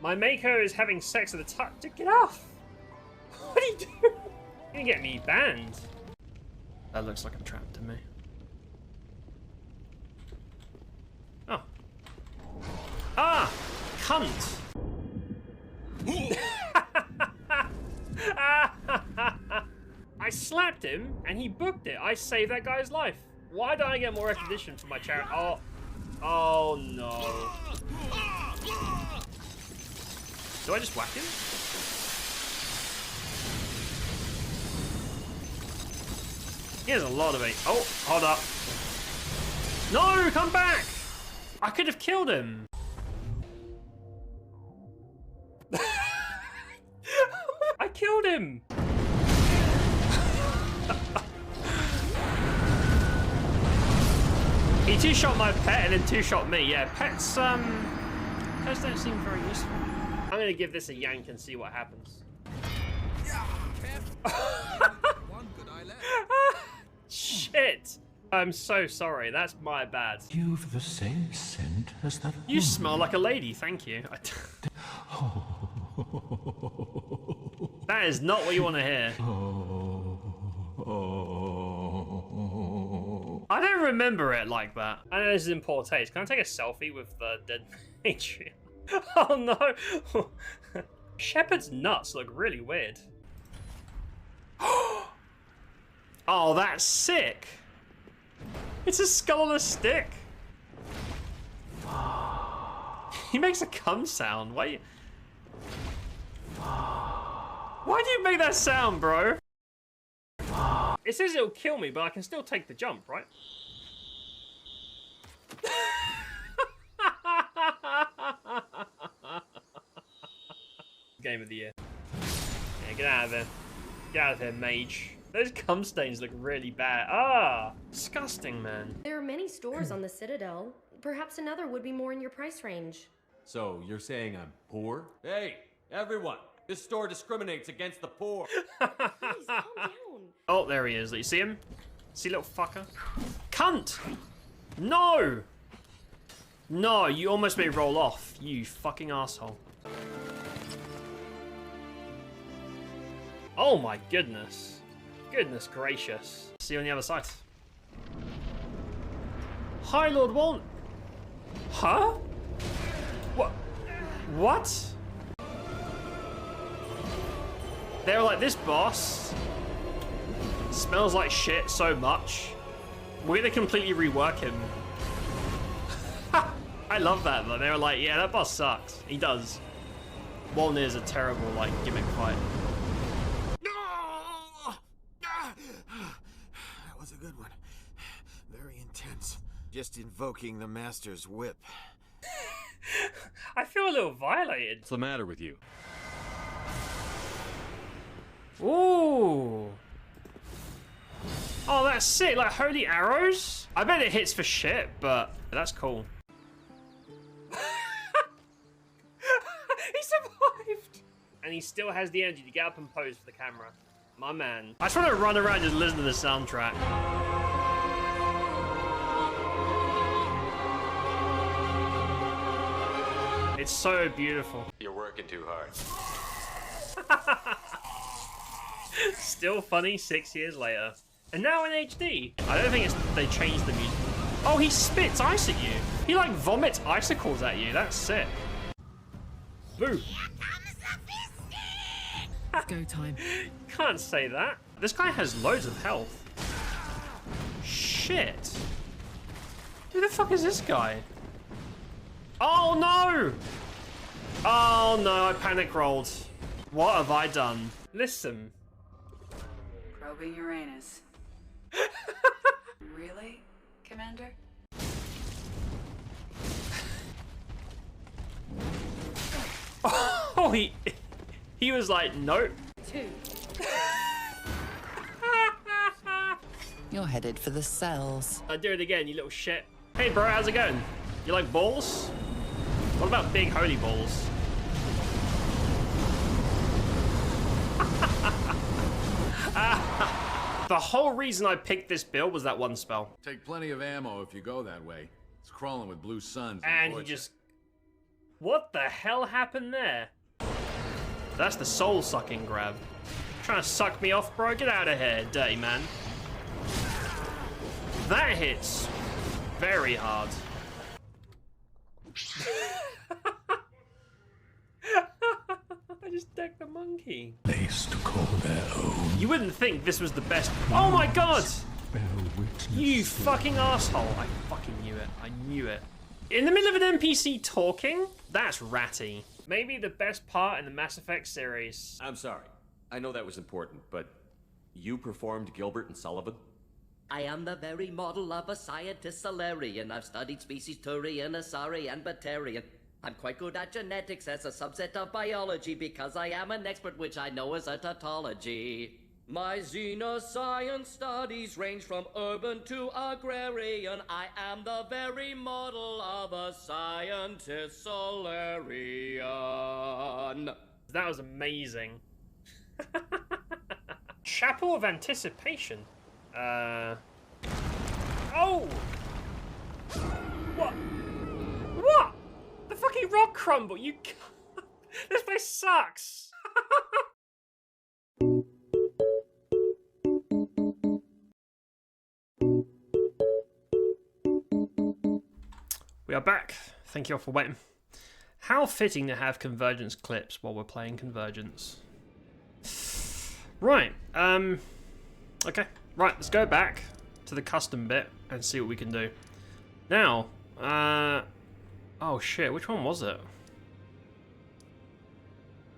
[SPEAKER 1] My Mako is having sex with a touch. Get off! What are you doing? You're gonna get me banned. That looks like a trap to me. Oh. Ah! Cunt! I slapped him and he booked it. I saved that guy's life. Why don't I get more recognition for my charity? Oh. Oh no. Do I just whack him? He has a lot of it. Oh, hold up. No, come back! I could have killed him. I killed him. He two-shot my pet and then two-shot me. Yeah, pets don't seem very useful. I'm gonna give this a yank and see what happens. Shit! I'm so sorry. That's my bad.
[SPEAKER 2] You've the same scent as that
[SPEAKER 1] You smell like a lady. Thank you. That is not what you want to hear. I don't remember it like that. I know this is in poor taste. Can I take a selfie with the dead Matriarch? Oh no! Shepherd's nuts look really weird. Oh, that's sick! It's a skull on a stick! He makes a cum sound. Why do you make that sound, bro? It says it'll kill me, but I can still take the jump, right? Game of the year. Yeah, get out of there. Get out of here, mage. Those cum stains look really bad. Ah! Disgusting, man.
[SPEAKER 7] There are many stores on the Citadel. Perhaps another would be more in your price range.
[SPEAKER 8] So, you're saying I'm poor? Hey, everyone! This store discriminates against the poor!
[SPEAKER 7] Please, calm down.
[SPEAKER 1] Oh, there he is. You see him? See, little fucker? Cunt! No! No, you almost made me roll off. You fucking asshole. Oh my goodness. Goodness gracious. See you on the other side. Hi, Lord Walt. Huh? What? What? They were like, this boss smells like shit so much. We're gonna completely rework him. I love that though. They were like, yeah, that boss sucks. He does. Walnir is a terrible, like, gimmick fight.
[SPEAKER 4] That was a good one. Very intense. Just invoking the master's whip.
[SPEAKER 1] I feel a little violated.
[SPEAKER 8] What's the matter with you?
[SPEAKER 1] Ooh. Oh, that's sick. Like holy arrows. I bet it hits for shit, but that's cool. He survived. And he still has the energy to get up and pose for the camera. My man. I just want to run around and just listen to the soundtrack. It's so beautiful.
[SPEAKER 8] You're working too hard.
[SPEAKER 1] Still funny 6 years later. And now in HD. I don't think they changed the music. Oh, he spits ice at you. He like vomits icicles at you. That's sick. Boo.
[SPEAKER 3] Go time.
[SPEAKER 1] Can't say that. This guy has loads of health. Shit. Who the fuck is this guy? Oh no! Oh no, I panic rolled. What have I done? Listen.
[SPEAKER 9] Probing Uranus. Really, Commander?
[SPEAKER 1] Oh, he was like, nope.
[SPEAKER 7] 2.
[SPEAKER 3] You're headed for the cells.
[SPEAKER 1] I'll do it again, you little shit. Hey bro, how's it going? You like balls? What about big holy balls? The whole reason I picked this build was that one spell.
[SPEAKER 10] Take plenty of ammo if you go that way. It's crawling with blue suns.
[SPEAKER 1] And he just... What the hell happened there? That's the soul-sucking grab. Trying to suck me off, bro? Get out of here, dirty man. That hits very hard. I just decked the monkey.
[SPEAKER 2] Place to call their own.
[SPEAKER 1] You wouldn't think this was the best. Oh my god! You fucking asshole. I fucking knew it. I knew it. In the middle of an NPC talking? That's ratty. Maybe the best part in the Mass Effect series.
[SPEAKER 8] I'm sorry. I know that was important, but you performed Gilbert and Sullivan?
[SPEAKER 11] I am the very model of a scientist Solarian. I've studied species Turian, Asari, and Batarian. I'm quite good at genetics as a subset of biology because I am an expert, which I know is a tautology. My xenoscience studies range from urban to agrarian. I am the very model of a scientist Solarian.
[SPEAKER 1] That was amazing. Chapel of Anticipation. Oh! What? What? The fucking rock crumble, you can't... This place sucks! We are back. Thank you all for waiting. How fitting to have Convergence clips while we're playing Convergence. Right, okay. Right, let's go back to the custom bit and see what we can do. Now, oh shit, which one was it?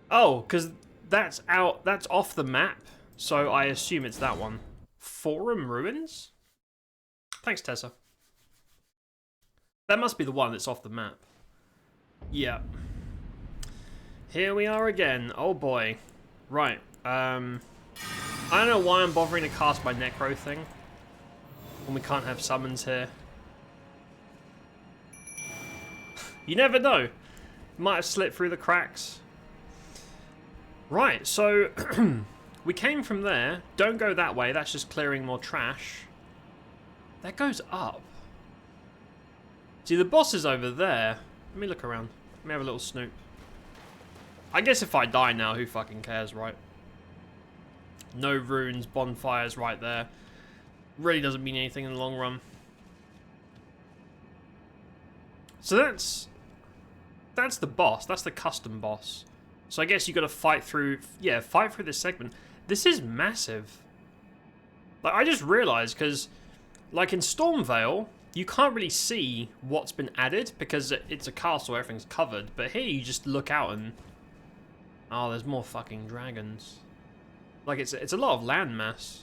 [SPEAKER 1] Oh, because that's off the map, so I assume it's that one. Forum Ruins? Thanks, Tessa. That must be the one that's off the map. Yeah. Here we are again. Oh boy. Right. I don't know why I'm bothering to cast my Necro thing when we can't have summons here. You never know. Might have slipped through the cracks. Right, so we came from there. Don't go that way. That's just clearing more trash. That goes up. See, the boss is over there. Let me look around. Let me have a little snoop. I guess if I die now, who fucking cares, right? No runes, bonfires right there. Really doesn't mean anything in the long run. So that's the boss. That's the custom boss. So I guess you got to fight through. Yeah, fight through this segment. This is massive. Like I just realized because, like in Stormvale, you can't really see what's been added because it's a castle. Everything's covered. But here you just look out and oh, there's more fucking dragons. Like it's a lot of landmass.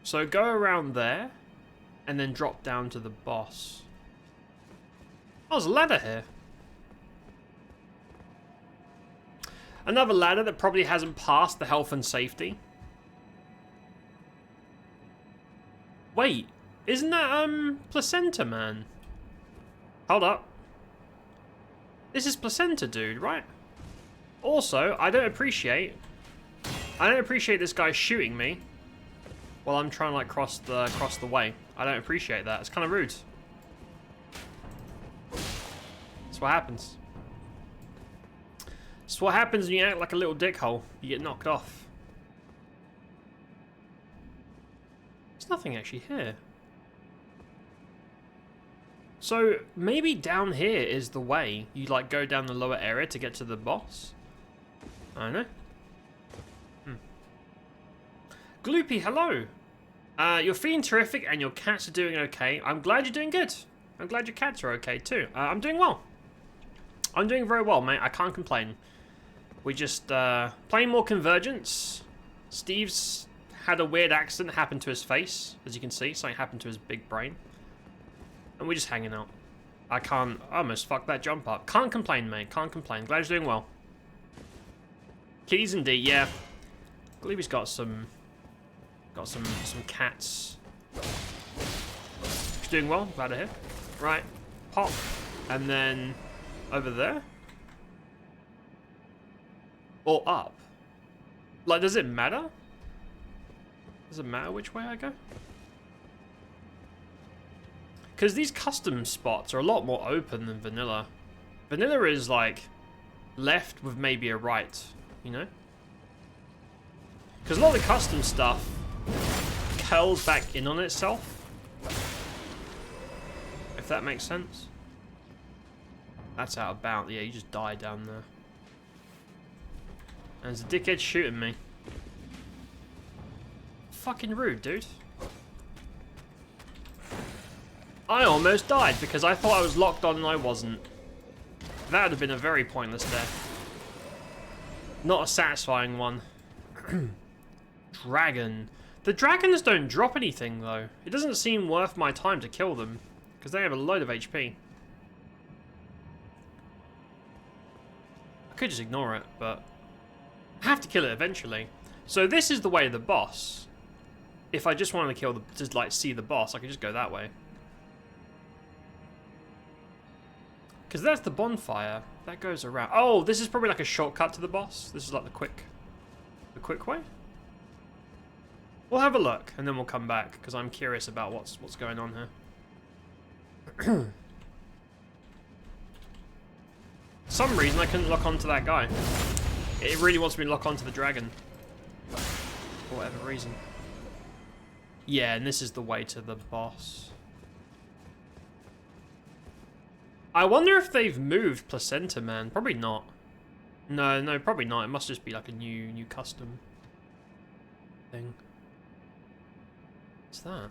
[SPEAKER 1] So go around there, and then drop down to the boss. Oh, there's a ladder here. Another ladder that probably hasn't passed the health and safety. Wait, isn't that Placenta Man? Hold up. This is Placenta dude, right? Also, I don't appreciate this guy shooting me while I'm trying to like cross the way. I don't appreciate that. It's kind of rude. That's what happens. That's what happens when you act like a little dickhole. You get knocked off. There's nothing actually here. So maybe down here is the way. You like go down the lower area to get to the boss. I don't know. Gloopy, hello. You're feeling terrific and your cats are doing okay. I'm glad you're doing good. I'm glad your cats are okay too. I'm doing well. I'm doing very well, mate. I can't complain. We just playing more Convergence. Steve's had a weird accident happen to his face, as you can see. Something happened to his big brain. And we're just hanging out. I almost fucked that jump up. Can't complain, mate. Can't complain. Glad you're doing well. Kitties indeed, yeah. I believe he's got some cats. He's doing well, glad to hear. Right, pop. And then over there. Or up. Like, does it matter? Does it matter which way I go? Because these custom spots are a lot more open than vanilla. Vanilla is like left with maybe a right, you know? Because a lot of the custom stuff curls back in on itself. If that makes sense. That's out of bounds. Yeah, you just die down there. And there's a dickhead shooting me. Fucking rude, dude. I almost died because I thought I was locked on and I wasn't. That would have been a very pointless death. Not a satisfying one. Dragon. The dragons don't drop anything though. It doesn't seem worth my time to kill them because they have a load of HP. I could just ignore it, but I have to kill it eventually. So this is the way of the boss. If I just wanted to kill just like see the boss, I could just go that way. Because that's the bonfire. That goes around. Oh, this is probably like a shortcut to the boss. This is like the quick way. We'll have a look and then we'll come back because I'm curious about what's going on here. For some reason I couldn't lock onto that guy. It really wants me to lock onto the dragon. For whatever reason. Yeah, and this is the way to the boss. I wonder if they've moved Placenta Man. Probably not. No, probably not. It must just be like a new custom thing. What's that?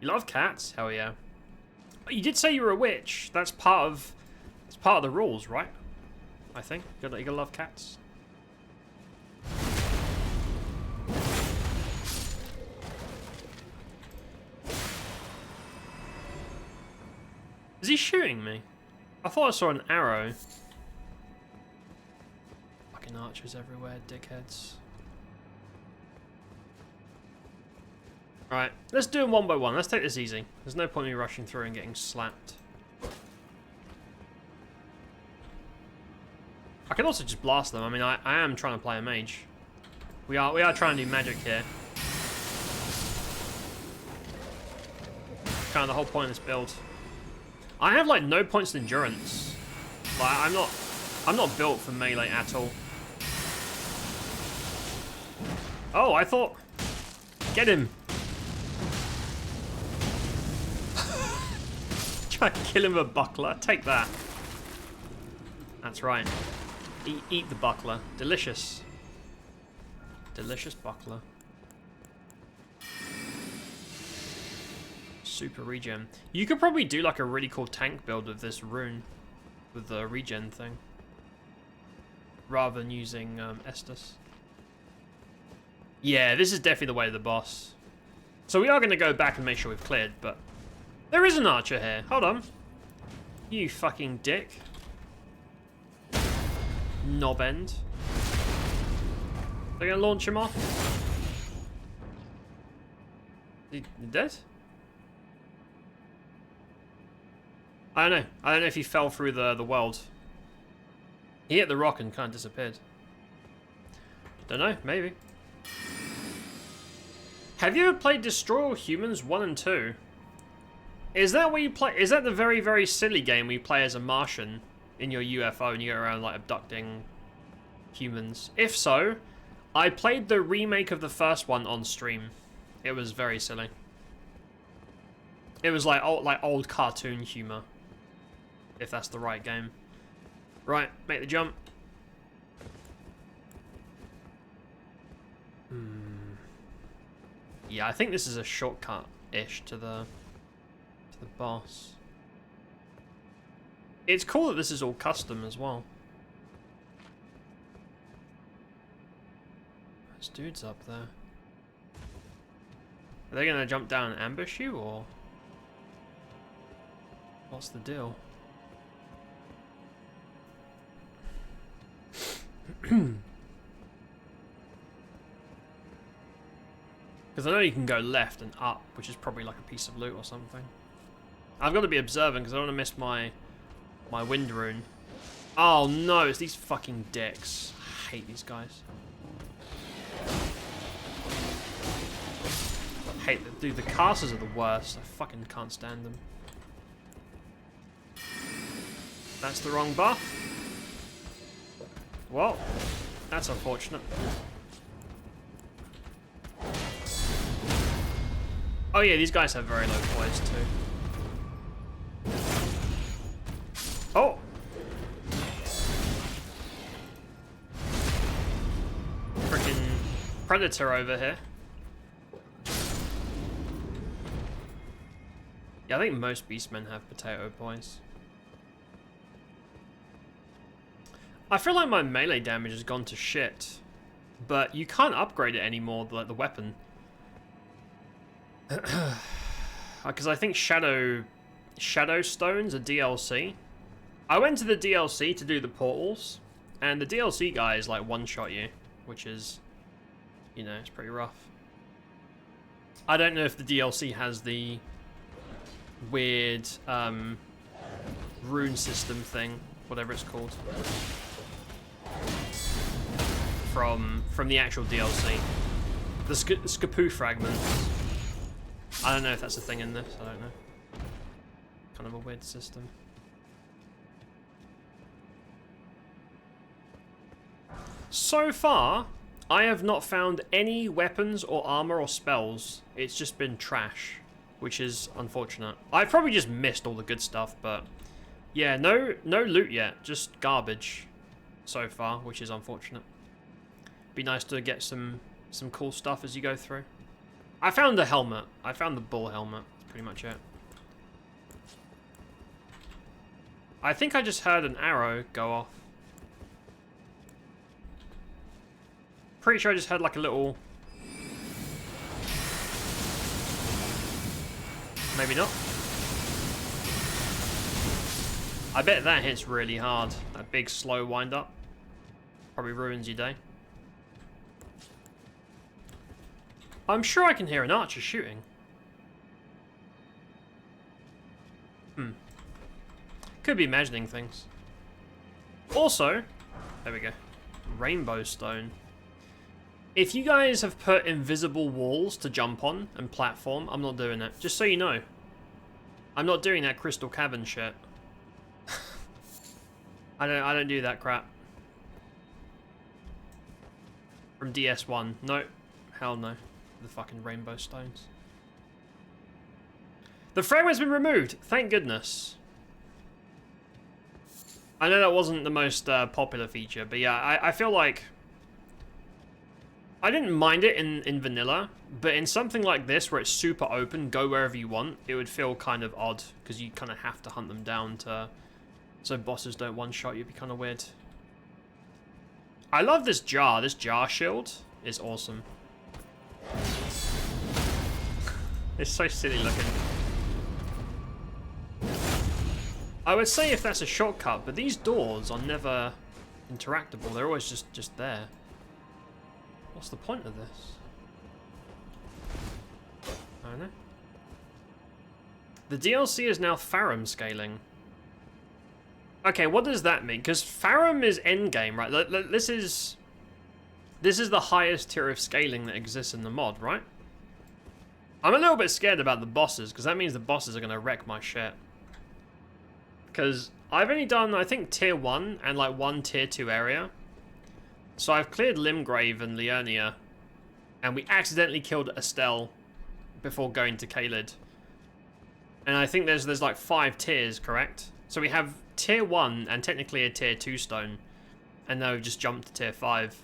[SPEAKER 1] You love cats? Hell yeah. Oh, you did say you were a witch. That's part of the rules, right? I think. You gotta love cats. Is he shooting me? I thought I saw an arrow. Fucking archers everywhere, dickheads. Alright, let's do them one by one. Let's take this easy. There's no point in me rushing through and getting slapped. I can also just blast them. I mean, I am trying to play a mage. We are trying to do magic here. Kind of the whole point of this build. I have like no points in endurance. Like I'm not built for melee at all. Oh, I thought. Get him. Try to kill him with a buckler. Take that. That's right. Eat the buckler. Delicious. Delicious buckler. Super regen. You could probably do like a really cool tank build with this rune. With the regen thing. Rather than using Estus. Yeah, this is definitely the way to the boss. So we are going to go back and make sure we've cleared, but... There is an archer here. Hold on. You fucking dick. Knob end. They're going to launch him off? He dead? I don't know. I don't know if he fell through the world. He hit the rock and kind of disappeared. Don't know. Maybe. Have you ever played Destroy All Humans 1 and 2? Is that where you play? Is that the very, very silly game where you play as a Martian in your UFO and you go around like abducting humans? If so, I played the remake of the first one on stream. It was very silly. It was like old cartoon humor. If that's the right game. Right, make the jump. Yeah, I think this is a shortcut-ish to the boss. It's cool that this is all custom as well. There's dudes up there. Are they gonna jump down and ambush you, or what's the deal? Because I know you can go left and up, which is probably like a piece of loot or something. I've got to be observant because I don't want to miss my wind rune. Oh no, it's these fucking dicks. I hate these guys. I hate them. Dude, the casters are the worst. I fucking can't stand them. That's the wrong buff. Well, that's unfortunate. Oh yeah, these guys have very low poise too. Oh! Frickin' predator over here. Yeah, I think most beastmen have potato poise. I feel like my melee damage has gone to shit, but you can't upgrade it anymore, like the weapon. Because I think Shadow Stones are DLC. I went to the DLC to do the portals, and the DLC guys like one-shot you, which is, you know, it's pretty rough. I don't know if the DLC has the weird rune system thing, whatever it's called, from the actual DLC. The Skapoo fragments. I don't know if that's a thing in this, I don't know. Kind of a weird system. So far, I have not found any weapons or armor or spells. It's just been trash, which is unfortunate. I probably just missed all the good stuff, but Yeah, no loot yet. Just garbage so far, which is unfortunate. Be nice to get some cool stuff as you go through. I found the helmet. I found the bull helmet. That's pretty much it. I think I just heard an arrow go off. Pretty sure I just heard like a little... Maybe not. I bet that hits really hard. That big slow wind up. Probably ruins your day. I'm sure I can hear an archer shooting. Could be imagining things. Also, there we go. Rainbow stone. If you guys have put invisible walls to jump on and platform, I'm not doing it. Just so you know. I'm not doing that Crystal Cavern shit. I don't do that crap. From DS1. No. Hell no. The fucking rainbow stones. The fragment's been removed. Thank goodness. I know that wasn't the most popular feature, but yeah, I feel like... I didn't mind it in vanilla, but in something like this where it's super open, go wherever you want, it would feel kind of odd, because you kind of have to hunt them down to... so bosses don't one-shot you. It'd be kind of weird. I love this jar. This jar shield is awesome. It's so silly looking. I would say if that's a shortcut, but these doors are never interactable. They're always just there. What's the point of this? I don't know. The DLC is now Farum scaling. Okay, what does that mean? Because Farum is endgame, right? This is the highest tier of scaling that exists in the mod, right? I'm a little bit scared about the bosses, because that means the bosses are going to wreck my shit. Because I've only done, I think, tier 1 and like one tier 2 area. So I've cleared Limgrave and Liurnia, and we accidentally killed Estelle before going to Caelid. And I think there's like 5 tiers, correct? So we have tier 1 and technically a tier 2 stone, and now we've just jumped to tier 5.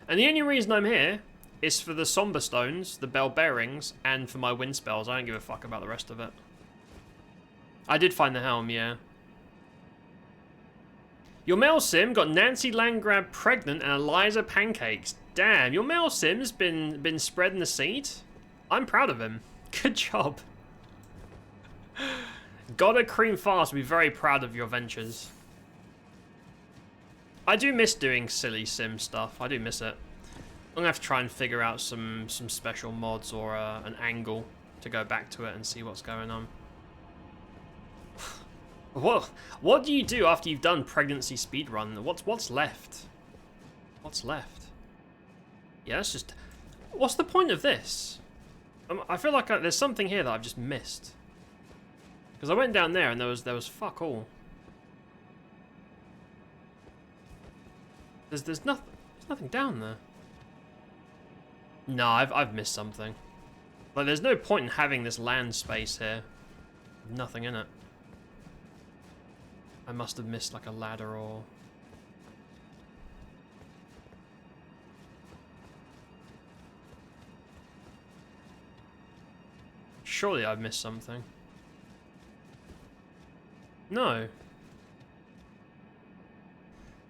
[SPEAKER 1] And the only reason I'm here is for the Somber Stones, the Bell Bearings, and for my wind spells. I don't give a fuck about the rest of it. I did find the helm, yeah. Your male sim got Nancy Landgrab pregnant and Eliza pancakes. Damn, your male sim's been spreading the seed. I'm proud of him. Good job. Gotta Cream Fast will be very proud of your ventures. I do miss doing silly sim stuff. I do miss it. I'm gonna have to try and figure out some special mods or an angle to go back to it and see what's going on. What do you do after you've done pregnancy speedrun? What's left? What's left? Yeah, it's just... What's the point of this? I feel like there's something here that I've just missed. Because I went down there and there was fuck all. There's nothing down there. No, I've missed something. Like, there's no point in having this land space here. Nothing in it. I must have missed like a ladder or... Surely I've missed something. No.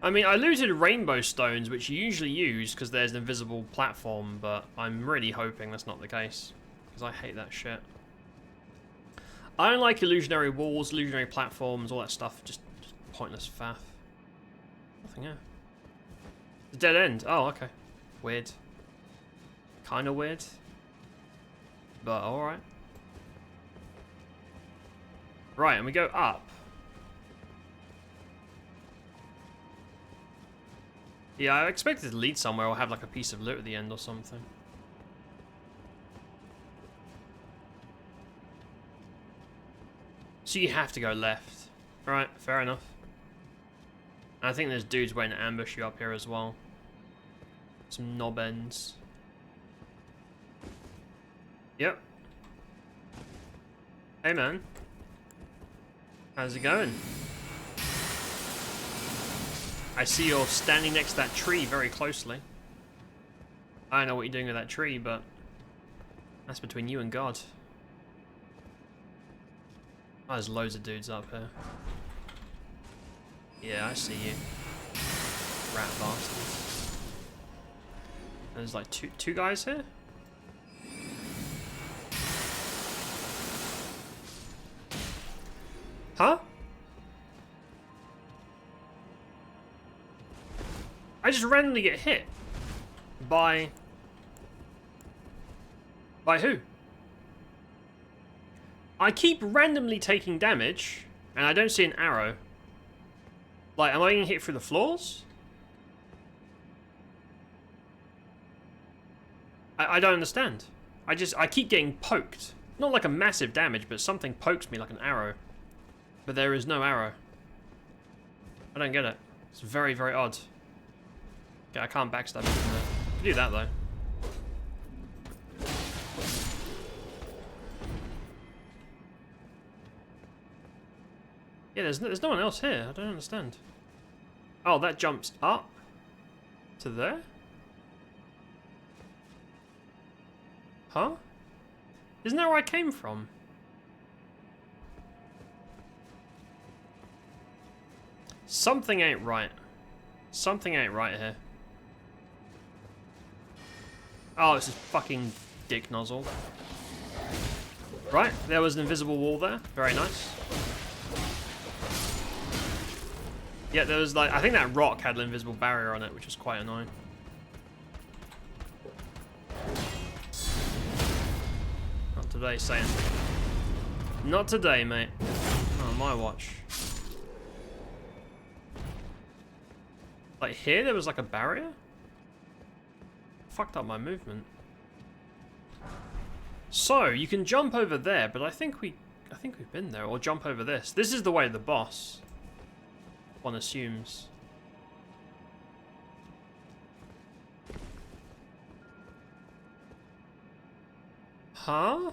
[SPEAKER 1] I mean, I looted rainbow stones, which you usually use because there's an invisible platform, but I'm really hoping that's not the case. Because I hate that shit. I don't like illusionary walls, illusionary platforms, all that stuff. Just pointless faff. Nothing here. The dead end. Oh, okay. Weird. Kind of weird. But alright. Right, and we go up. Yeah, I expected to lead somewhere or have like a piece of loot at the end or something. So you have to go left. Right, fair enough. And I think there's dudes waiting to ambush you up here as well. Some knob ends. Yep. Hey man. How's it going? I see you're standing next to that tree very closely. I don't know what you're doing with that tree, but that's between you and God. Oh, there's loads of dudes up here. Yeah, I see you. Rat bastards. There's like two guys here? Huh? I just randomly get hit. By who? I keep randomly taking damage, and I don't see an arrow. Like, am I getting hit through the floors? I don't understand. I keep getting poked. Not like a massive damage, but something pokes me like an arrow. But there is no arrow. I don't get it. It's very, very odd. Okay, I can't backstab him from there. I can do that, though. Yeah, there's no one else here. I don't understand. Oh, that jumps up to there? Huh? Isn't that where I came from? Something ain't right. Something ain't right here. Oh, it's this fucking dick nozzle. Right, there was an invisible wall there. Very nice. Yeah, there was like, I think that rock had an invisible barrier on it, which was quite annoying. Not today, saying. Not today, mate. Not on my watch. Like here, there was like a barrier? Fucked up my movement. So, you can jump over there, but I think we've been there, or jump over this. This is the way to the boss. One assumes. Huh?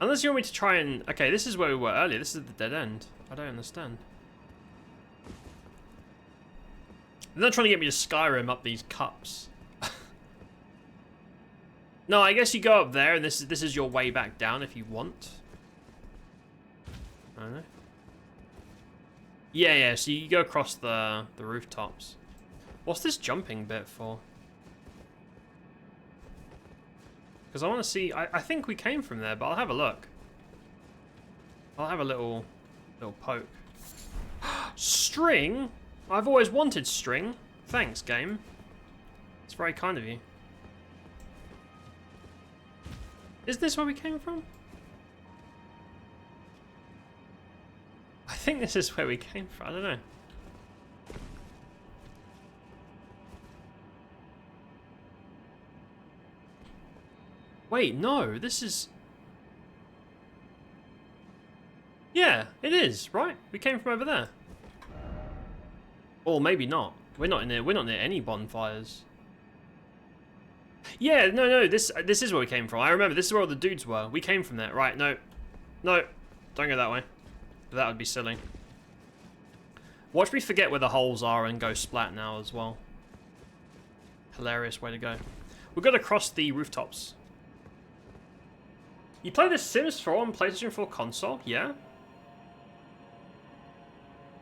[SPEAKER 1] Unless you want me to try and... Okay, this is where we were earlier. This is the dead end. I don't understand. They're not trying to get me to Skyrim up these cups. No, I guess you go up there, and this is your way back down if you want. I don't know. Yeah, so you go across the rooftops. What's this jumping bit for? Because I want to see... I think we came from there, but I'll have a look. I'll have a little poke. String? I've always wanted string. Thanks, game. It's very kind of you. Is this where we came from? I think this is where we came from. I don't know. Wait, no. This is... Yeah, it is, right? We came from over there. Or maybe not. We're not near any bonfires. Yeah, no, this is where we came from. I remember, this is where all the dudes were. We came from there. Right, no, don't go that way. That would be silly. Watch me forget where the holes are and go splat now as well. Hilarious way to go. We've got to cross the rooftops. You play The Sims 4 on PlayStation 4 console? Yeah.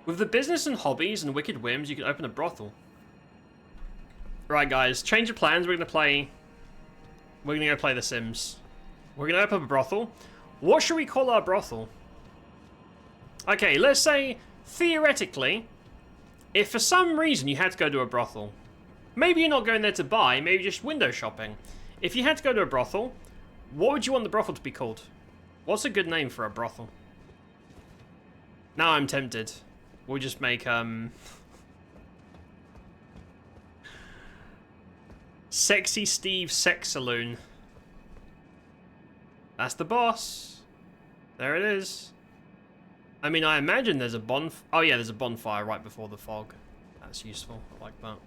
[SPEAKER 1] With the business and hobbies and wicked whims, you can open a brothel. Right, guys, change of plans. We're gonna go play The Sims. We're gonna open up a brothel. What should we call our brothel? Okay, let's say, theoretically, if for some reason you had to go to a brothel, maybe you're not going there to buy, maybe just window shopping. If you had to go to a brothel, what would you want the brothel to be called? What's a good name for a brothel? Now I'm tempted. We'll just make, Sexy Steve Sex Saloon. That's the boss. There it is. I mean, I imagine there's a oh yeah, there's a bonfire right before the fog. That's useful. I like that.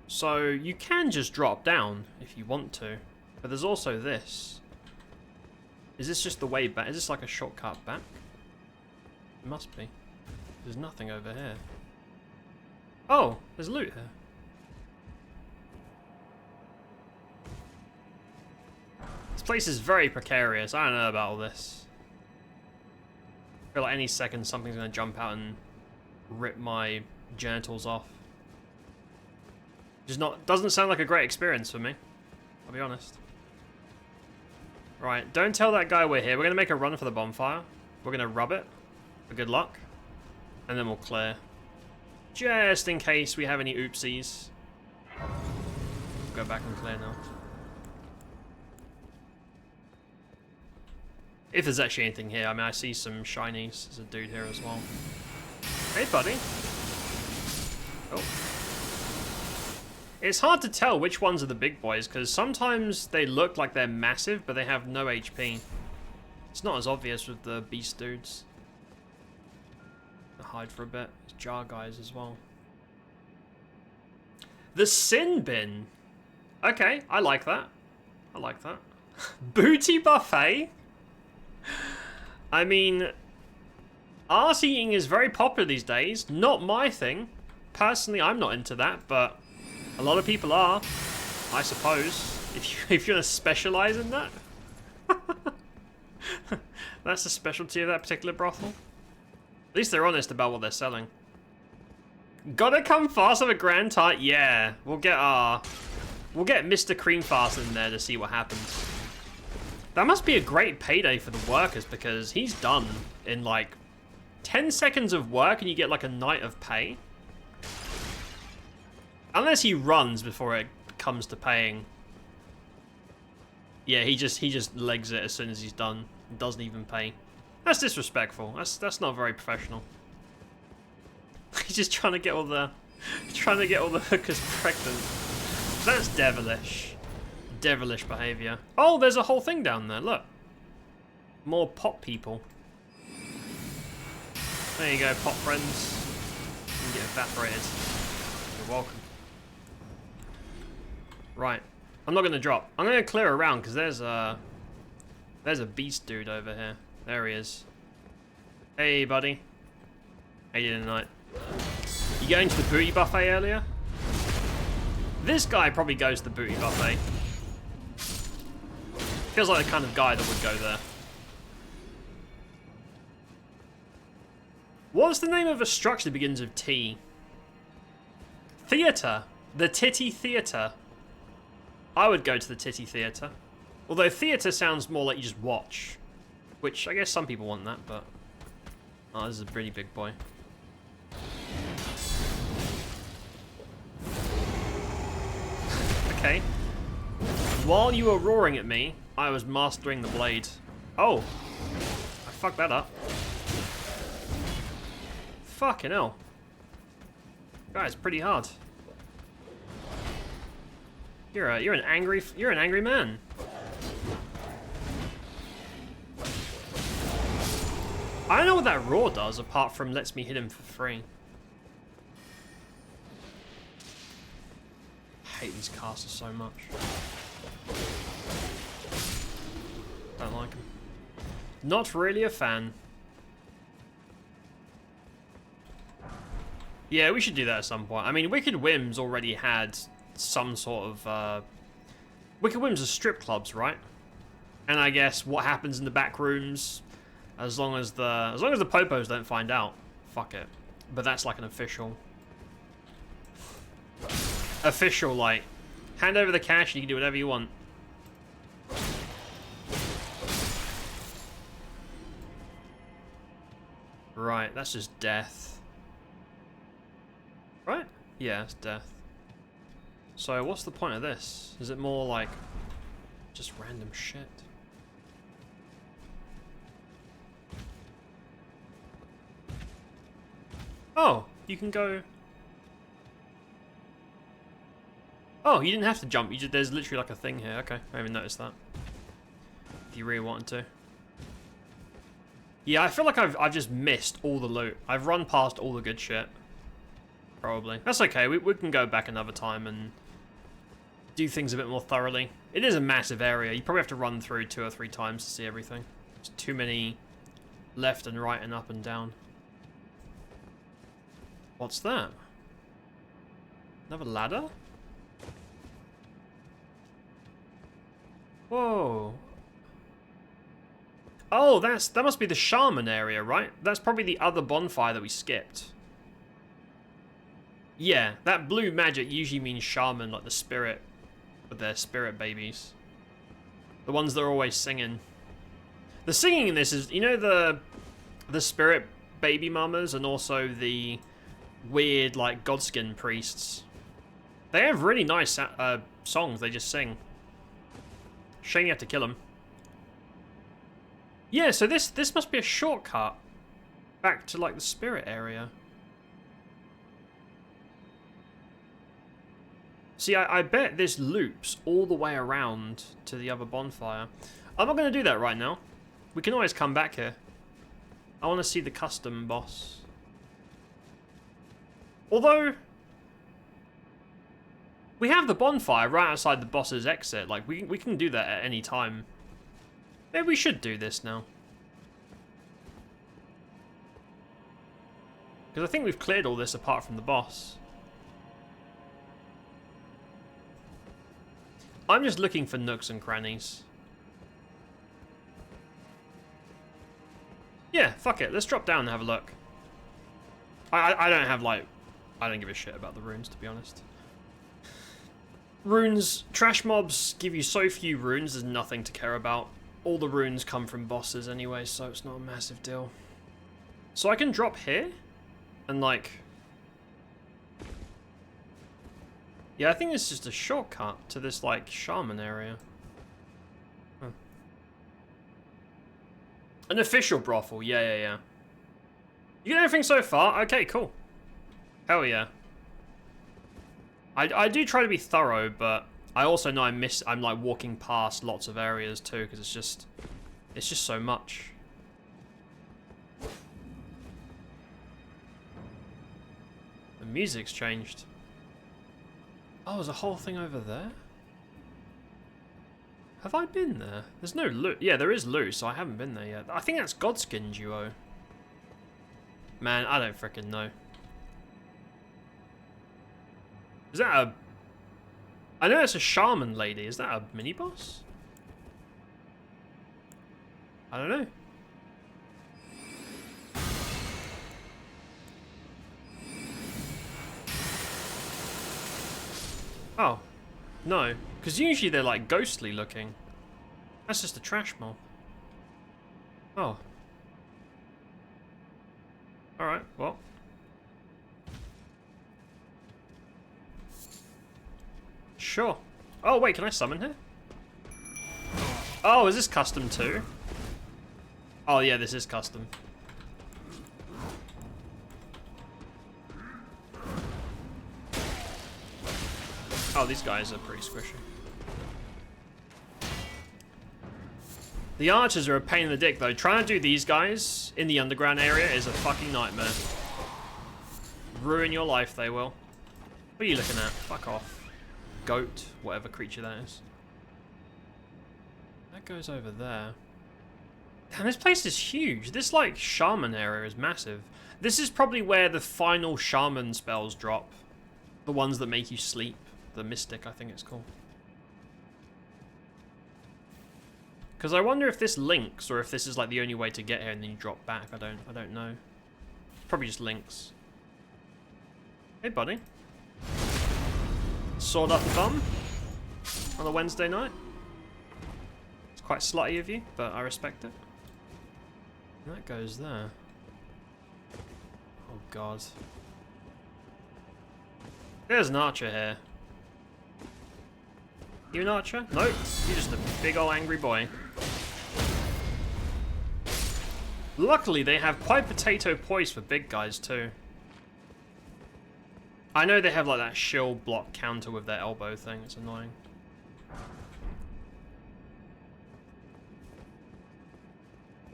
[SPEAKER 1] So, you can just drop down if you want to. But there's also this. Is this just the way back? Is this like a shortcut back? It must be. There's nothing over here. Oh, there's loot here. This place is very precarious. I don't know about all this. I feel like any second something's gonna jump out and rip my genitals off. Doesn't sound like a great experience for me. I'll be honest. Right, don't tell that guy we're here. We're gonna make a run for the bonfire. We're gonna rub it for good luck. And then we'll clear. Just in case we have any oopsies. Go back and clear now. If there's actually anything here. I mean, I see some shinies. There's a dude here as well. Hey, buddy. Oh. It's hard to tell which ones are the big boys, because sometimes they look like they're massive, but they have no HP. It's not as obvious with the beast dudes. I'll hide for a bit. There's jar guys as well. The sin bin. Okay, I like that. I like that. Booty buffet? I mean, arse eating is very popular these days. Not my thing. Personally, I'm not into that, but a lot of people are, I suppose. If you're gonna specialize in that. That's the specialty of that particular brothel. At least they're honest about what they're selling. Gotta come fast with a grand tart. Yeah, we'll get Mr. Creamfast in there to see what happens. That must be a great payday for the workers, because he's done in like 10 seconds of work and you get like a night of pay. Unless he runs before it comes to paying. Yeah, he just legs it as soon as he's done. Doesn't even pay. That's disrespectful. That's not very professional. He's just trying to get all the hookers pregnant. That's devilish. Devilish behavior. Oh, there's a whole thing down there. Look. More pot people. There you go, pot friends. You get evaporated. You're welcome. Right. I'm not gonna drop. I'm gonna clear around because there's a beast dude over here. There he is. Hey, buddy. How you doing tonight? You going to the booty buffet earlier? This guy probably goes to the booty buffet. Feels like the kind of guy that would go there. What's the name of a structure that begins with T? Theatre. The Titty Theatre. I would go to the Titty Theatre. Although theatre sounds more like you just watch. Which, I guess some people want that, but... Oh, this is a pretty big boy. Okay. While you were roaring at me, I was mastering the blade. Oh. I fucked that up. Fucking hell. Guys, pretty hard. You're an angry man. I don't know what that roar does apart from lets me hit him for free. I hate these casters so much. Don't like them. Not really a fan. Yeah, we should do that at some point. I mean, Wicked Whims already had some sort of Wicked Whims are strip clubs, right? And I guess what happens in the back rooms, as long as the popos don't find out, fuck it. But that's like an official like hand over the cash and you can do whatever you want. Right, that's just death. Right? Yeah, it's death. So what's the point of this? Is it more like just random shit? Oh, you can go... Oh, you didn't have to jump. There's literally like a thing here. Okay, I haven't noticed that. If you really wanted to. Yeah, I feel like I've just missed all the loot. I've run past all the good shit. Probably. That's okay. We can go back another time and do things a bit more thoroughly. It is a massive area. You probably have to run through 2 or 3 times to see everything. There's too many left and right and up and down. What's that? Another ladder? Whoa. Oh, that must be the shaman area, right? That's probably the other bonfire that we skipped. Yeah, that blue magic usually means shaman, like the spirit with their spirit babies. The ones that are always singing. The singing in this is, you know, the spirit baby mamas and also the weird, like, godskin priests. They have really nice songs, they just sing. Shame you have to kill them. Yeah, so this must be a shortcut back to, like, the spirit area. See, I bet this loops all the way around to the other bonfire. I'm not going to do that right now. We can always come back here. I want to see the custom boss. Although, we have the bonfire right outside the boss's exit. Like, we can do that at any time. Maybe we should do this now. Because I think we've cleared all this apart from the boss. I'm just looking for nooks and crannies. Yeah, fuck it. Let's drop down and have a look. I don't have, like... I don't give a shit about the runes, to be honest. Runes... Trash mobs give you so few runes, there's nothing to care about. All the runes come from bosses anyway, so it's not a massive deal. So I can drop here? And, like... Yeah, I think it's just a shortcut to this, like, shaman area. Huh. An official brothel. Yeah. You get everything so far? Okay, cool. Hell yeah. I do try to be thorough, but I also know I'm like walking past lots of areas too, because it's just so much. The music's changed. Oh, there's a whole thing over there? Have I been there? There's no loot. Yeah, there is loot, so I haven't been there yet. I think that's Godskin Duo. Man, I don't frickin' know. Is that a... I know it's a shaman lady. Is that a mini-boss? I don't know. Oh, no. Because usually they're like ghostly looking. That's just a trash mob. Oh. Alright, well. Sure. Oh, wait, can I summon her? Oh, is this custom too? Oh, yeah, this is custom. Oh, these guys are pretty squishy. The archers are a pain in the dick, though. Trying to do these guys in the underground area is a fucking nightmare. Ruin your life, they will. What are you looking at? Fuck off. Goat, whatever creature that is. That goes over there. Damn, this place is huge. This, like, shaman area is massive. This is probably where the final shaman spells drop. The ones that make you sleep. The Mystic, I think it's called. Because I wonder if this links, or if this is like the only way to get here and then you drop back. I don't know. Probably just links. Hey, buddy. Sword up the bum on a Wednesday night. It's quite slutty of you, but I respect it. And that goes there. Oh god. There's an archer here. You an archer? Nope. You're just a big ol' angry boy. Luckily, they have quite potato poise for big guys, too. I know they have, like, that shield block counter with their elbow thing. It's annoying.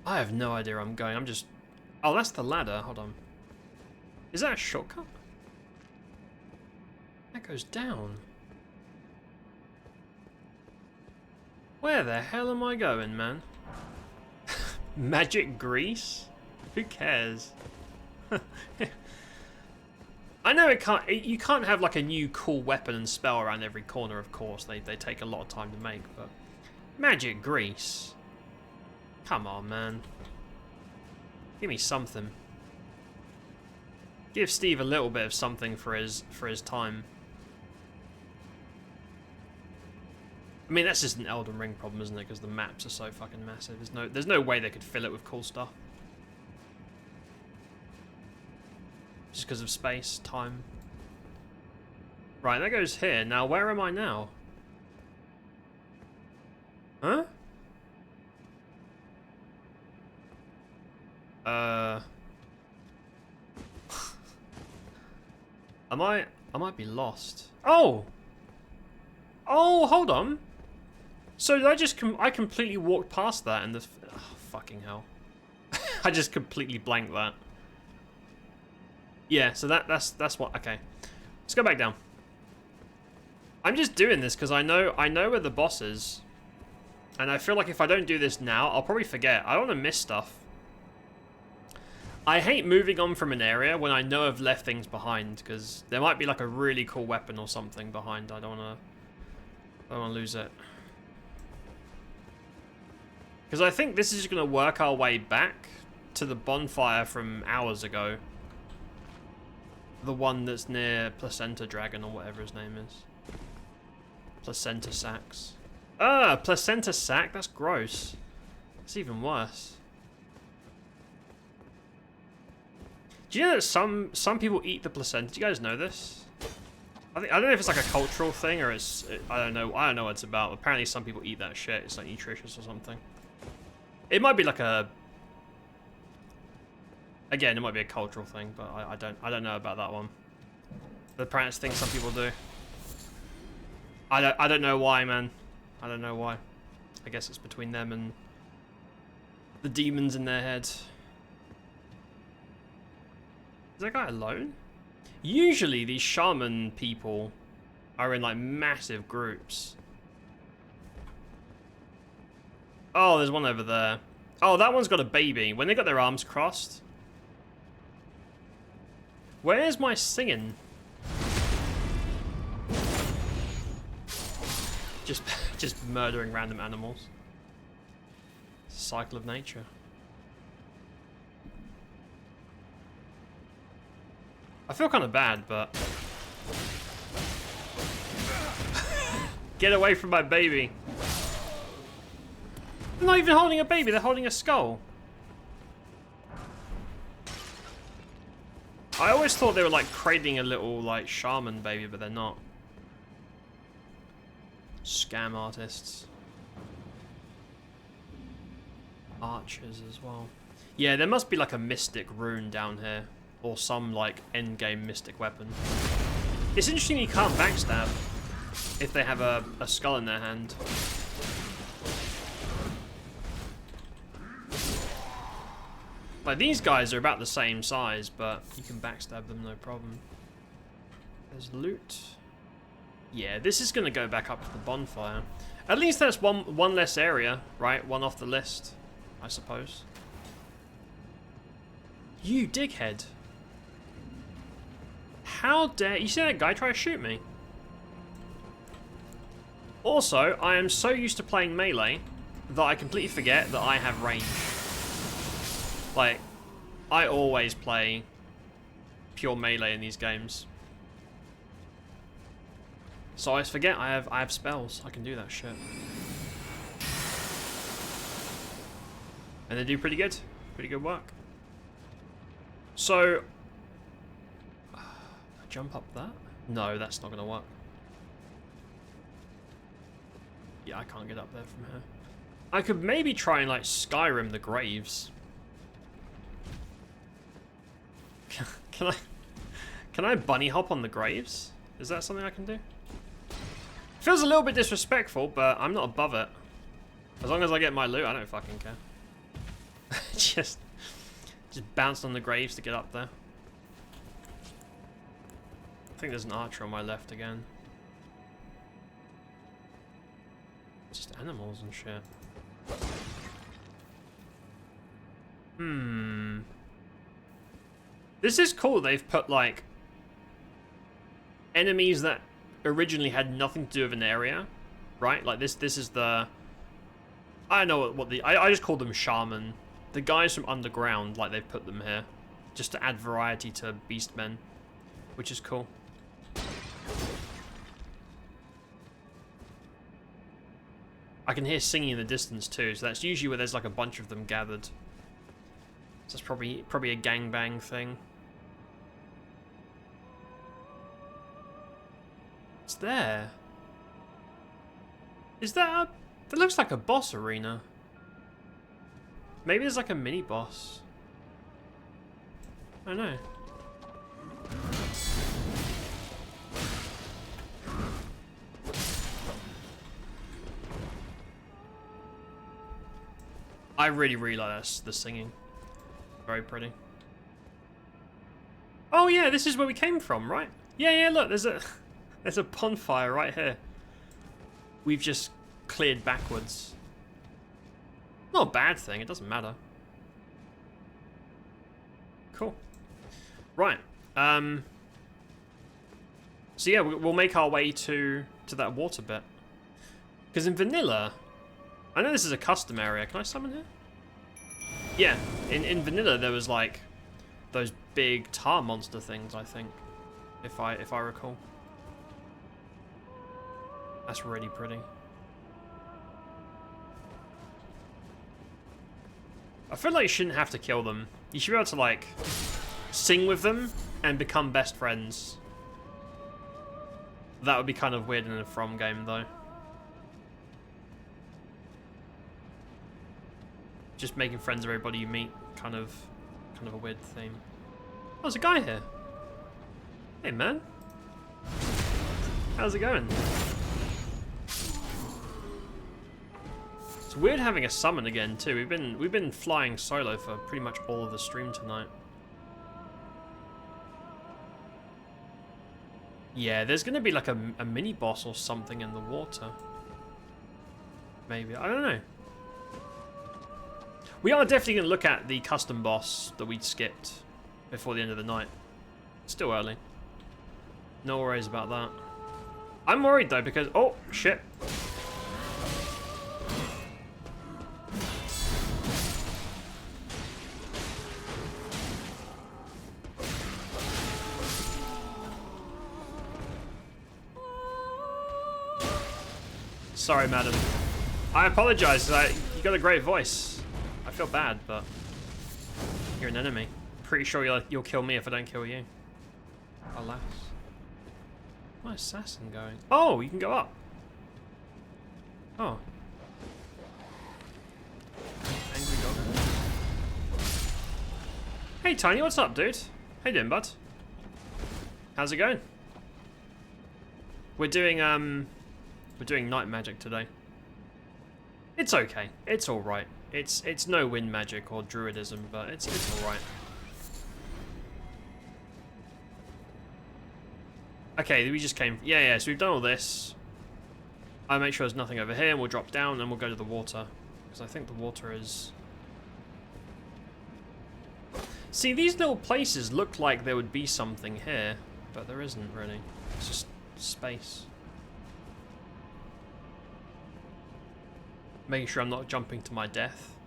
[SPEAKER 1] I have no idea where I'm going. I'm just... Oh, that's the ladder. Hold on. Is that a shortcut? That goes down. Where the hell am I going, man? Magic grease? Who cares? I know you can't have like a new cool weapon and spell around every corner, of course. They take a lot of time to make, but magic grease. Come on, man. Give me something. Give Steve a little bit of something for his time. I mean, that's just an Elden Ring problem, isn't it? Because the maps are so fucking massive. There's no way they could fill it with cool stuff. Just because of space, time. Right, that goes here. Now, where am I now? Huh? I might be lost. Oh! Oh, hold on. So did I completely walked past that and oh, fucking hell. I just completely blanked that. Yeah, so that's what, okay. Let's go back down. I'm just doing this because I know where the boss is. And I feel like if I don't do this now, I'll probably forget. I don't want to miss stuff. I hate moving on from an area when I know I've left things behind, because there might be like a really cool weapon or something behind. I don't want to lose it. Because I think this is just going to work our way back to the bonfire from hours ago. The one that's near Placenta Dragon or whatever his name is. PlacidusAX. Ah, PlacidusAX? That's gross. That's even worse. Do you know that some people eat the placenta? Do you guys know this? I don't know if it's like a cultural thing or it's I don't know what it's about. Apparently some people eat that shit. It's like nutritious or something. It might be like a again, it might be a cultural thing, but I don't know about that one. The apparent thing some people do. I don't know why, man. I don't know why. I guess it's between them and the demons in their head. Is that guy alone? Usually these shaman people are in like massive groups. Oh, there's one over there. Oh, that one's got a baby. When they got their arms crossed. Where's my singing? Just murdering random animals. Cycle of nature. I feel kind of bad, but... Get away from my baby. They're not even holding a baby, they're holding a skull. I always thought they were like cradling a little like shaman baby, but they're not. Scam artists. Archers as well. Yeah, there must be like a mystic rune down here. Or some, like, endgame mystic weapon. It's interesting you can't backstab if they have a skull in their hand. Like, these guys are about the same size, but you can backstab them no problem. There's loot. Yeah, this is going to go back up to the bonfire. At least that's one less area, right? One off the list, I suppose. You dickhead. How dare you see that guy try to shoot me? Also, I am so used to playing melee that I completely forget that I have range. Like, I always play pure melee in these games. So I always forget I have spells. I can do that shit. And they do pretty good. Pretty good work. So jump up that? No, that's not gonna work. Yeah, I can't get up there from here. I could maybe try and like Skyrim the graves. Can I bunny hop on the graves? Is that something I can do? Feels a little bit disrespectful, but I'm not above it. As long as I get my loot, I don't fucking care. just bounce on the graves to get up there. I think there's an archer on my left again. Just animals and shit. This is cool. They've put like enemies that originally had nothing to do with an area, right? Like this is the... I don't know what the... I just call them shaman. The guys from underground, like they've put them here. Just to add variety to beastmen, which is cool. I can hear singing in the distance too, so that's usually where there's like a bunch of them gathered. So that's probably a gangbang thing. What's there? Is that a... That looks like a boss arena. Maybe there's like a mini boss. I don't know. I really like the singing. Very pretty. Oh yeah, this is where we came from, right? Yeah, look, there's a bonfire right here. We've just cleared backwards. Not a bad thing, it doesn't matter. Cool. Right. So yeah, we'll make our way to that water bit. Because in vanilla, I know this is a custom area. Can I summon here? Yeah, in vanilla there was like those big tar monster things, I think, if I recall. That's really pretty. I feel like you shouldn't have to kill them. You should be able to like sing with them and become best friends. That would be kind of weird in a From game though. Just making friends with everybody you meet, kind of a weird theme. Oh, there's a guy here. Hey man. How's it going? It's weird having a summon again too. We've been flying solo for pretty much all of the stream tonight. Yeah, there's gonna be like a mini boss or something in the water. Maybe, I don't know. We are definitely gonna look at the custom boss that we skipped before the end of the night. It's still early. No worries about that. I'm worried though because, oh shit. Sorry, madam. I apologize. You got a great voice. I feel bad, but you're an enemy. Pretty sure you'll kill me if I don't kill you. Alas. My assassin going? Oh, you can go up. Oh. Angry dog. Hey, Tiny, what's up, dude? How you doing, bud? How's it going? We're doing night magic today. It's okay. It's all right. It's no wind magic or druidism, but it's all right. Okay, we just came. Yeah. So we've done all this. I'll make sure there's nothing over here, and we'll drop down, and we'll go to the water because I think the water is. See, these little places look like there would be something here, but there isn't really. It's just space. Making sure I'm not jumping to my death.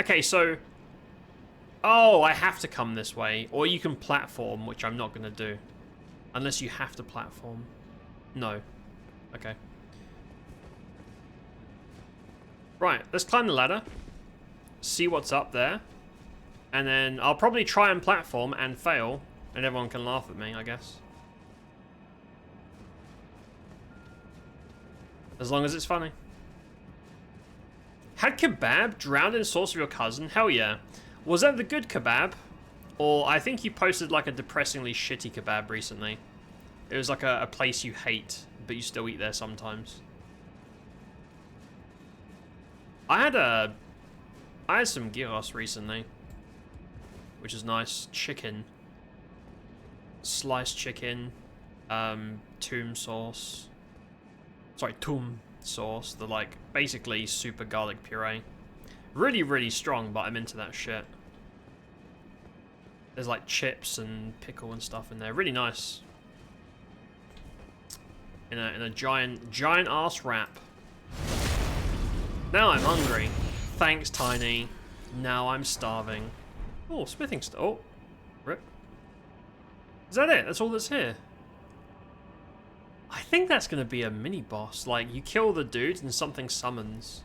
[SPEAKER 1] Okay, so... Oh, I have to come this way. Or you can platform, which I'm not going to do. Unless you have to platform. No. Okay. Right, let's climb the ladder. See what's up there. And then I'll probably try and platform and fail. And everyone can laugh at me, I guess. As long as it's funny. Had kebab drowned in sauce of your cousin? Hell yeah. Was that the good kebab? Or I think you posted like a depressingly shitty kebab recently. It was like a place you hate, but you still eat there sometimes. I had some gyros recently, which is nice. Chicken. Sliced chicken. Toom sauce. Sorry, toom sauce, the like basically super garlic puree. Really strong, but I'm into that shit. There's like chips and pickle and stuff in there. Really nice. in a giant ass wrap. Now I'm hungry. Thanks, Tiny. Now I'm starving. Oh, smithing oh, rip. Is that it? That's all that's here. I think that's gonna be a mini boss. Like, you kill the dudes and something summons.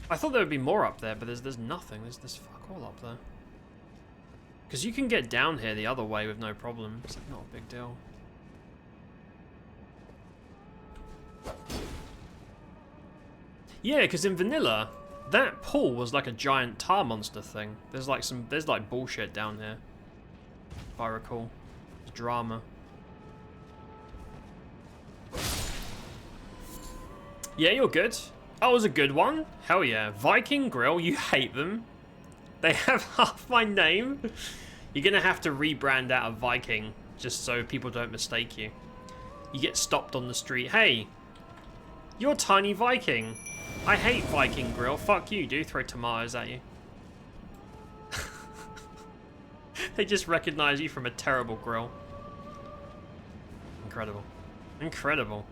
[SPEAKER 1] I thought there would be more up there, but there's nothing. There's fuck all up there. Because you can get down here the other way with no problem. It's like not a big deal. Yeah, because in vanilla, that pool was like a giant tar monster thing. There's like bullshit down here. If I recall. It's drama. Yeah, you're good. That was a good one. Hell yeah. Viking Grill, you hate them. They have half my name. You're gonna have to rebrand out of Viking just so people don't mistake you. You get stopped on the street. Hey, you're Tiny Viking. I hate Viking Grill. Fuck you, dude. Throw tomatoes at you. They just recognize you from a terrible grill. Incredible. Incredible.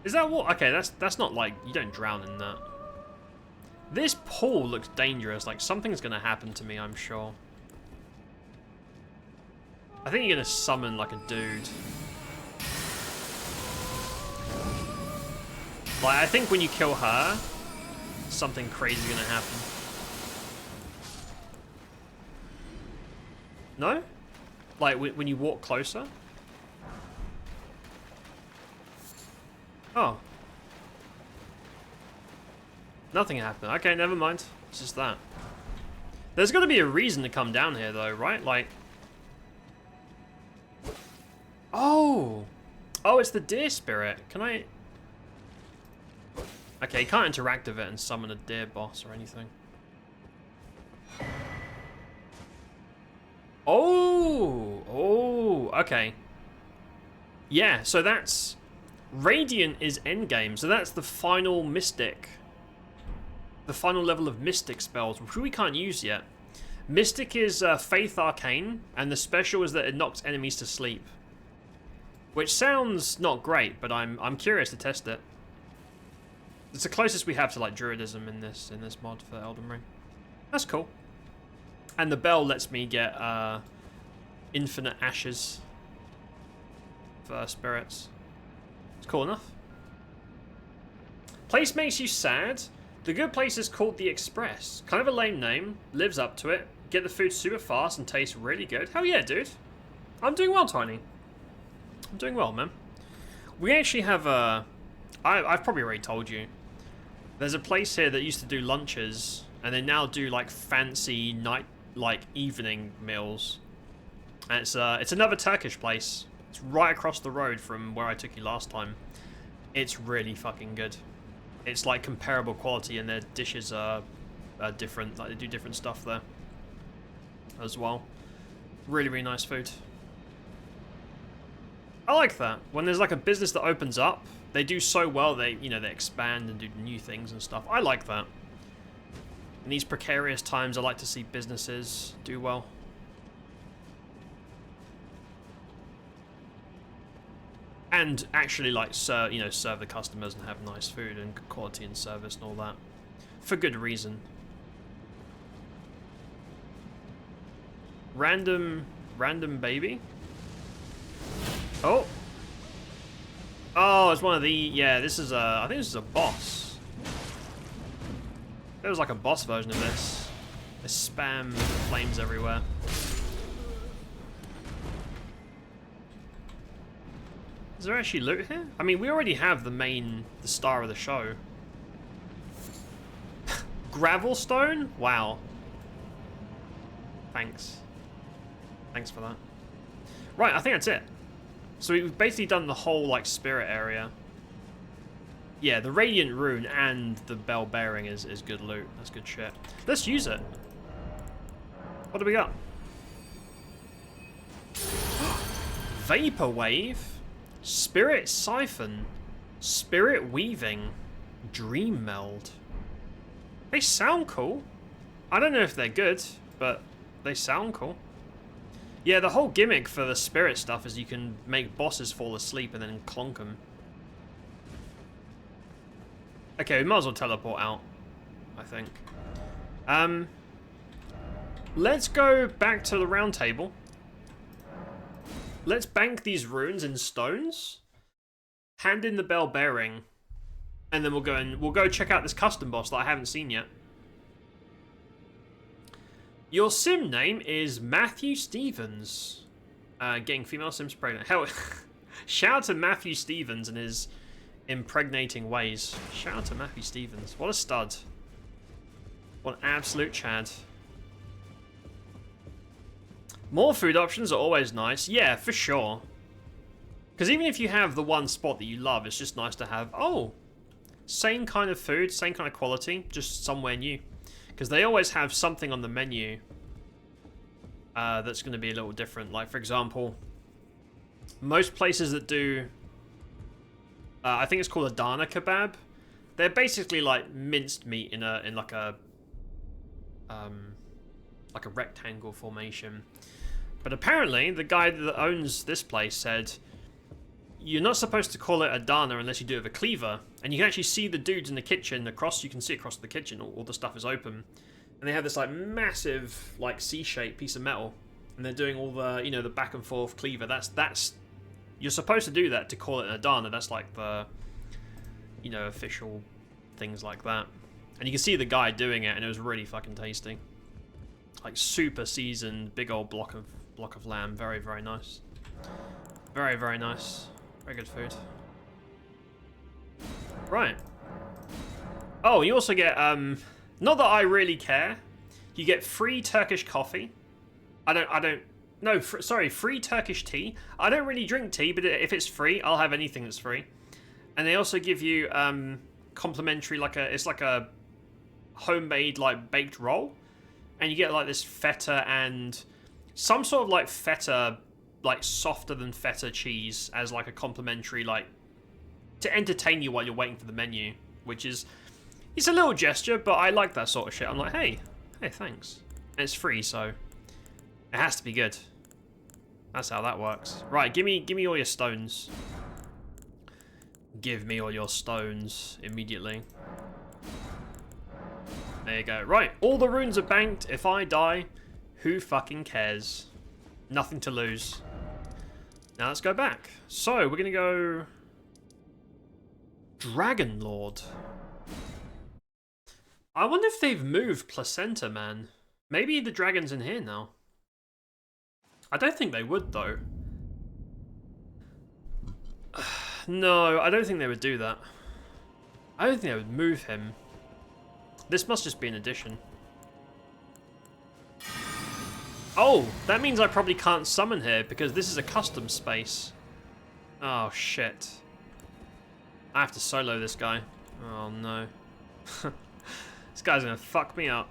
[SPEAKER 1] Is that what? Okay, that's not like, you don't drown in that. This pool looks dangerous, like something's gonna happen to me, I'm sure. I think you're gonna summon like a dude. Like, I think when you kill her, something crazy is gonna happen. No? Like, when you walk closer? Oh. Nothing happened. Okay, never mind. It's just that. There's got to be a reason to come down here, though, right? Like... Oh! Oh, it's the deer spirit. Can I... Okay, you can't interact with it and summon a deer boss or anything. Oh! Oh, okay. Yeah, so that's... Radiant is endgame, so that's the final mystic. The final level of mystic spells, which we can't use yet. Mystic is Faith Arcane, and the special is that it knocks enemies to sleep. Which sounds not great, but I'm curious to test it. It's the closest we have to like Druidism in this mod for Elden Ring. That's cool. And the bell lets me get infinite ashes for spirits. It's cool enough. Place makes you sad. The good place is called the Express. Kind of a lame name. Lives up to it. Get the food super fast and tastes really good. Hell yeah, dude. I'm doing well, Tiny. I'm doing well, man. We actually have a... I've probably already told you. There's a place here that used to do lunches, and they now do like fancy night, like evening meals. And it's another Turkish place. It's right across the road from where I took you last time. It's really fucking good. It's like comparable quality, and their dishes are different. Like they do different stuff there as well. Really, really nice food. I like that. When there's like a business that opens up, they do so well. They expand and do new things and stuff. I like that. In these precarious times, I like to see businesses do well. And actually, like, serve the customers and have nice food and good quality and service and all that. For good reason. Random baby? Oh! Oh, it's one of the... Yeah, this is a... I think this is a boss. There was like a boss version of this. They spam flames everywhere. Is there actually loot here? I mean, we already have the star of the show. Gravelstone? Wow. Thanks. Thanks for that. Right, I think that's it. So we've basically done the whole, like, spirit area. Yeah, the Radiant Rune and the Bell Bearing is good loot. That's good shit. Let's use it. What do we got? Vaporwave? Spirit Siphon, Spirit Weaving, Dream Meld. They sound cool. I don't know if they're good, but they sound cool. Yeah, the whole gimmick for the spirit stuff is you can make bosses fall asleep and then clonk them. Okay, we might as well teleport out, I think. Let's go back to the round table. Let's bank these runes in stones. Hand in the bell bearing. And then we'll go check out this custom boss that I haven't seen yet. Your sim name is Matthew Stevens. Getting female sims pregnant. Hell, shout out to Matthew Stevens and his impregnating ways. Shout out to Matthew Stevens. What a stud. What an absolute Chad. More food options are always nice. Yeah, for sure. Because even if you have the one spot that you love, it's just nice to have, oh, same kind of food, same kind of quality, just somewhere new. Because they always have something on the menu that's going to be a little different. Like, for example, most places that do, I think it's called a Dana kebab. They're basically like minced meat in like a rectangle formation. But apparently, the guy that owns this place said, you're not supposed to call it a Dana unless you do it with a cleaver. And you can actually see the dudes in the kitchen across, you can see across the kitchen, all the stuff is open. And they have this like massive, like C-shaped piece of metal. And they're doing all the, you know, the back and forth cleaver. That's, you're supposed to do that to call it a Dana. That's like the, you know, official things like that. And you can see the guy doing it and it was really fucking tasty. Like super seasoned, big old block of lamb. Very, very nice. Very, very nice. Very good food. Right. Oh, you also get, not that I really care. You get free Turkish coffee. Free Turkish tea. I don't really drink tea, but if it's free, I'll have anything that's free. And they also give you, complimentary, it's like a homemade, like, baked roll. And you get, like, this feta and some sort of, like, feta, like, softer than feta cheese as, like, a complimentary, like, to entertain you while you're waiting for the menu. Which is, it's a little gesture, but I like that sort of shit. I'm like, hey, thanks. And it's free, so it has to be good. That's how that works. Right, give me all your stones. Give me all your stones immediately. There you go. Right, all the runes are banked. If I die, who fucking cares? Nothing to lose. Now let's go back. So, we're gonna go Dragonlord. I wonder if they've moved Placenta, man. Maybe the dragon's in here now. I don't think they would, though. No, I don't think they would do that. I don't think they would move him. This must just be an addition. Oh, that means I probably can't summon here because this is a custom space. Oh, shit. I have to solo this guy. Oh, no. This guy's gonna fuck me up.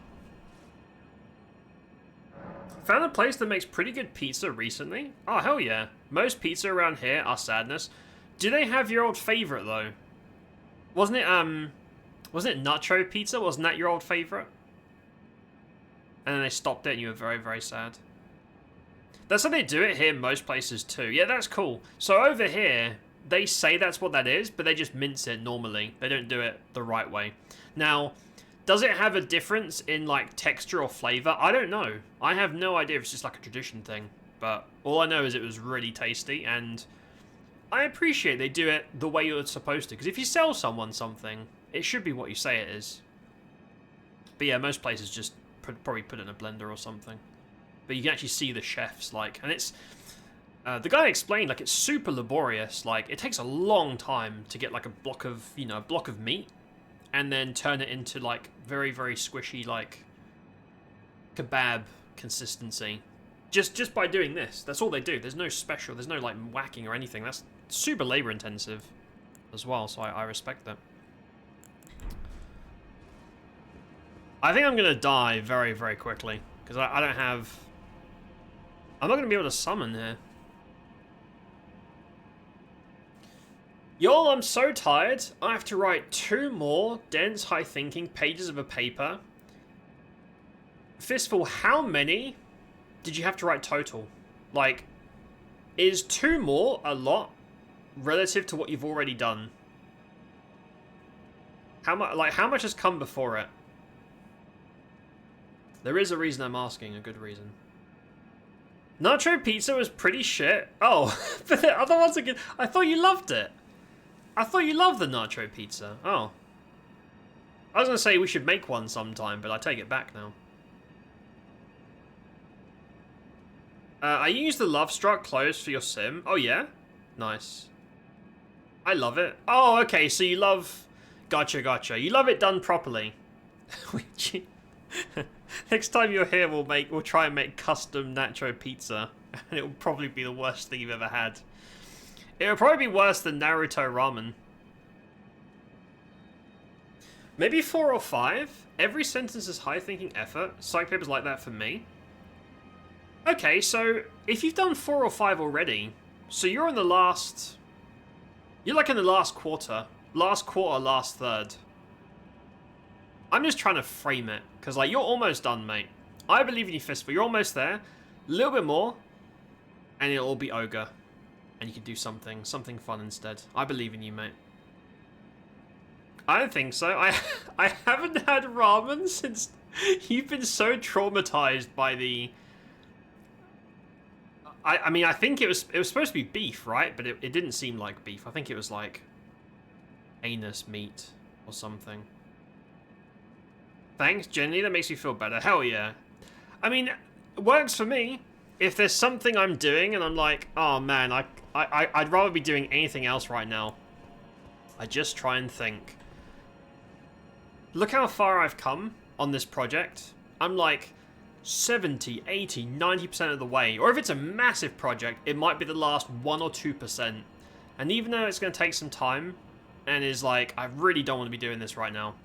[SPEAKER 1] Found a place that makes pretty good pizza recently. Oh, hell yeah. Most pizza around here are sadness. Do they have your old favorite, though? Wasn't it nacho pizza? Wasn't that your old favorite? And then they stopped it and you were very, very sad. That's how they do it here in most places too. Yeah, that's cool. So over here, they say that's what that is, but they just mince it normally. They don't do it the right way. Now, does it have a difference in like texture or flavor? I don't know. I have no idea if it's just like a tradition thing. But all I know is it was really tasty and I appreciate they do it the way you're supposed to. Because if you sell someone something, it should be what you say it is. But yeah, most places just probably put it in a blender or something. But you can actually see the chefs, like, and it's, the guy explained, like, it's super laborious. Like, it takes a long time to get, like, a block of, you know, a block of meat and then turn it into, like, very, very squishy, like, kebab consistency. Just by doing this. That's all they do. There's no special, there's no, like, whacking or anything. That's super labor intensive as well, so I respect that. I think I'm going to die very, very quickly. Because I don't have... I'm not going to be able to summon here. Y'all, I'm so tired. I have to write 2 more dense, high-thinking pages of a paper. Fistful, how many did you have to write total? Like, is 2 more a lot relative to what you've already done? How much has come before it? There is a reason I'm asking, a good reason. Nacho pizza was pretty shit. Oh, but the other ones are good. I thought you loved it. I thought you loved the nacho pizza. Oh. I was going to say we should make one sometime, but I take it back now. I used the Love Struck clothes for your sim. Oh, yeah? Nice. I love it. Oh, okay, so you love... Gotcha, gotcha. You love it done properly. Next time you're here, we'll try and make custom nacho pizza. And it will probably be the worst thing you've ever had. It would probably be worse than Naruto ramen. Maybe 4 or 5? Every sentence is high-thinking effort. Psych papers like that for me. Okay, so if you've done 4 or 5 already, so you're in the last... You're like in the last quarter. Last quarter, last third. I'm just trying to frame it, because like you're almost done, mate. I believe in you, Fistful. You're almost there. A little bit more, and it'll all be ogre. And you can do something fun instead. I believe in you, mate. I don't think so. I haven't had ramen since you've been so traumatized by the... I mean, I think it was supposed to be beef, right? But it didn't seem like beef. I think it was like anus meat or something. Thanks, Jenny. That makes me feel better. Hell yeah. I mean, it works for me. If there's something I'm doing and I'm like, oh man, I'd rather be doing anything else right now. I just try and think. Look how far I've come on this project. I'm like 70, 80, 90% of the way. Or if it's a massive project, it might be the last 1 or 2%. And even though it's going to take some time and is like, I really don't want to be doing this right now,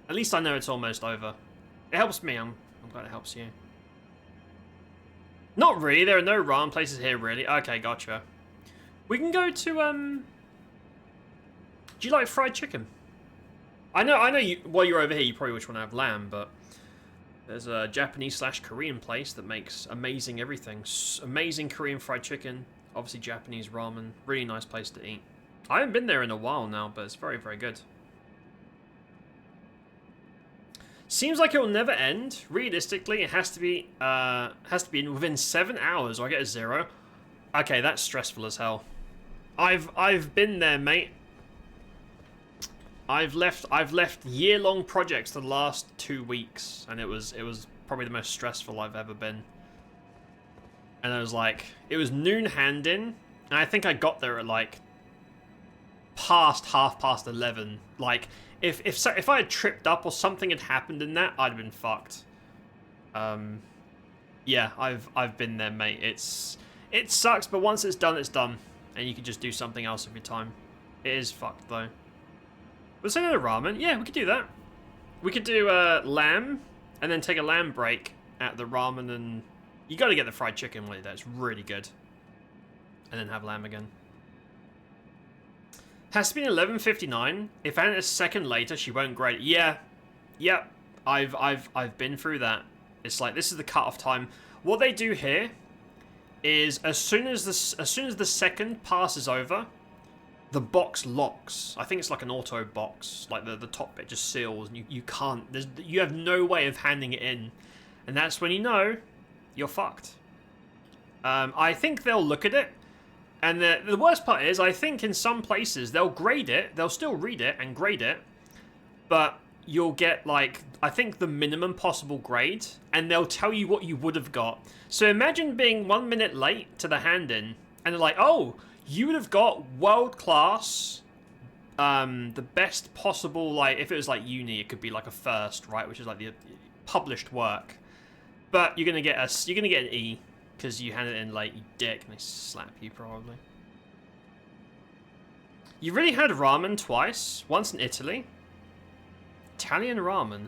[SPEAKER 1] at least I know it's almost over. It helps me. I'm glad it helps you. Not really. There are no ramen places here, really. Okay, gotcha. We can go to, Do you like fried chicken? I know you, while you're over here, you probably wish want to have lamb, but there's a Japanese/Korean place that makes amazing everything. Amazing Korean fried chicken. Obviously Japanese ramen. Really nice place to eat. I haven't been there in a while now, but it's very, very good. Seems like it will never end. Realistically, it has to be within 7 hours or I get a 0. Okay, that's stressful as hell. I've been there, mate. I've left year-long projects the last 2 weeks, and it was probably the most stressful I've ever been. And I was like, it was noon hand-in, and I think I got there at like past 11:30. Like, if I had tripped up or something had happened in that, I'd have been fucked. Yeah, I've been there, mate. It sucks, but once it's done, and you can just do something else with your time. It is fucked though. Was there no ramen? Yeah, we could do that. We could do lamb, and then take a lamb break at the ramen, and you got to get the fried chicken with that. It's really good. And then have lamb again. Has to be 11:59. If I had a second later, she won't grade it. Yeah, yep. I've been through that. It's like this is the cutoff time. What they do here is as soon as the second passes over, the box locks. I think it's like an auto box. Like the top bit just seals, and you can't. You have no way of handing it in, and that's when you know you're fucked. I think they'll look at it. And the worst part is, I think in some places, they'll grade it, they'll still read it and grade it, but you'll get, like, I think the minimum possible grade, and they'll tell you what you would have got. So imagine being 1 minute late to the hand-in, and they're like, oh, you would have got world-class, the best possible, like, if it was like uni, it could be like a first, right, which is like the published work. But you're gonna get an E. Because you hand it in late, you dick, and they slap you, probably. You really had ramen twice? Once in Italy? Italian ramen,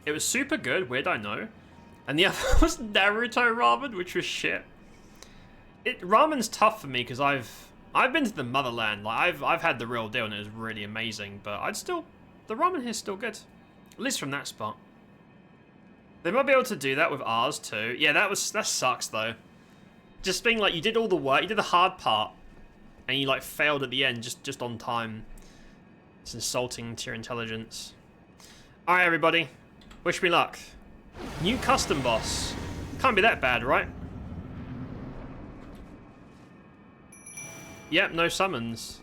[SPEAKER 1] It was super good, weird, I know. And the other was Naruto ramen, which was shit. Ramen's tough for me, because I've I've been to the motherland. Like I've had the real deal, and it was really amazing. But the ramen here's still good, at least from that spot. They might be able to do that with ours too. Yeah, that sucks though. Just being like, you did all the work, you did the hard part, and you like failed at the end just on time. It's insulting to your intelligence. All right, everybody, wish me luck. New custom boss. Can't be that bad, right? Yep, no summons.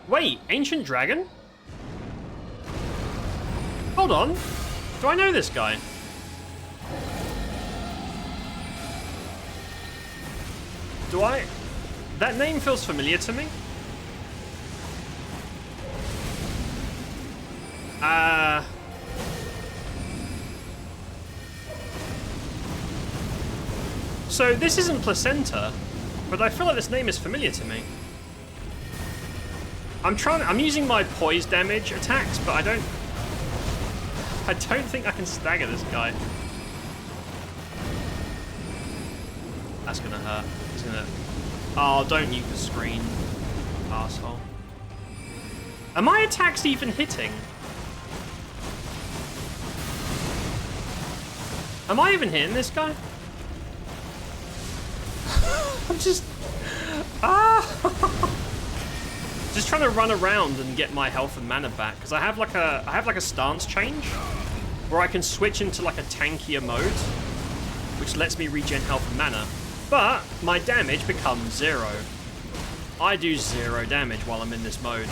[SPEAKER 1] Wait, Ancient Dragon? Hold on. Do I know this guy? Do I? That name feels familiar to me. So this isn't Placenta, but I feel like this name is familiar to me. I'm using my poise damage attacks, but I don't think I can stagger this guy. That's gonna hurt. It's gonna... Oh, don't nuke the screen, asshole. Are my attacks even hitting? Am I even hitting this guy? I'm just... Just trying to run around and get my health and mana back, because I have like a stance change where I can switch into like a tankier mode, which lets me regen health and mana. But my damage becomes 0. I do 0 damage while I'm in this mode.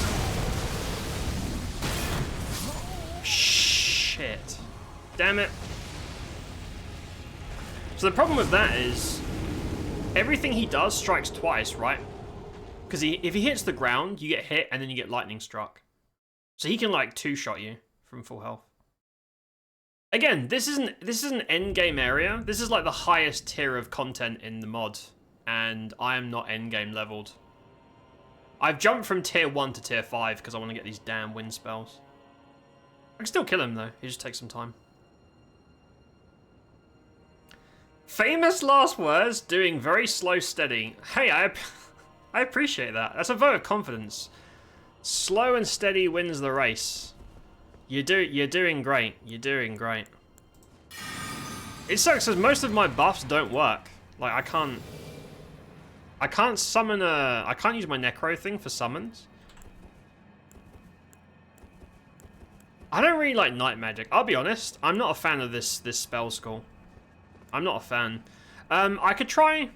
[SPEAKER 1] Shit. Damn it. So the problem with that is everything he does strikes twice, right? Because if he hits the ground, you get hit and then you get lightning struck. So he can like 2-shot you from full health. Again, this is an end game area. This is like the highest tier of content in the mod, and I am not end game leveled. I've jumped from tier 1 to tier 5 because I want to get these damn wind spells. I can still kill him though. He just takes some time. Famous last words, doing very slow steady. Hey, I appreciate that. That's a vote of confidence. Slow and steady wins the race. You're doing great. You're doing great. It sucks because most of my buffs don't work. Like I can't summon I can't use my necro thing for summons. I don't really like night magic. I'll be honest. I'm not a fan of this spell school. I'm not a fan. I could try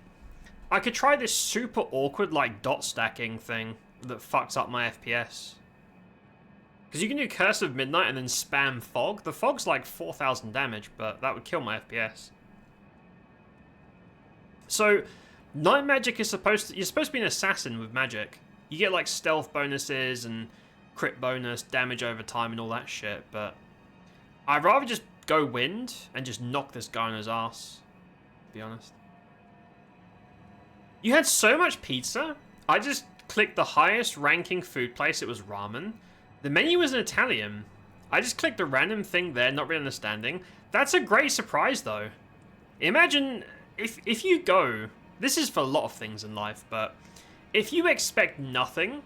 [SPEAKER 1] this super awkward like dot stacking thing that fucks up my FPS. Because you can do Curse of Midnight and then spam Fog. The Fog's like 4,000 damage, but that would kill my FPS. So, night magic is you're supposed to be an assassin with magic. You get like stealth bonuses and crit bonus, damage over time and all that shit, but I'd rather just go wind and just knock this guy on his ass, to be honest. You had so much pizza. I just clicked the highest ranking food place. It was ramen. The menu was in Italian. I just clicked a random thing there, not really understanding. That's a great surprise though. Imagine if you go, this is for a lot of things in life, but if you expect nothing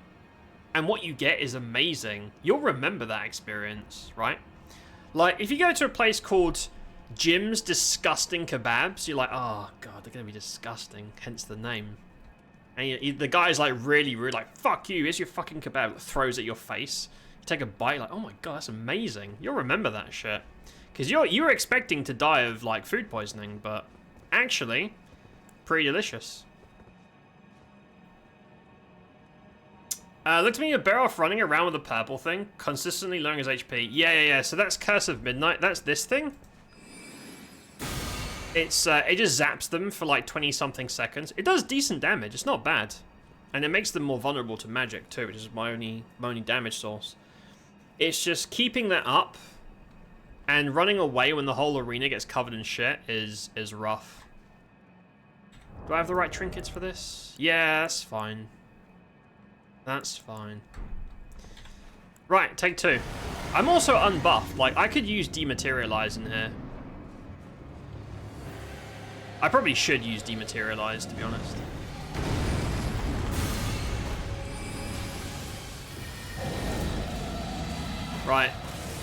[SPEAKER 1] and what you get is amazing, you'll remember that experience, right? Like if you go to a place called Jim's Disgusting Kebabs, you're like, oh god, they're gonna be disgusting, hence the name. And the guy's like really like, fuck you, here's your fucking kebab, throws at your face. You take a bite, like, oh my god, that's amazing. You'll remember that shit. Because you're expecting to die of like food poisoning, but actually, pretty delicious. Look to me, a bear off running around with a purple thing, consistently lowering his HP. Yeah. So that's Curse of Midnight. That's this thing. It's it just zaps them for like 20-something seconds. It does decent damage. It's not bad, and it makes them more vulnerable to magic too, which is my only damage source. It's just keeping that up and running away when the whole arena gets covered in shit is rough. Do I have the right trinkets for this? Yeah, that's fine. That's fine. Right, take 2. I'm also unbuffed. Like, I could use Dematerialize in here. I probably should use Dematerialize, to be honest. Right.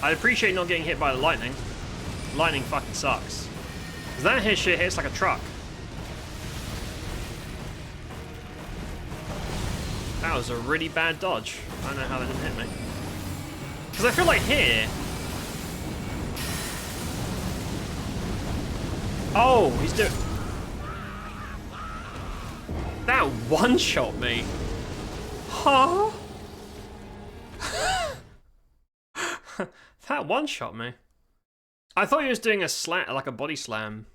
[SPEAKER 1] I appreciate not getting hit by the lightning. Lightning fucking sucks. Because that shit hits like a truck. That was a really bad dodge. I don't know how that didn't hit me. Because I feel like here... Oh, he's doing... That one-shot me. Huh? That one-shot me. I thought he was doing a slam, like a body slam.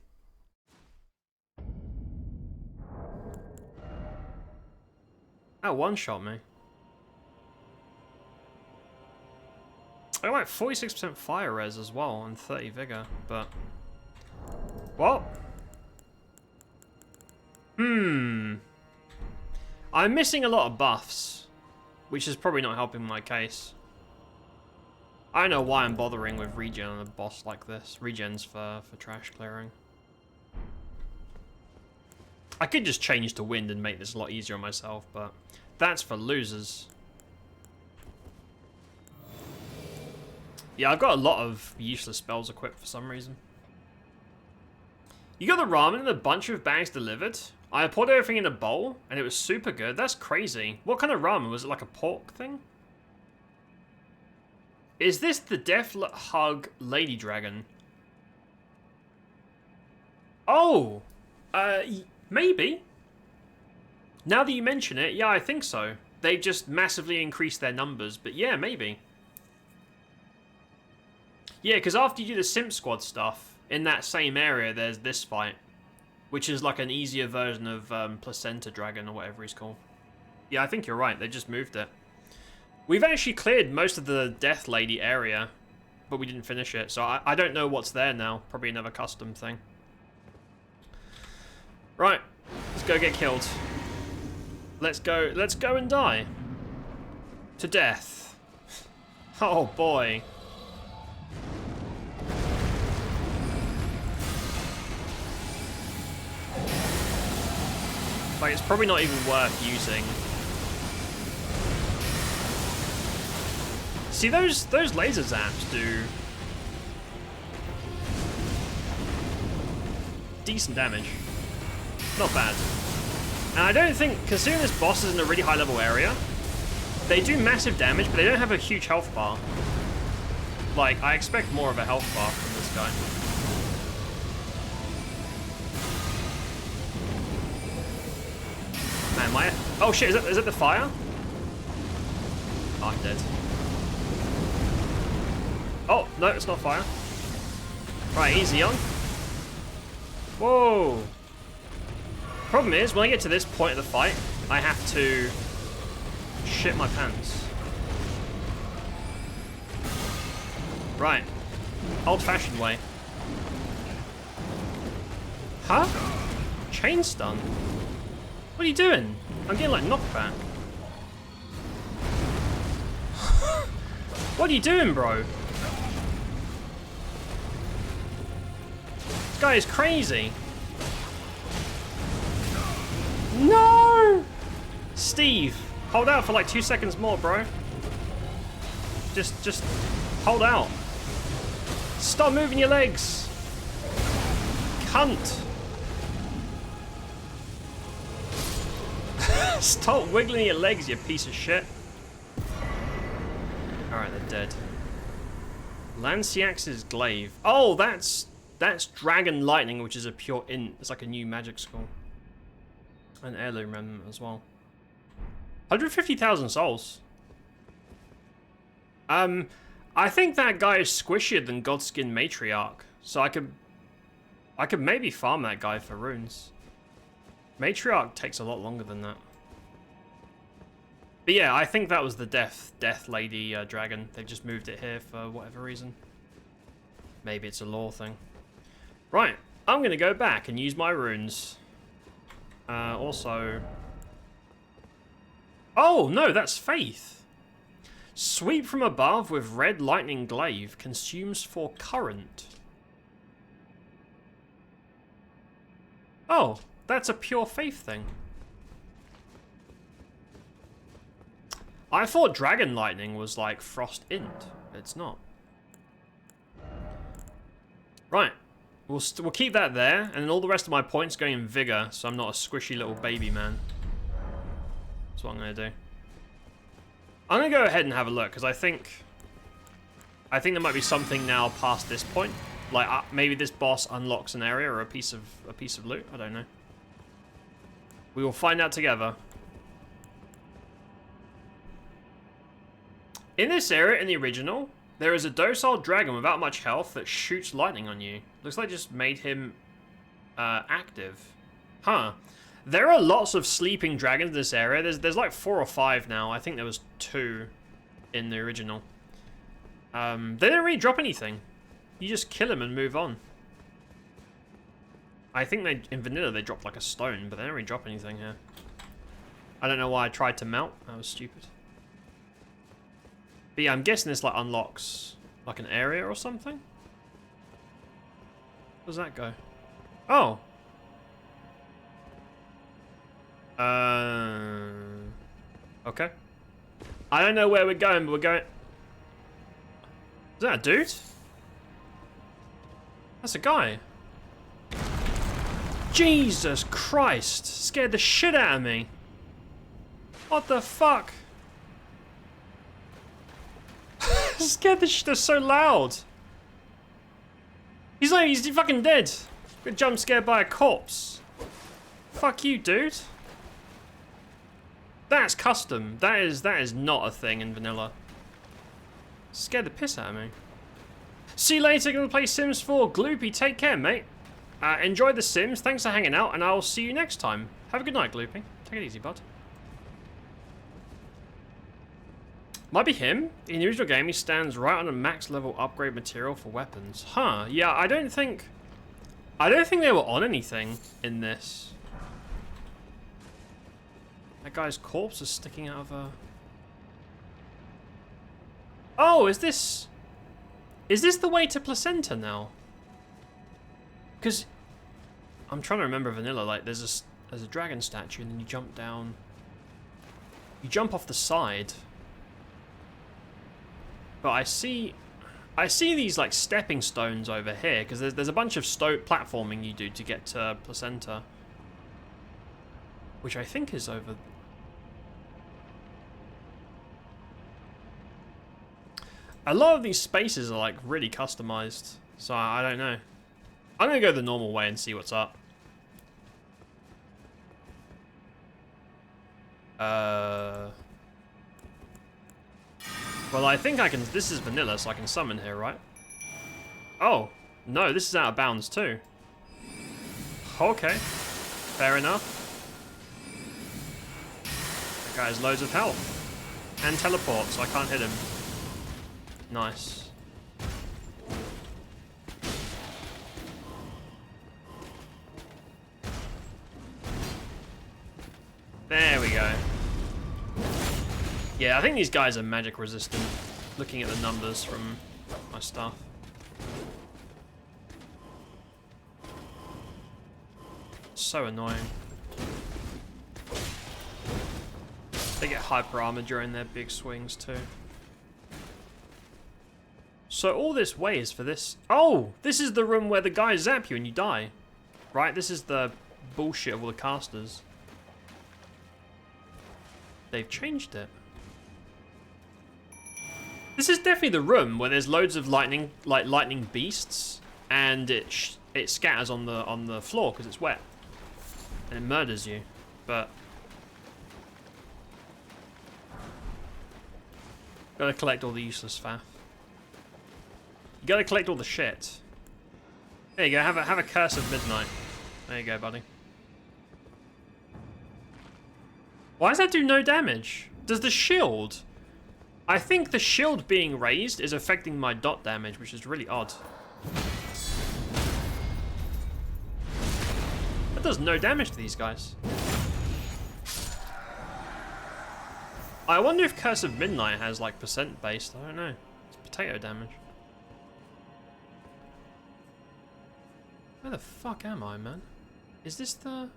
[SPEAKER 1] That one-shot me. I got like 46% fire res as well and 30 vigor, but... Well... I'm missing a lot of buffs, which is probably not helping my case. I don't know why I'm bothering with regen on a boss like this. Regen's for trash clearing. I could just change to wind and make this a lot easier on myself, but that's for losers. Yeah, I've got a lot of useless spells equipped for some reason. You got the ramen and a bunch of bags delivered? I poured everything in a bowl, and it was super good. That's crazy. What kind of ramen? Was it like a pork thing? Is this the Death Hug Lady Dragon? Oh! Maybe. Now that you mention it, yeah, I think so. They've just massively increased their numbers, but yeah, maybe. Yeah, because after you do the Simp Squad stuff, in that same area, there's this fight. Which is like an easier version of Placenta Dragon or whatever he's called. Yeah, I think you're right. They just moved it. We've actually cleared most of the Death Lady area, but we didn't finish it. So I don't know what's there now. Probably another custom thing. Right. Let's go get killed. Let's go and die. To death. Oh boy. Like, it's probably not even worth using. See, those laser zaps do decent damage. Not bad. And I don't think, considering this boss is in a really high level area, they do massive damage, but they don't have a huge health bar. Like, I expect more of a health bar from this guy. Man, my... Oh shit, is that the fire? Oh, I'm dead. Oh, no, it's not fire. Right, easy on. Whoa. Problem is, when I get to this point of the fight, I have to shit my pants. Right. Old-fashioned way. Huh? Chain stun? What are you doing? I'm getting like knockback. What are you doing, bro? This guy is crazy. No! Steve, hold out for like 2 seconds more, bro. Just hold out. Stop moving your legs. Cunt. Stop wiggling your legs, you piece of shit. Alright, they're dead. Lanciax's Glaive. Oh, that's Dragon Lightning, which is a pure int. It's like a new magic school. An heirloom remnant as well. 150,000 souls. I think that guy is squishier than Godskin Matriarch, so I could maybe farm that guy for runes. Matriarch takes a lot longer than that. But yeah, I think that was the Death Lady dragon. They've just moved it here for whatever reason. Maybe it's a lore thing. Right, I'm gonna go back and use my runes. Also... Oh, no, that's Faith. Sweep from above with red lightning glaive. Consumes 4 current. Oh, that's a pure Faith thing. I thought Dragon Lightning was like Frost Int. It's not. Right. We'll keep that there, and then all the rest of my points going in vigor, so I'm not a squishy little baby man. That's what I'm going to do. I'm going to go ahead and have a look, because I think there might be something now past this point. Like, maybe this boss unlocks an area or a piece of loot. I don't know. We will find out together. In this area, in the original, there is a docile dragon without much health that shoots lightning on you. Looks like just made him active. Huh. There are lots of sleeping dragons in this area. There's like 4 or 5 now. I think there was 2 in the original. They don't really drop anything. You just kill them and move on. I think in vanilla they drop like a stone, but they don't really drop anything here. I don't know why I tried to mount. That was stupid. But yeah, I'm guessing this like unlocks like an area or something. Where does that go? Oh. Okay. I don't know where we're going, but we're going... Is that a dude? That's a guy. Jesus Christ. Scared the shit out of me. What the fuck? Scared the shit. They're so loud. He's fucking dead. Got jump scared by a corpse. Fuck you, dude. That's custom. That is not a thing in vanilla. Scared the piss out of me. See you later. Gonna play Sims 4. Gloopy, take care, mate. Enjoy the Sims. Thanks for hanging out, and I'll see you next time. Have a good night, Gloopy. Take it easy, bud. Might be him. In the original game, he stands right on a max level upgrade material for weapons. Huh? Yeah, I don't think they were on anything in this. That guy's corpse is sticking out of a... Oh, is this the way to Placenta now? Because I'm trying to remember vanilla. Like, there's a dragon statue, and then you jump down. You jump off the side. But I see these like stepping stones over here because there's a bunch of platforming you do to get to Placenta, which I think is over. A lot of these spaces are like really customized, so I don't know. I'm gonna go the normal way and see what's up. Well, I think I can... This is vanilla, so I can summon here, right? Oh, no, this is out of bounds too. Okay, fair enough. That guy has loads of health. And teleport, so I can't hit him. Nice. There we go. Yeah, I think these guys are magic resistant, looking at the numbers from my stuff. So annoying. They get hyper armor during their big swings too. So all this way is for this... Oh! This is the room where the guys zap you and you die. Right? This is the bullshit of all the casters. They've changed it. This is definitely the room where there's loads of lightning beasts, and it scatters on the floor because it's wet, and it murders you. But gotta collect all the useless faff. You gotta collect all the shit. There you go. Have a curse of midnight. There you go, buddy. Why does that do no damage? Does the shield? I think the shield being raised is affecting my dot damage, which is really odd. That does no damage to these guys. I wonder if Curse of Midnight has like percent based. I don't know. It's potato damage. Where the fuck am I, man? Is this the...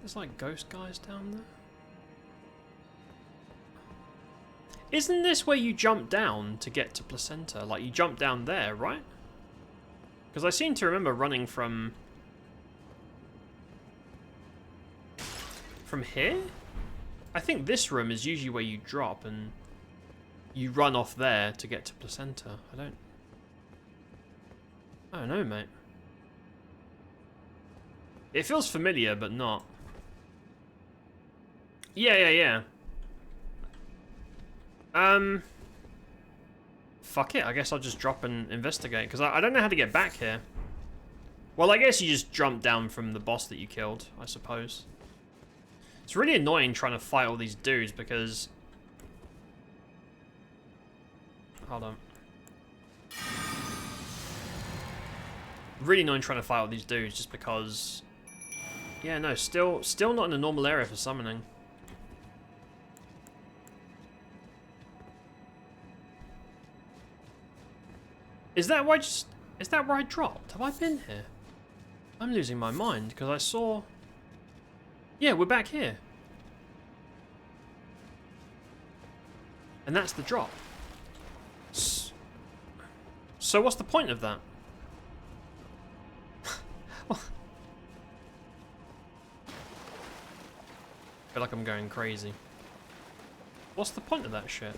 [SPEAKER 1] There's like ghost guys down there? Isn't this where you jump down to get to Placenta? Like, you jump down there, right? Because I seem to remember running from here? I think this room is usually where you drop and you run off there to get to Placenta. I don't know, mate. It feels familiar, but not. Yeah. Fuck it, I guess I'll just drop and investigate, because I don't know how to get back here. Well, I guess you just jump down from the boss that you killed, I suppose. It's really annoying trying to fight all these dudes, because... Hold on. Really annoying trying to fight all these dudes, just because... Yeah, no, still not in a normal area for summoning. Is that where I dropped? Have I been here? I'm losing my mind because I saw... Yeah, we're back here. And that's the drop. So what's the point of that? I feel like I'm going crazy. What's the point of that shit?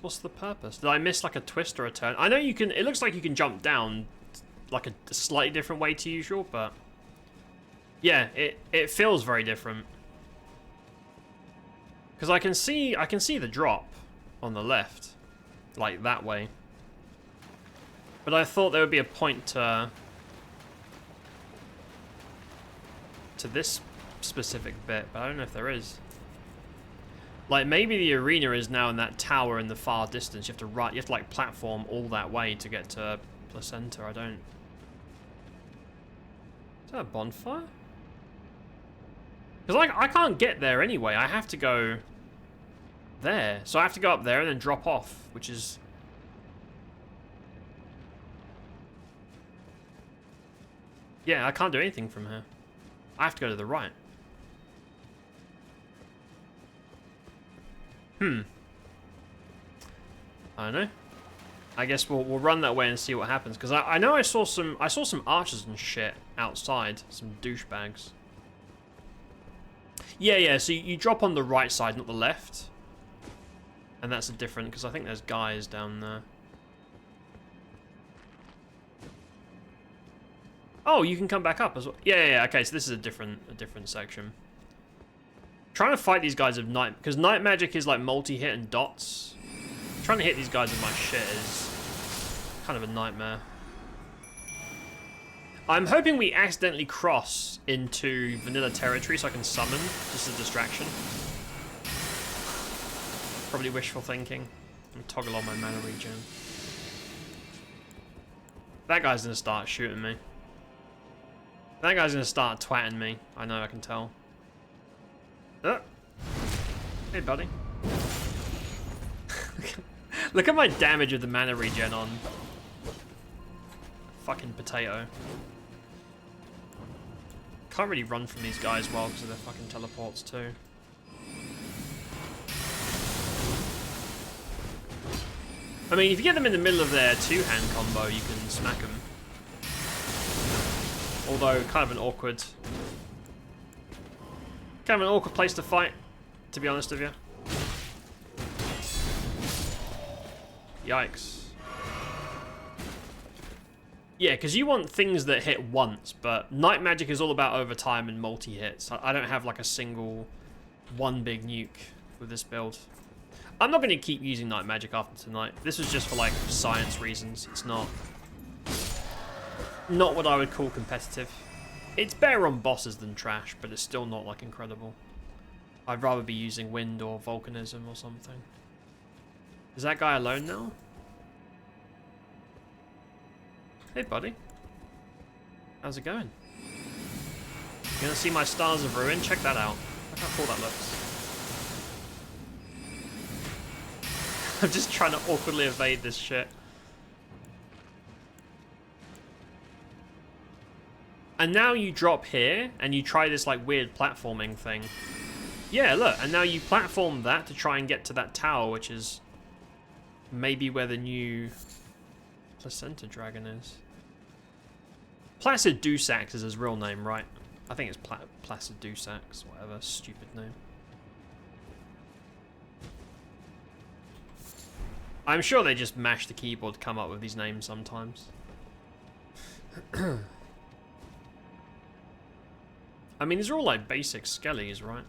[SPEAKER 1] What's the purpose? Did I miss like a twist or a turn? I know you can, it looks like you can jump down like a slightly different way to usual, but yeah, it feels very different. Because I can see the drop on the left, like that way. But I thought there would be a point to this specific bit, but I don't know if there is. Like, maybe the arena is now in that tower in the far distance. You have to like platform all that way to get to Placenta. I don't... Is that a bonfire? Because like, I can't get there anyway. I have to go there. So I have to go up there and then drop off, which is... Yeah, I can't do anything from here. I have to go to the right. I don't know. I guess we'll run that way and see what happens. Because I know I saw some archers and shit outside, some douchebags. Yeah. So you drop on the right side, not the left, and that's a different. Because I think there's guys down there. Oh, you can come back up as well. Yeah. Okay, so this is a different section. Trying to fight these guys with night, because night magic is like multi-hit and dots. Trying to hit these guys with my shit is kind of a nightmare. I'm hoping we accidentally cross into vanilla territory so I can summon, just a distraction. Probably wishful thinking. I'm gonna toggle on my mana regen. That guy's gonna start shooting me. That guy's gonna start twatting me. I know, I can tell. Hey, buddy. Look at my damage with the mana regen on. Fucking potato. Can't really run from these guys well because of their fucking teleports too. I mean, if you get them in the middle of their two-hand combo, you can smack them. Although, kind of an awkward place to fight, to be honest with you. Yikes. Yeah, because you want things that hit once, but night magic is all about overtime and multi-hits. I don't have like a single one big nuke with this build. I'm not going to keep using night magic after tonight. This was just for like science reasons. It's not what I would call competitive. It's better on bosses than trash, but it's still not like incredible. I'd rather be using wind or volcanism or something. Is that guy alone now? Hey, buddy. How's it going? You gonna see my Stars of Ruin? Check that out. Look how cool that looks. I'm just trying to awkwardly evade this shit. And now you drop here, and you try this, like, weird platforming thing. Yeah, look, and now you platform that to try and get to that tower, which is maybe where the new placenta dragon is. Placidusax is his real name, right? I think it's Placidusax, whatever, stupid name. I'm sure they just mash the keyboard to come up with these names sometimes. I mean, these are all like basic skellies, right?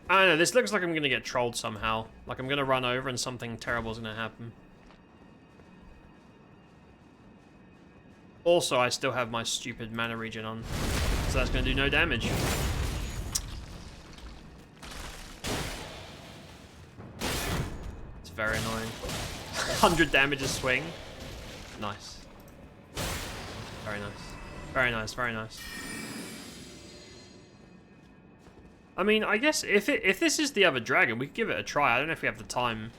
[SPEAKER 1] I don't know, this looks like I'm gonna get trolled somehow. Like I'm gonna run over and something terrible is gonna happen. Also, I still have my stupid mana regen on, so that's gonna do no damage. It's very annoying. 100 damage a swing. Nice. Very nice. Very nice, very nice. I mean, I guess if this is the other dragon, we could give it a try. I don't know if we have the time.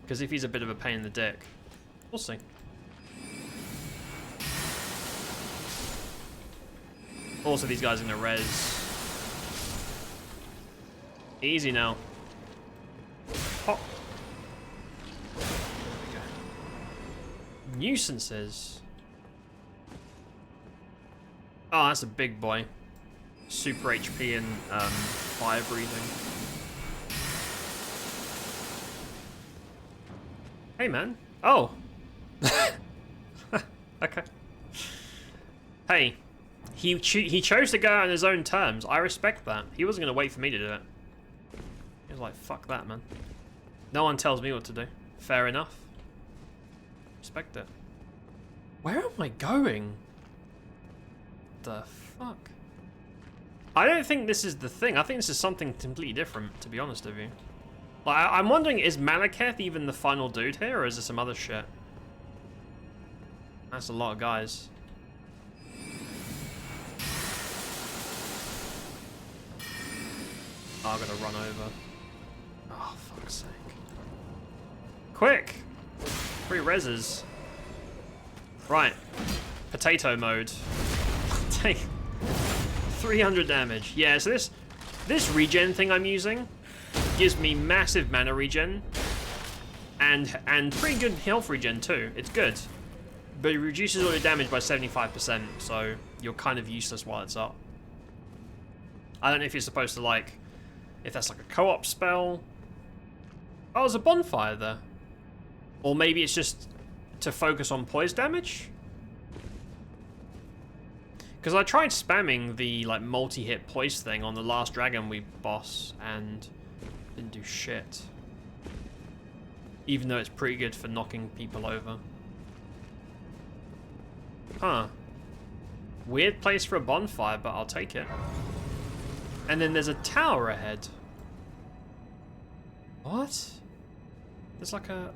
[SPEAKER 1] Because if he's a bit of a pain in the dick, we'll see. Also, these guys are gonna res. Easy now. Pop. There we go. Nuisances. Oh, that's a big boy. Super HP and fire breathing. Hey, man. Oh. Okay. Hey. He chose to go out on his own terms. I respect that. He wasn't going to wait for me to do it. He was like, fuck that, man. No one tells me what to do. Fair enough. Respect it. Where am I going? The fuck? I don't think this is the thing. I think this is something completely different, to be honest with you. Like, I'm wondering, is Malekith even the final dude here, or is this some other shit? That's a lot of guys. Oh, I'm gonna run over. Oh, fuck's sake. Quick! 3 reses. Right. Potato mode. Take 300 damage. Yeah, so this regen thing I'm using gives me massive mana regen and pretty good health regen too. It's good. But it reduces all your damage by 75%, so you're kind of useless while it's up. I don't know if you're supposed to, like, if that's like a co-op spell. Oh, there's a bonfire there. Or maybe it's just to focus on poise damage? Because I tried spamming the, like, multi-hit poise thing on the last dragon we boss and didn't do shit. Even though it's pretty good for knocking people over. Huh. Weird place for a bonfire, but I'll take it. And then there's a tower ahead. What? There's like a...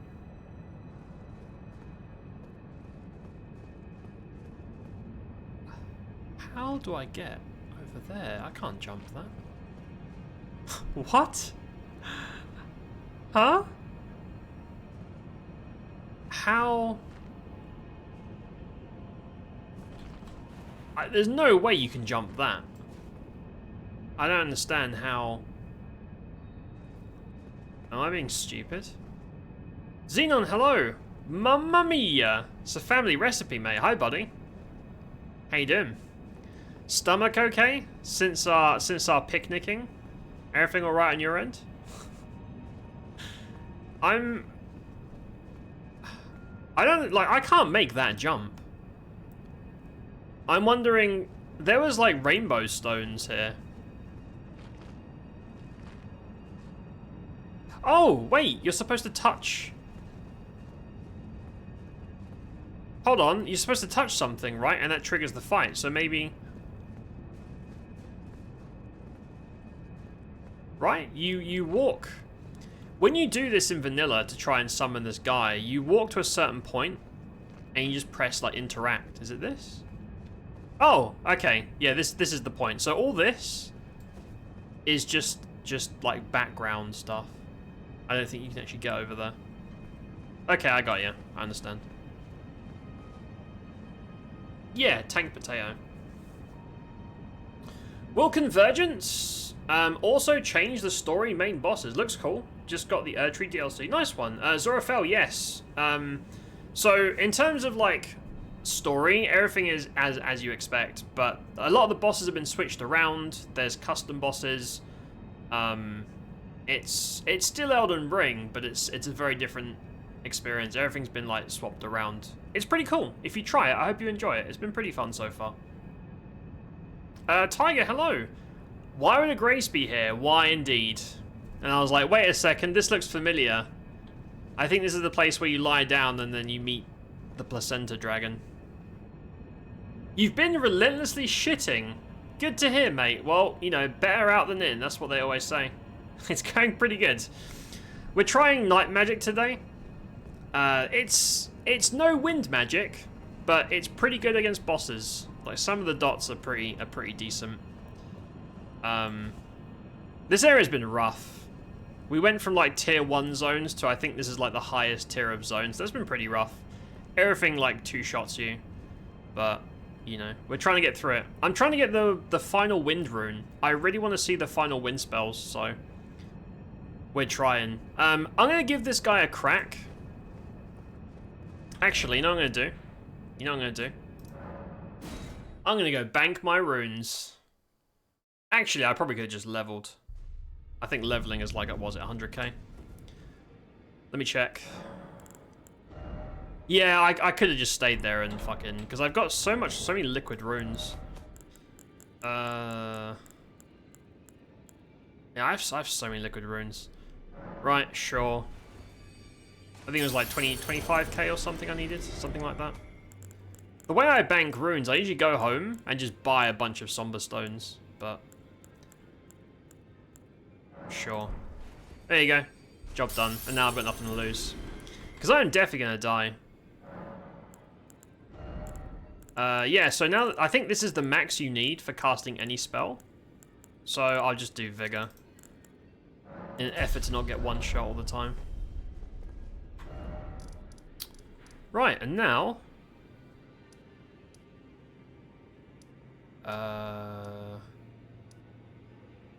[SPEAKER 1] How do I get over there? I can't jump that. What? Huh? How? There's no way you can jump that. I don't understand how... Am I being stupid? Xenon, hello! Mamma mia! It's a family recipe, mate. Hi, buddy. How you doing? Stomach okay? Since our picnicking? Everything alright on your end? I can't make that jump. I'm wondering, there was like rainbow stones here. Oh, wait, you're supposed to touch. Hold on, you're supposed to touch something, right? And that triggers the fight, so maybe... Right? You walk. When you do this in vanilla to try and summon this guy, you walk to a certain point and you just press like interact. Is it this? Oh, okay. Yeah, this is the point. So all this is just like background stuff. I don't think you can actually get over there. Okay, I got you. I understand. Yeah, tank potato. Will Convergence also change the story main bosses? Looks cool. Just got the Erdtree DLC. Nice one. Zorafel, yes. So in terms of like story, everything is as you expect, but a lot of the bosses have been switched around. There's custom bosses. It's still Elden Ring, but it's a very different experience. Everything's been like swapped around. It's pretty cool. If you try it, I hope you enjoy it. It's been pretty fun so far. Tiger, hello. Why would a Grace be here? Why indeed? And I was like, wait a second, this looks familiar. I think this is the place where you lie down and then you meet the placenta dragon. You've been relentlessly shitting. Good to hear, mate. Well, you know, better out than in. That's what they always say. It's going pretty good. We're trying night magic today. It's no wind magic, but it's pretty good against bosses. Like, some of the dots are pretty decent. This area's been rough. We went from like tier 1 zones to I think this is like the highest tier of zones. That's been pretty rough. Everything like 2-shots you. But, you know, we're trying to get through it. I'm trying to get the final wind rune. I really want to see the final wind spells, so we're trying. I'm going to give this guy a crack. Actually, you know what I'm going to do? You know what I'm going to do? I'm going to go bank my runes. Actually, I probably could have just leveled. I think leveling is like, was it 100k? Let me check. Yeah, I could have just stayed there and fucking... Because I've got so many liquid runes. Yeah, I have so many liquid runes. Right, sure. I think it was like 25k or something I needed. Something like that. The way I bank runes, I usually go home and just buy a bunch of somber stones. But... sure. There you go. Job done. And now I've got nothing to lose. Because I'm definitely going to die. Yeah, so now I think this is the max you need for casting any spell. So I'll just do Vigor. In an effort to not get one shot all the time. Right, and now...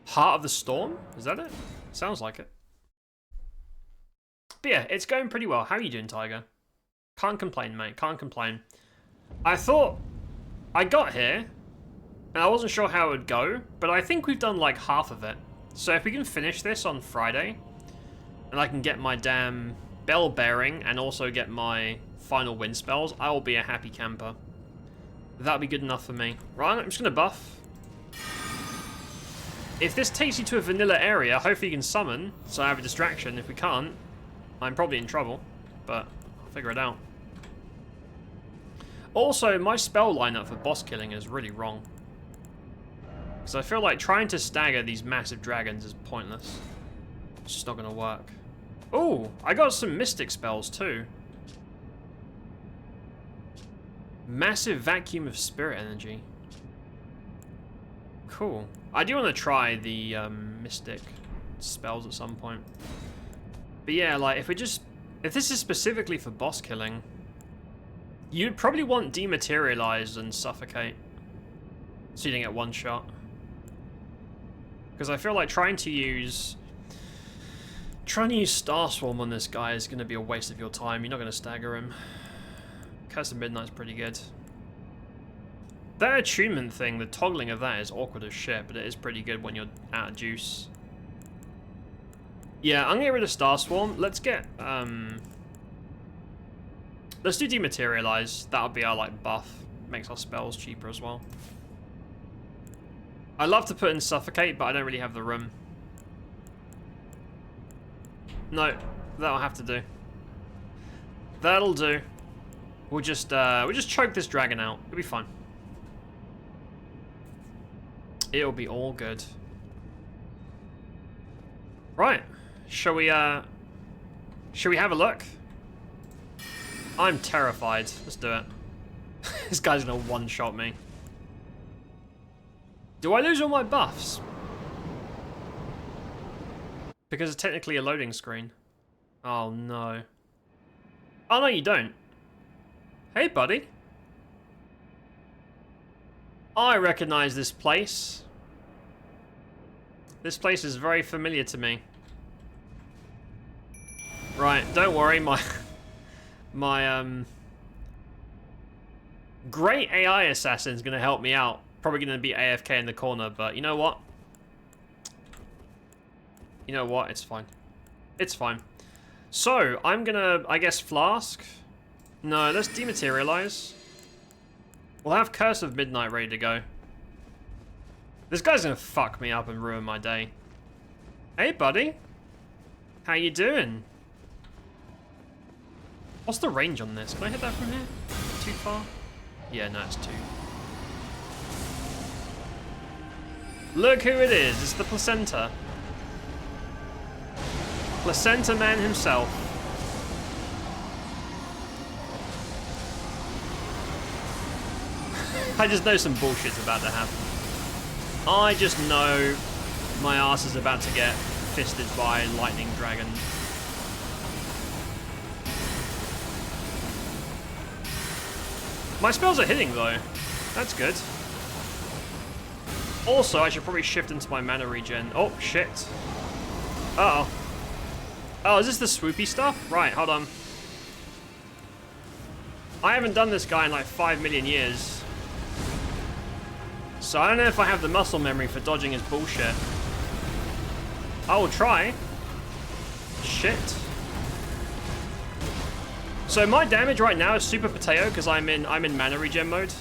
[SPEAKER 1] Heart of the Storm? Is that it? Sounds like it. But yeah, it's going pretty well. How are you doing, Tiger? Can't complain, mate. Can't complain. I thought... I got here, and I wasn't sure how it would go, but I think we've done like half of it. So if we can finish this on Friday, and I can get my damn bell bearing, and also get my final wind spells, I will be a happy camper. That'll be good enough for me. Right, I'm just going to buff. If this takes you to a vanilla area, hopefully you can summon, so I have a distraction. If we can't, I'm probably in trouble, but I'll figure it out. Also, my spell lineup for boss killing is really wrong. Because I feel like trying to stagger these massive dragons is pointless. It's just not going to work. Oh, I got some mystic spells too. Massive vacuum of spirit energy. Cool. I do want to try the mystic spells at some point. But yeah, like if this is specifically for boss killing, you'd probably want dematerialize and suffocate, so you don't get one shot. Because I feel like trying to use Star Swarm on this guy is going to be a waste of your time. You're not going to stagger him. Curse of Midnight's pretty good. That attunement thing, the toggling of that is awkward as shit, but it is pretty good when you're out of juice. Yeah, I'm gonna get rid of Star Swarm. Let's get, let's do Dematerialize. That'll be our, like, buff. Makes our spells cheaper as well. I love to put in Suffocate, but I don't really have the room. No, that'll have to do. That'll do. We'll just choke this dragon out. It'll be fine. It'll be all good. Right. Shall we have a look? I'm terrified. Let's do it. This guy's gonna one-shot me. Do I lose all my buffs? Because it's technically a loading screen. Oh no. Oh no, you don't. Hey buddy. I recognize this place. This place is very familiar to me. Right, don't worry, my great AI assassin's gonna help me out. Probably gonna be AFK in the corner, but you know what? You know what? It's fine. It's fine. So, I'm gonna, I guess, flask. No, let's dematerialize. We'll have Curse of Midnight ready to go. This guy's gonna fuck me up and ruin my day. Hey, buddy. How you doing? What's the range on this? Can I hit that from here? Too far? Yeah, no, it's too. Look who it is. It's the Placenta. Placenta Man himself. I just know some bullshit's about to happen. I just know my ass is about to get fisted by Lightning Dragon. My spells are hitting though. That's good. Also, I should probably shift into my mana regen. Oh, shit. Uh-oh. Oh, is this the swoopy stuff? Right, hold on. I haven't done this guy in like 5 million years. So I don't know if I have the muscle memory for dodging his bullshit. I will try. Shit. So my damage right now is super potato because I'm in mana regen mode.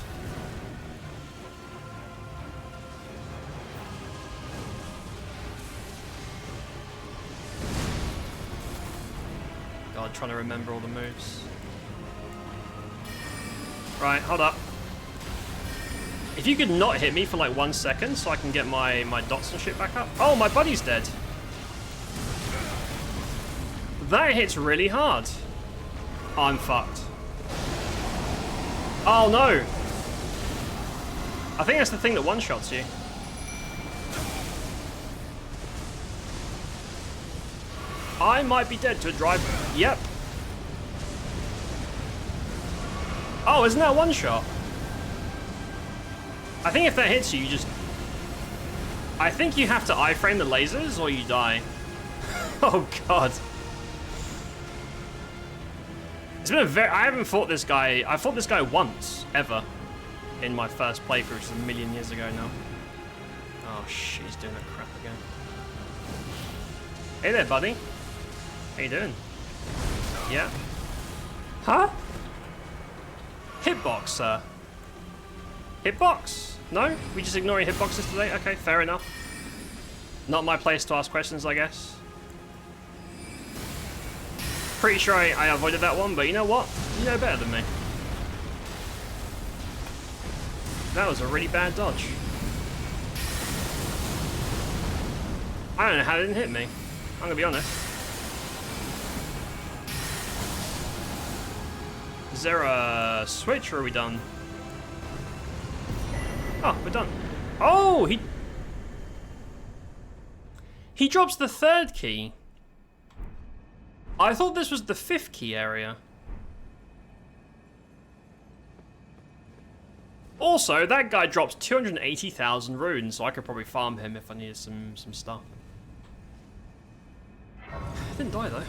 [SPEAKER 1] God, trying to remember all the moves. Right, hold up. If you could not hit me for like 1 second so I can get my dots and shit back up. Oh, my buddy's dead. That hits really hard. Oh, I'm fucked. Oh no. I think that's the thing that one-shots you. I might be dead to a drive. Yep. Oh, isn't that one shot? I think if that hits you, you just... I think you have to iframe the lasers or you die. Oh god. It's been a very... I haven't fought this guy... I fought this guy once, ever. In my first playthrough, which is a million years ago now. Oh shit, he's doing that crap again. Hey there, buddy. How you doing? Yeah? Huh? Hitbox, sir. Hitbox? No? We just ignoring hitboxes today? Okay, fair enough. Not my place to ask questions, I guess. Pretty sure I avoided that one, but you know what? You know better than me. That was a really bad dodge. I don't know how it didn't hit me. I'm gonna be honest. Is there a switch or are we done? Oh, we're done. Oh, he drops the 3rd key. I thought this was the 5th key area. Also, that guy drops 280,000 runes, so I could probably farm him if I needed some stuff. Didn't die though.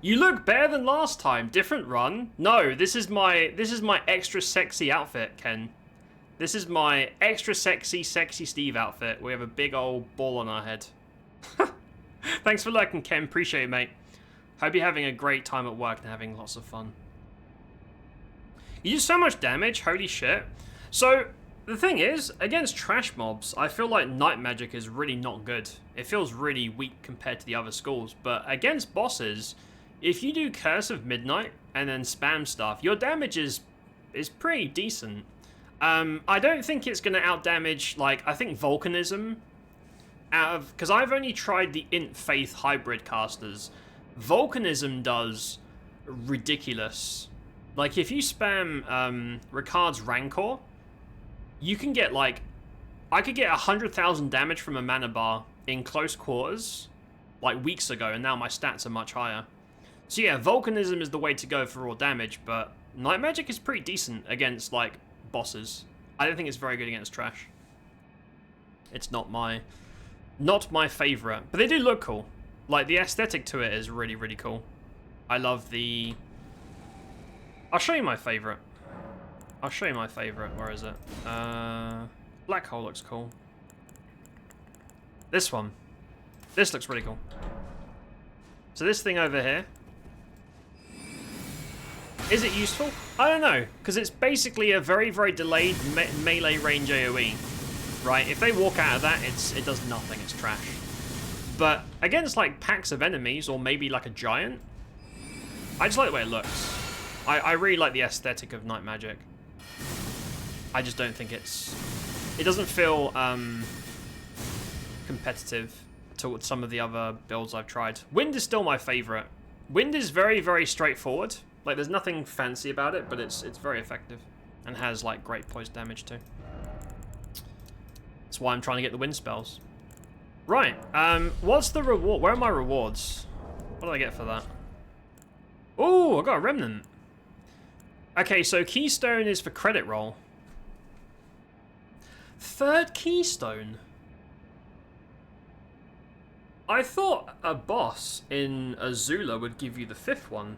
[SPEAKER 1] You look better than last time. Different run. No, this is my extra sexy outfit, Ken. This is my extra sexy Steve outfit. We have a big old ball on our head. Thanks for lurking, Ken. Appreciate it, mate. Hope you're having a great time at work and having lots of fun. You do so much damage. Holy shit. So, the thing is, against trash mobs, I feel like night magic is really not good. It feels really weak compared to the other schools. But against bosses... if you do Curse of Midnight and then spam stuff, your damage is pretty decent. I don't think it's going to outdamage, like, I think Volcanism out of... because I've only tried the Int Faith hybrid casters. Volcanism does ridiculous. Like, if you spam Ricard's Rancor, you can get, like... I could get 100,000 damage from a mana bar in close quarters, like, weeks ago, and now my stats are much higher. So yeah, Volcanism is the way to go for raw damage, but Night Magic is pretty decent against, like, bosses. I don't think it's very good against trash. It's not my favorite, but they do look cool. Like, the aesthetic to it is really, really cool. I love the... I'll show you my favorite. Where is it? Black hole looks cool. This one. This looks really cool. So this thing over here. Is it useful? I don't know, because it's basically a very, very delayed melee range AoE. Right? If they walk out of that, it does nothing. It's trash. But against like packs of enemies, or maybe like a giant, I just like the way it looks. I really like the aesthetic of night magic. I just don't think it doesn't feel competitive to some of the other builds I've tried. Wind is still my favorite. Wind is very, very straightforward. Like, there's nothing fancy about it, but it's very effective and has like great poison damage too. That's why I'm trying to get the wind spells. Right. What's the reward? Where are my rewards? What do I get for that? Oh, I got a remnant. Okay, so keystone is for credit roll. Third keystone. I thought a boss in Azula would give you the fifth one.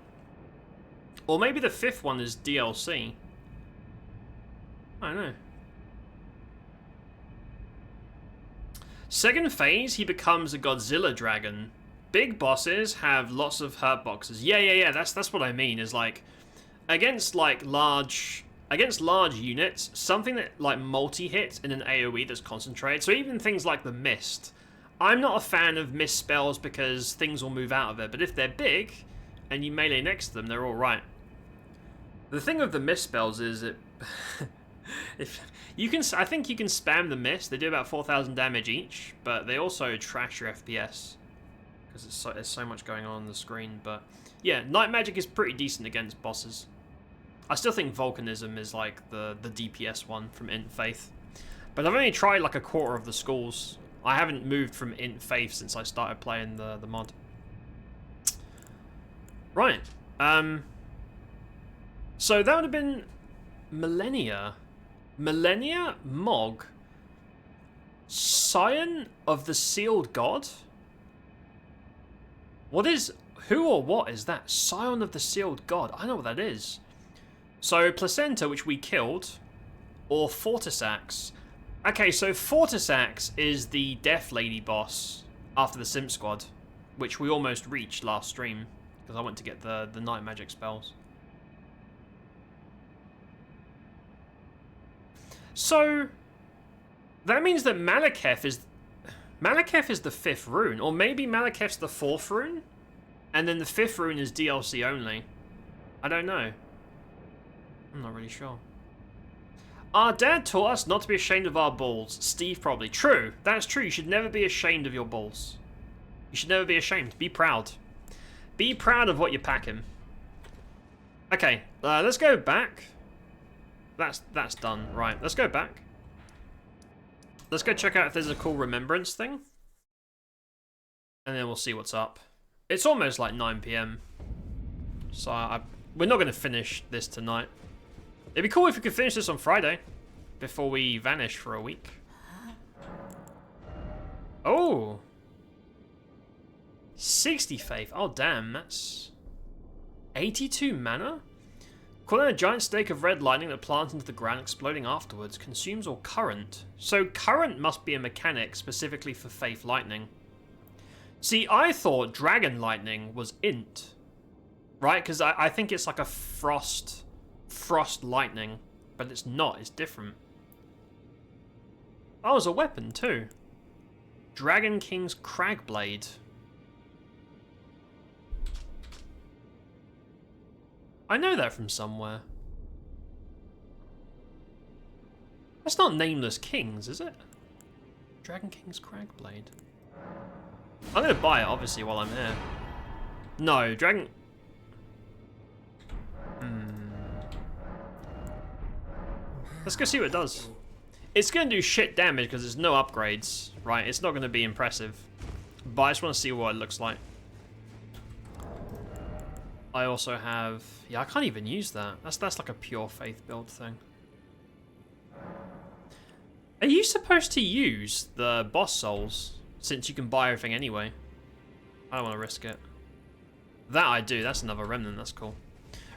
[SPEAKER 1] Or maybe the fifth one is DLC. I don't know. Second phase, he becomes a Godzilla dragon. Big bosses have lots of hurt boxes. Yeah. That's what I mean. Is like against large units, something that like multi-hits in an AoE that's concentrated. So even things like the mist. I'm not a fan of mist spells because things will move out of it. But if they're big and you melee next to them, they're all right. The thing with the mist spells is it. I think you can spam the mist. They do about 4,000 damage each, but they also trash your FPS because there's so much going on the screen. But yeah, night magic is pretty decent against bosses. I still think volcanism is like the DPS one from Int Faith, but I've only tried like a quarter of the schools. I haven't moved from Int Faith since I started playing the mod. Right. So that would have been Millennia. Millennia Mog. Scion of the Sealed God? Who or what is that? Scion of the Sealed God. I know what that is. So Placenta, which we killed, or Fortisax. Okay, so Fortisax is the Death Lady boss after the Simp Squad, which we almost reached last stream, because I went to get the night magic spells. So, that means that Malekith is the fifth rune, or maybe Malekith's the fourth rune, and then the fifth rune is DLC only. I don't know. I'm not really sure. Our dad taught us not to be ashamed of our balls. Steve probably. True, that's true. You should never be ashamed of your balls. You should never be ashamed. Be proud. Be proud of what you're packing. Okay, let's go back. That's done. Right, let's go back. Let's go check out if there's a cool remembrance thing. And then we'll see what's up. It's almost like 9 PM. So we're not going to finish this tonight. It'd be cool if we could finish this on Friday. Before we vanish for a week. Oh! 60 faith. Oh, damn. That's 82 mana? Calling a giant stake of red lightning that plants into the ground, exploding afterwards. Consumes all current. So current must be a mechanic specifically for Faith Lightning. See, I thought Dragon Lightning was int. Right? Because I think it's like a frost lightning. But it's not. It's different. Oh, it's a weapon too. Dragon King's Cragblade. I know that from somewhere. That's not Nameless Kings, is it? Dragon King's Cragblade. I'm gonna buy it, obviously, while I'm here. No, Dragon... Let's go see what it does. It's gonna do shit damage because there's no upgrades, right? It's not gonna be impressive. But I just want to see what it looks like. I also have... Yeah, I can't even use that. That's like a pure faith build thing. Are you supposed to use the boss souls since you can buy everything anyway? I don't want to risk it. That I do. That's another remnant. That's cool.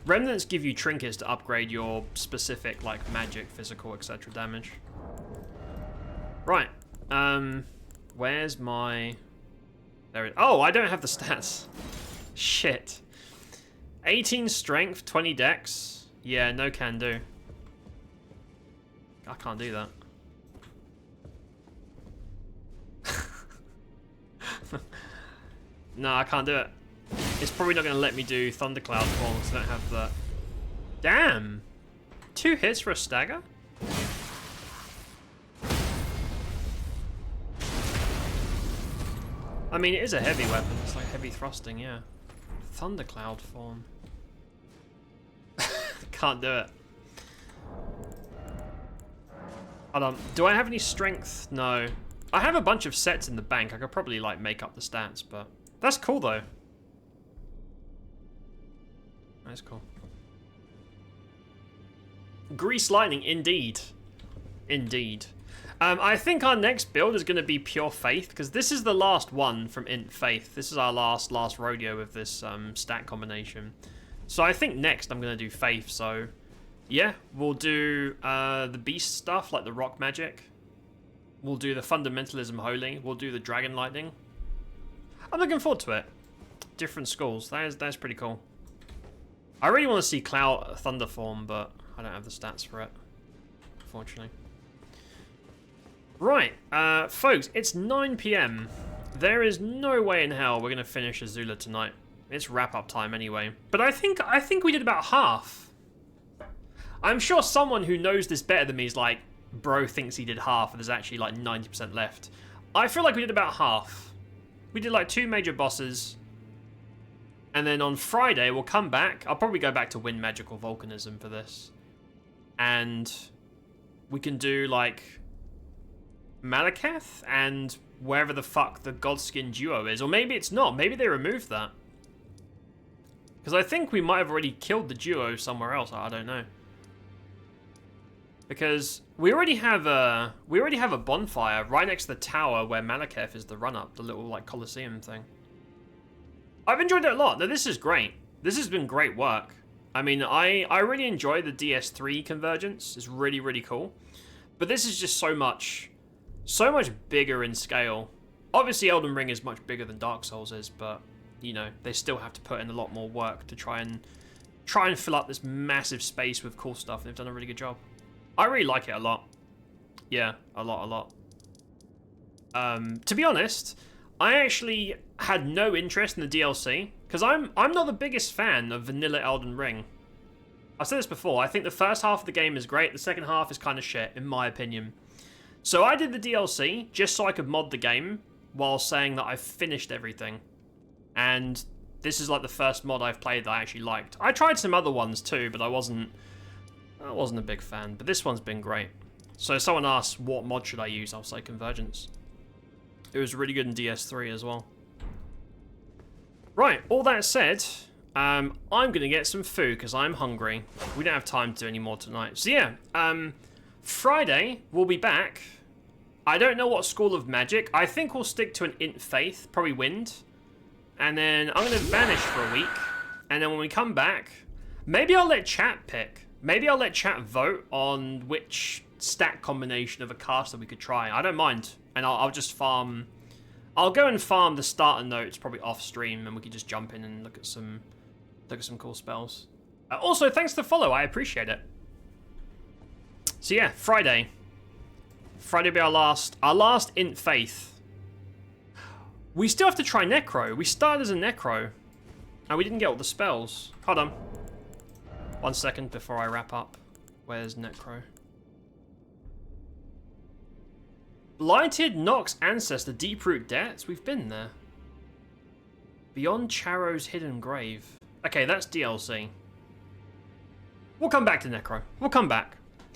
[SPEAKER 1] Remnants give you trinkets to upgrade your specific, like, magic, physical, etc. damage. Right. Where's my... There it... Oh, I don't have the stats. Shit. 18 strength, 20 dex. Yeah, no can do. I can't do that. No, I can't do it. It's probably not going to let me do Thundercloud Form because I don't have that. Damn! 2 hits for a stagger? I mean, it is a heavy weapon. It's like heavy thrusting, yeah. Thundercloud Form. Can't do it. Hold on. Do I have any strength? No. I have a bunch of sets in the bank. I could probably, like, make up the stats, but... That's cool, though. That's cool. Grease Lightning, indeed. Indeed. I think our next build is going to be Pure Faith, because this is the last one from Int Faith. This is our last rodeo with this stat combination. So I think next I'm going to do Faith, so... Yeah, we'll do the Beast stuff, like the Rock Magic. We'll do the Fundamentalism Holy. We'll do the Dragon Lightning. I'm looking forward to it. Different schools. That's pretty cool. I really want to see Cloud Thunder form, but I don't have the stats for it, unfortunately. Right, folks, it's 9 PM. There is no way in hell we're going to finish Azula tonight. It's wrap-up time anyway. But I think we did about half. I'm sure someone who knows this better than me is like, bro thinks he did half and there's actually like 90% left. I feel like we did about half. We did like 2 major bosses. And then on Friday, we'll come back. I'll probably go back to Wind Magical Volcanism for this. And we can do like Malekith and wherever the fuck the Godskin duo is. Or maybe it's not. Maybe they removed that. Because I think we might have already killed the duo somewhere else. I don't know. Because we already have a bonfire right next to the tower where Malekith is the run-up, the little like Colosseum thing. I've enjoyed it a lot. No, this is great. This has been great work. I mean, I really enjoy the DS3 Convergence. It's really, really cool. But this is just so much bigger in scale. Obviously, Elden Ring is much bigger than Dark Souls is, but, you know, they still have to put in a lot more work to try and fill up this massive space with cool stuff. They've done a really good job. I really like it a lot. Yeah, a lot. To be honest, I actually had no interest in the DLC because I'm not the biggest fan of vanilla Elden Ring. I've said this before. I think the first half of the game is great. The second half is kind of shit, in my opinion. So I did the DLC just so I could mod the game while saying that I've finished everything. And this is like the first mod I've played that I actually liked. I tried some other ones too, but I wasn't a big fan. But this one's been great. So someone asked, what mod should I use? I'll say Convergence. It was really good in DS3 as well. Right, all that said, I'm going to get some food because I'm hungry. We don't have time to do any more tonight. So yeah, Friday, we'll be back. I don't know what School of Magic. I think we'll stick to an Int Faith, probably Wind. And then I'm going to vanish for a week. And then when we come back, maybe I'll let chat pick. Maybe I'll let chat vote on which stat combination of a caster we could try. I don't mind. And I'll just farm... I'll go and farm the starter notes probably off stream, and we can just jump in and look at some cool spells. Also, thanks for the follow. I appreciate it. So yeah, Friday. Friday will be our last Int Faith. We still have to try Necro. We started as a Necro, and we didn't get all the spells. Hold on. 1 second before I wrap up. Where's Necro? Blighted Nox Ancestor, Deeproot Debts. We've been there. Beyond Charo's Hidden Grave. Okay, that's DLC. We'll come back to Necro. We'll come back.